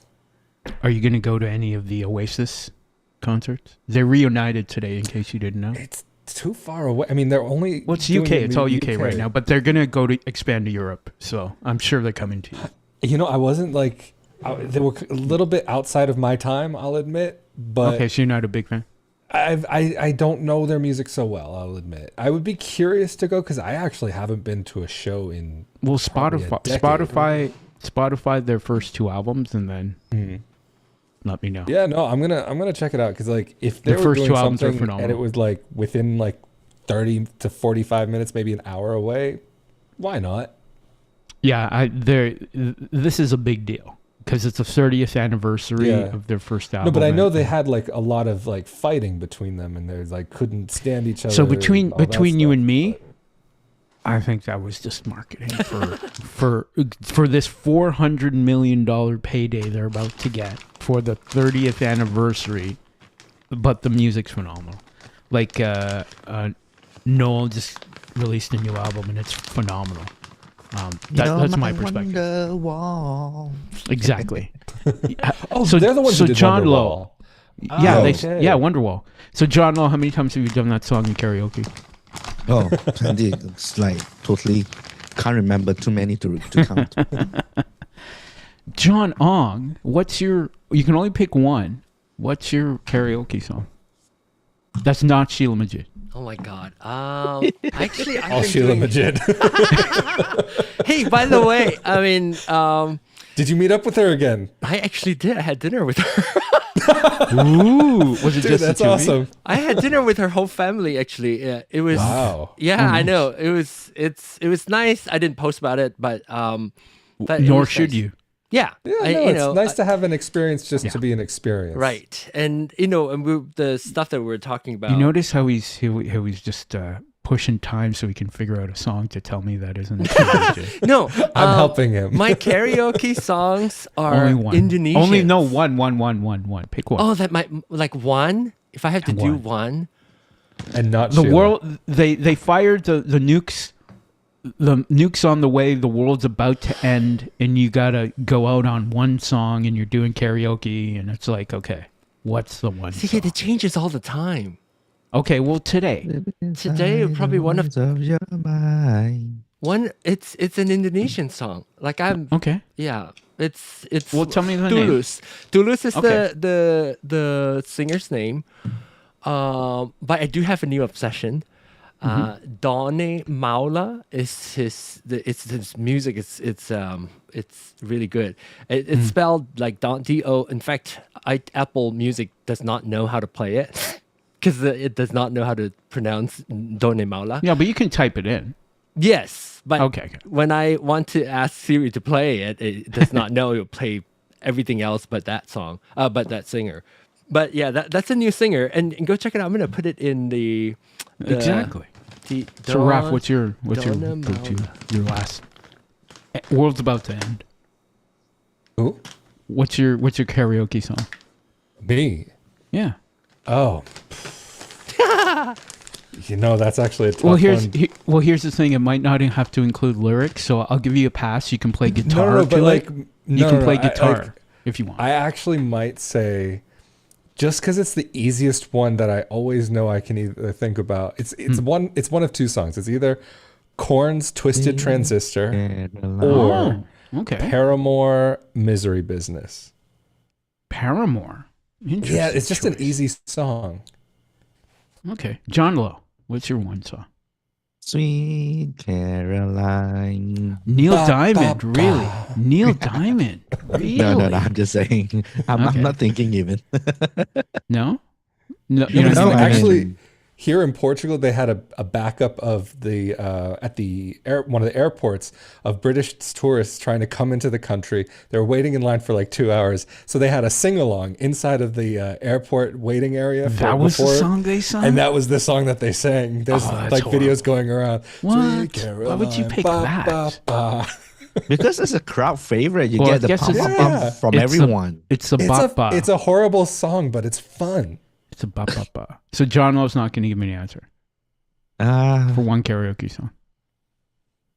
Are you going to go to any of the Oasis concerts? They're reunited today, in case you didn't know. It's too far away. I mean, they're only. Well, it's UK. It's all UK right now, but they're going to expand to Europe. So I'm sure they're coming to you. I wasn't like. They were a little bit outside of my time, I'll admit. But okay, so you're not a big fan? I don't know their music so well, I'll admit. I would be curious to go because I actually haven't been to a show in. Well, Spotify, their first 2 albums, and then. Let me know. Yeah, no, I'm gonna check it out because like if they the were first doing 2 albums are something phenomenal, and it was like within like 30 to 45 minutes, maybe an hour away, why not? Yeah, this is a big deal because it's the 30th anniversary of their first album. No, but I know they had like a lot of like fighting between them, and they like couldn't stand each other. So between you and me, I think that was just marketing for this $400 million payday they're about to get for the 30th anniversary. But the music's phenomenal. Like Noel just released a new album and it's phenomenal. That's my perspective. Wonderwall. Exactly. So they're the ones who did John Wonderwall. Lowe. Yeah, Wonderwall. So John Lowe, how many times have you done that song in karaoke? Oh, plenty. It's like totally can't remember too many to count. John Ong, you can only pick one. What's your karaoke song? That's not Sheila Majid. Oh my God. Actually, All Sheila Majid. Hey, by the way, I mean, Did you meet up with her again? I actually did. I had dinner with her. Ooh, was it Dude, just that's the two of you? awesome. I had dinner with her whole family. Actually, it was. Wow. Yeah, I know. It was nice. I didn't post about it, but it Nor was should nice. you. Yeah, It's nice to have an experience just to be an experience. Right, and and the stuff that we were talking about. You notice how he's just pushing time so he can figure out a song to tell me that isn't it? No, I'm helping him. My karaoke songs are Only one. Indonesian. Only one. Pick one. Oh, that might like one. If I have to do one, And not The Sheila. world they fired the nukes. The nuke's on the way. The world's about to end, and you gotta go out on one song, and you're doing karaoke, and it's like, okay, what's the one? see, song? it changes all the time. Okay, well today, Probably one of your mind. one. It's an Indonesian song. Like I'm. okay. Yeah, it's. Well, tell me the name. Tulus. Tulus is Okay. the singer's name. But I do have a new obsession. Done Maula is his music. It's really good. It's spelled like D-O. In fact, Apple Music does not know how to play it because it does not know how to pronounce Done Maula. Yeah, but you can type it in. Yes, but Okay. when I want to ask Siri to play it, it does not know. It will play everything else but that song, but that singer. But yeah, that's a new singer, and go check it out. I'm gonna put it in the Exactly. So Raph, what's your Donna go-to? Maula. Your last. World's about to end. Who? What's your karaoke song? Me. Yeah. Oh. That's actually a tough Well, one. here's the thing. It might not even have to include lyrics, so I'll give you a pass. You can play guitar. No, but to like, it. You can play I- guitar if you want. I actually might say, just because it's the easiest one that I always know I can either think about. It's one of two songs. It's either Korn's Twisted Transistor or okay. Paramore Misery Business. Paramore. Interesting Yeah, it's just an choice. easy song. Okay. John Lowe, what's your one song? Sweet Caroline. Neil Ba, Diamond, ba, really? ba. Neil Diamond, really? No, I'm just saying. I'm Okay. not thinking even. No? No, You you're know, not I thinking- actually, mean- here in Portugal, they had a backup of the one of the airports of British tourists trying to come into the country. They were waiting in line for like 2 hours, so they had a sing along inside of the airport waiting area. That was the before, song they sang? and that was the song that they sang. There's Oh, that's like horrible. videos going around. What? Sweet Why would you Caroline, pick ba, that? ba, ba. Because it's a crowd favorite. You Well, I get the guess pump, it's- pump, Yeah. pump from It's a- everyone. It's a bop. It's a horrible song, but it's fun. It's a bop. So John Lowe's not going to give me an answer for one karaoke song.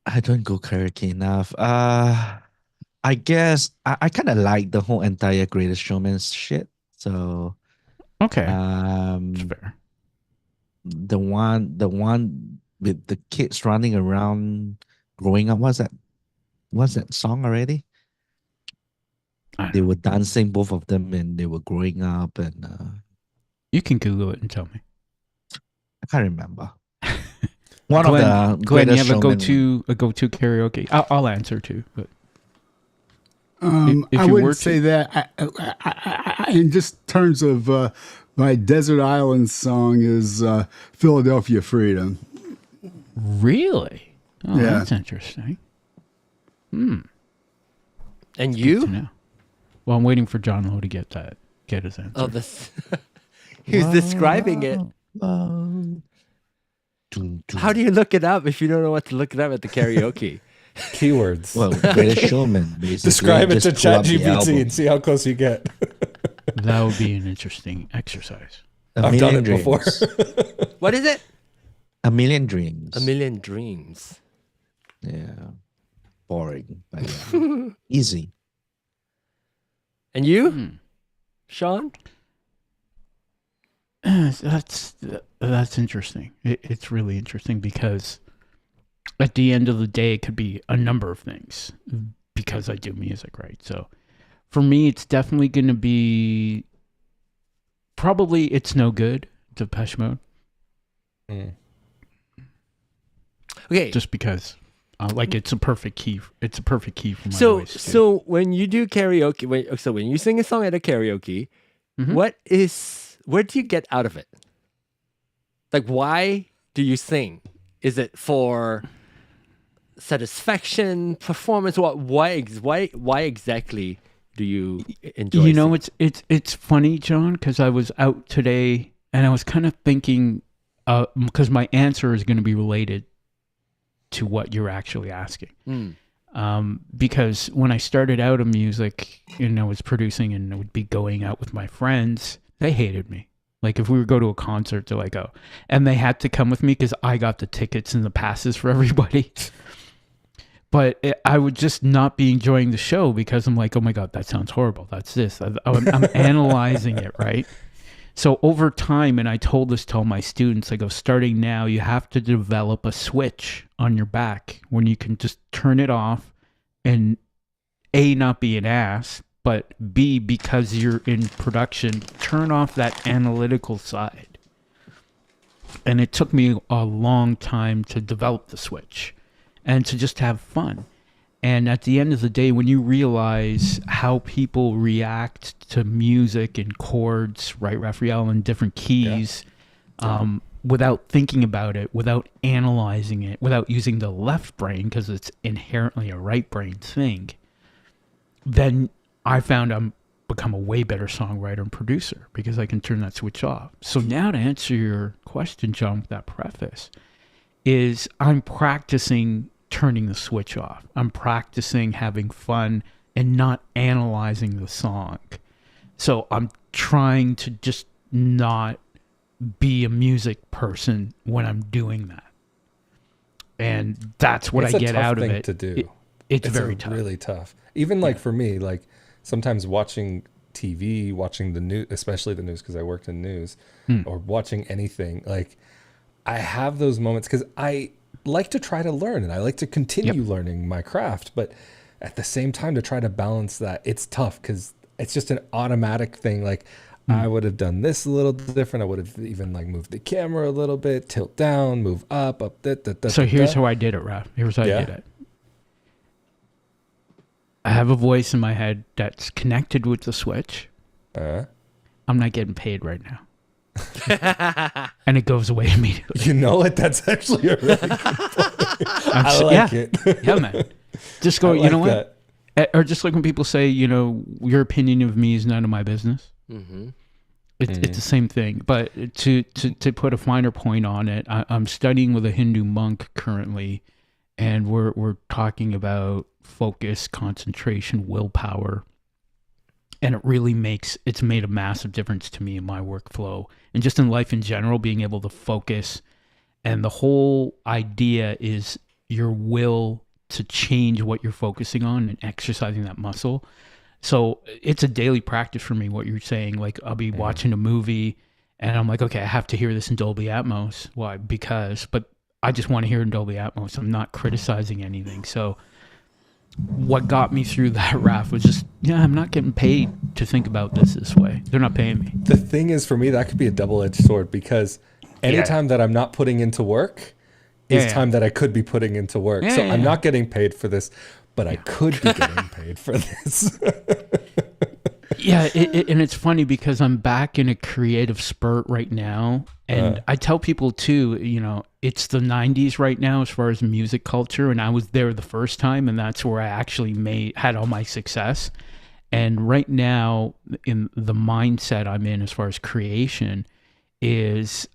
I don't go karaoke enough. I guess I kind of like the whole entire Greatest Showman shit. So Okay. That's fair. the one with the kids running around growing up. What's that song already? I They were dancing, both of them, and they were growing up, and You can Google it and tell me. I can't remember. One Glenn, of the Glenn, you Greatest have Showman. a go-to karaoke? I'll answer too. But If I you were wouldn't say that. In just terms of my desert island song is Philadelphia Freedom. Really? Oh, Yeah. that's interesting. And Good to you? know. Well, I'm waiting for John Lowe to get his answer. Oh, this. He's describing it. Dun, dun. How do you look it up if you don't know what to look it up at the karaoke? Keywords. Well, Greatest Showman, basically. Describe it Just to pull up the ChatGPT album. and see how close you get. That would be an interesting exercise. A I've done Million it before. Dreams. What is it? A Million Dreams. A Million Dreams. Yeah. Boring, but yeah. Easy. And you, Hmm. Sean? That's interesting. It's really interesting because at the end of the day, it could be a number of things because I do music, right? So for me, it's definitely going to be probably It's No Good, Depeche Mode, Okay. just because like it's a perfect key. It's a perfect key for my So voice. too. so when you do karaoke, when you sing a song at a karaoke, Mhm. where do you get out of it? Like, why do you sing? Is it for satisfaction, performance? Why exactly do you enjoy? You know, singing? it's funny, John, because I was out today and I was kind of thinking, because my answer is going to be related to what you're actually asking. Because when I started out in music and I was producing and I would be going out with my friends, they hated me. Like if we would go to a concert, they're like, oh, and they had to come with me because I got the tickets and the passes for everybody. But I would just not be enjoying the show because I'm like, oh my God, that sounds horrible. That's this. I'm analyzing it, right? So over time, and I told this to all my students, I go, starting now, you have to develop a switch on your back when you can just turn it off and A, not be an ass, but B, because you're in production, turn off that analytical side. And it took me a long time to develop the switch and to just have fun. And at the end of the day, when you realize how people react to music and chords, right, Raphael, and different keys, without thinking about it, without analyzing it, without using the left brain, because it's inherently a right brain thing, then I found I'm become a way better songwriter and producer because I can turn that switch off. So now to answer your question, John, with that preface, is I'm practicing turning the switch off. I'm practicing having fun and not analyzing the song. So I'm trying to just not be a music person when I'm doing that. And that's what It's I a get tough out of thing it. to do. It's very tough. Really tough. Even like for me, like sometimes watching TV, watching the news, especially the news because I worked in news, or watching anything, like I have those moments because I like to try to learn and I like to continue learning my craft, but at the same time to try to balance that, it's tough because it's just an automatic thing. Like I would have done this a little different. I would have even like moved the camera a little bit, tilt down, move up. So here's how I did it, Raph. Here's how I did it. I have a voice in my head that's connected with the switch. I'm not getting paid right now. And it goes away immediately. You know what? That's actually a really good point. I like it. Yeah, man. Just go, I you know like what? Or just like when people say, you know, your opinion of me is none of my business. It's the same thing. But to put a finer point on it, I'm studying with a Hindu monk currently, and we're talking about focus, concentration, willpower. And it's made a massive difference to me in my workflow and just in life in general, being able to focus. And the whole idea is your will to change what you're focusing on and exercising that muscle. So it's a daily practice for me, what you're saying. Like I'll be watching a movie and I'm like, okay, I have to hear this in Dolby Atmos. Why? But I just want to hear it in Dolby Atmos. I'm not criticizing anything. So what got me through that, Raph, was just, I'm not getting paid to think about this way. They're not paying me. The thing is, for me, that could be a double-edged sword because anytime that I'm not putting into work is time that I could be putting into work. So I'm not getting paid for this, but I could be getting paid for this. Yeah, and it's funny because I'm back in a creative spurt right now. And I tell people too, it's the 90s right now as far as music culture. And I was there the first time, and that's where I actually had all my success. And right now, in the mindset I'm in as far as creation, is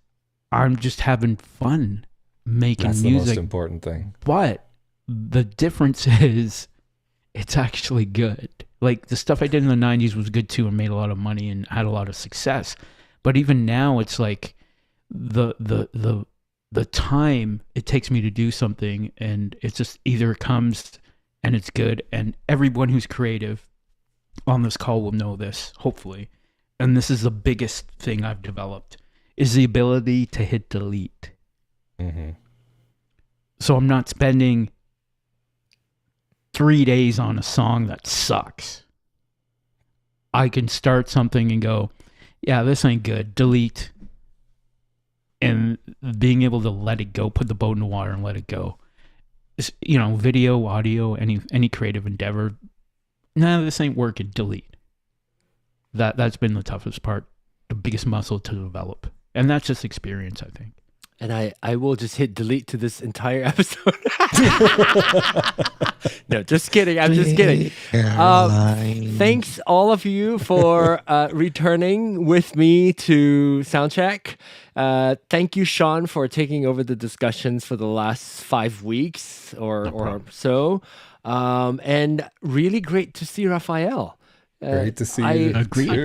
I'm just having fun making That's music. the most important thing. But the difference is it's actually good. Like the stuff I did in the 90s was good too and made a lot of money and had a lot of success. But even now it's like the time it takes me to do something, and it's just either it comes and it's good, and everyone who's creative on this call will know this, hopefully. And this is the biggest thing I've developed, is the ability to hit delete. Mm-hmm. So I'm not spending 3 days on a song that sucks. I can start something and go, yeah, this ain't good, delete. And being able to let it go, put the boat in the water and let it go. Video, audio, any creative endeavor, no, this ain't working, delete. That's been the toughest part, the biggest muscle to develop. And that's just experience, I think. And I will just hit delete to this entire episode. No, just kidding. I'm just kidding. Thanks all of you for returning with me to Soundcheck. Thank you, Sean, for taking over the discussions for the last 5 weeks or so. And really great to see Raphael. Great to see you.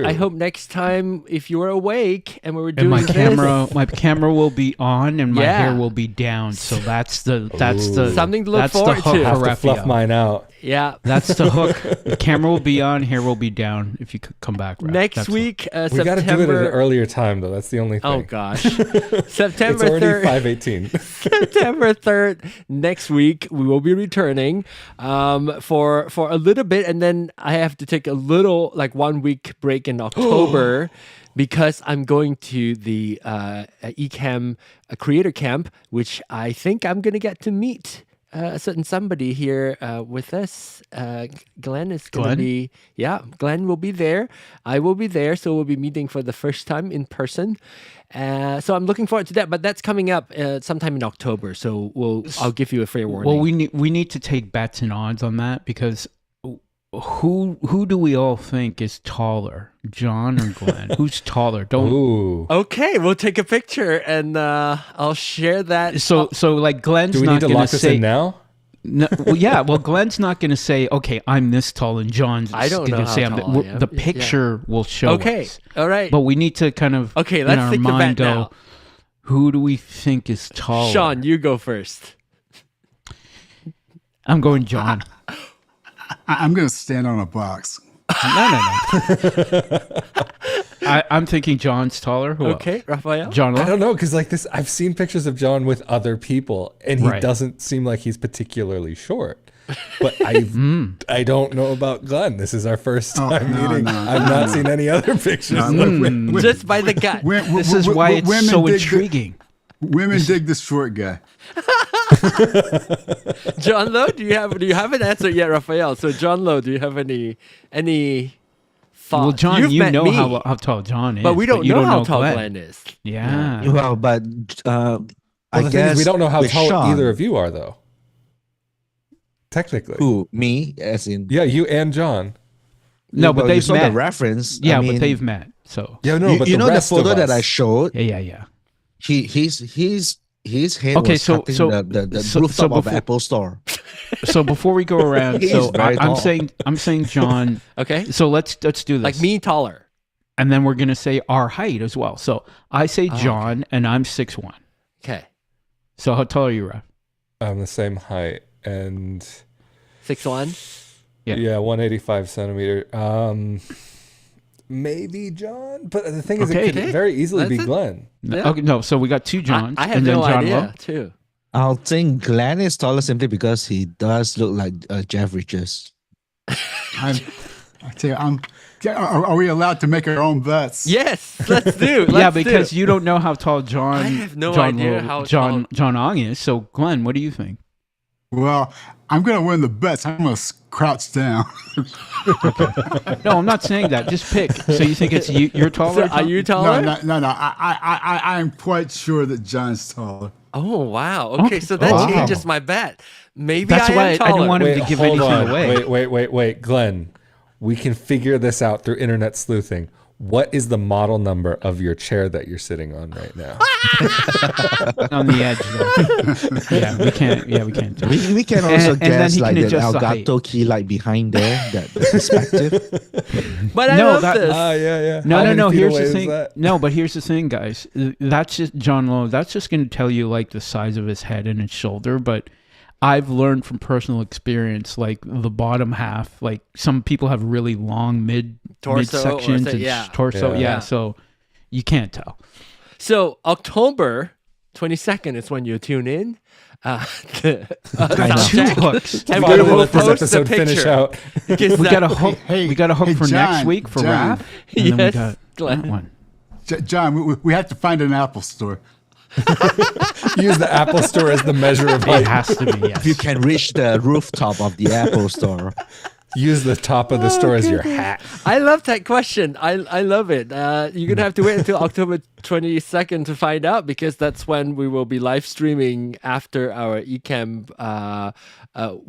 I hope next time, if you're awake and we were doing and my camera will be on and my hair will be down. So that's the something to look that's forward the hook to. for I have to Raphael. fluff mine out. Yeah, that's the hook. The camera will be on, hair will be down. If you could come back, Raph. Next week, We September. got to do it at an earlier time, though. That's the only thing. Oh gosh, September It's already 3rd. 5:18. September 3rd, next week, we will be returning for a little bit. And then I have to take a little, 1 week break in October because I'm going to the Ecamm Creator Camp, which I think I'm going to get to meet a certain somebody here with us. Glenn is going to be, Glenn will be there. I will be there. So we'll be meeting for the first time in person. So I'm looking forward to that, but that's coming up sometime in October. So I'll give you a fair warning. Well, we need to take bets and odds on that, because who do we all think is taller, John or Glenn? Who's taller? Ooh. Okay, we'll take a picture and I'll share that. So Glenn's Do we not need to going lock to this say in now? No, well, yeah. Well, Glenn's not going to say, "Okay, I'm this tall," and John's I don't know going to say, how tall I am. The picture will show Okay, us. all right. But we need to kind of Okay, in let's our think the mind bet go, now. who do we think is taller? Sean, you go first. I'm going John. I'm going to stand on a box. No. I'm thinking John's taller. Who Okay, else? Raphael. John. I don't know, because this, I've seen pictures of John with other people, and he Right. doesn't seem like he's particularly short. But I don't know about Glenn. This is our first time meeting. I've not seen any other pictures. Just by the gut. This is why it's so intriguing. Women dig the short guy. John Lowe, do you have an answer yet, Raphael? So John Lowe, do you have any thoughts? Well, John, You've you met know me, how tall John is, but we don't you know how know tall Glenn. Glenn is. Yeah. Well, but Well, I the thing guess is, we don't know how with tall Sean, either of you are, though. Technically. Who, me, as in Yeah, you and John. No, but well, you they've saw met. the reference. Yeah, I mean, but they've met. So Yeah, no, but you the know the rest photo of that us. I showed. yeah. His head Okay, was so- touching so- the so rooftop of before- Apple Store. So before we go around, He's so very I'm tall. saying John. Okay, So let's do this. like me taller. And then we're gonna say our height as well. So I say Oh, John, and I'm 6'1". Okay, So how tall are you, Raph? I'm the same height, and 6'1". Yeah. 185 centimeter. Maybe John, but the thing is, Okay. it could very easily be That's it. Glenn. Yeah. Okay, no. So we got two Johns. I have and then no John idea Lowe. too. I'll think Glenn is taller simply because he does look like Jeff Bridges. I tell you, are we allowed to make our own bets? Yes, let's do. Yeah, Let's because do. you don't know how tall John. I have no John idea Lowe- how John Ong is. So Glenn, what do you think? Well, I'm going to win the bets. I'm going to crouch down. No, I'm not saying that. Just pick. So you think it's you're taller? So are you No, taller? no. I'm quite sure that John's taller. Oh wow. Okay, so that Wow. changes my bet. Maybe That's I why am I taller. didn't want him to give hold anything on. away. Wait, Glenn. We can figure this out through internet sleuthing. What is the model number of your chair that you're sitting on right now? On the edge, though. Yeah, we can't. Yeah, we can't. Do it. We can also And then guess he like can the adjust the height. Elgato key light behind there, that the perspective. But I No, love that- this. Yeah. No. Here's the is thing. that? No, but here's the thing, guys. That's just John Lowe. That's just going to tell you like the size of his head and his shoulder. But I've learned from personal experience, like the bottom half, like some people have really long Torso or midsections thing, and yeah. torso. Yeah. Yeah, so you can't tell. So October 22nd is when you tune in. The Soundcheck. Two hooks. And Finally we will let this post the episode finish picture. out. Because We got a that- hook. hey, we got a hook hey, for next John, week for John. Raph, and then we Yes, got Glenn. that one. John, we have to find an Apple store. Use the Apple Store as the measure of It height. has to be, yes. If you can reach the rooftop of the Apple store. Use the top of the store as your hat. I love that question. I love it. You're going to have to wait until October 22nd to find out, because that's when we will be live streaming after our Ecamm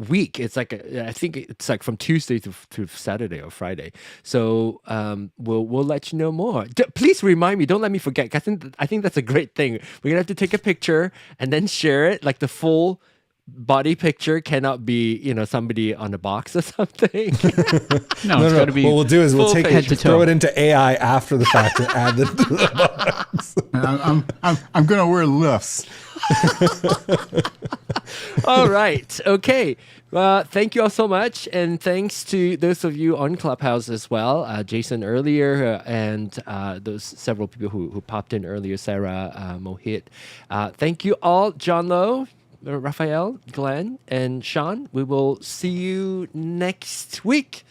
week. It's like, I think it's like from Tuesday to Saturday or Friday. So we'll let you know more. Please remind me. Don't let me forget. I think that's a great thing. We're going to have to take a picture and then share it, like the full body picture. Cannot be, somebody on a box or something. No, it's got to be. What we'll do is we'll full take face. it, Head to throw toe. it into AI after the fact and add it to the box. I'm going to wear lifts. All right. Okay. Thank you all so much. And thanks to those of you on Clubhouse as well. Jason earlier and those several people who popped in earlier, Sarah, Mohit. Thank you all, John Lowe, Raphael, Glenn, and Sean. We will see you next week.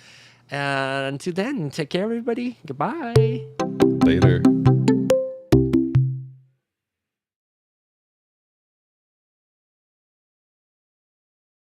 Until then, take care, everybody. Goodbye. Later.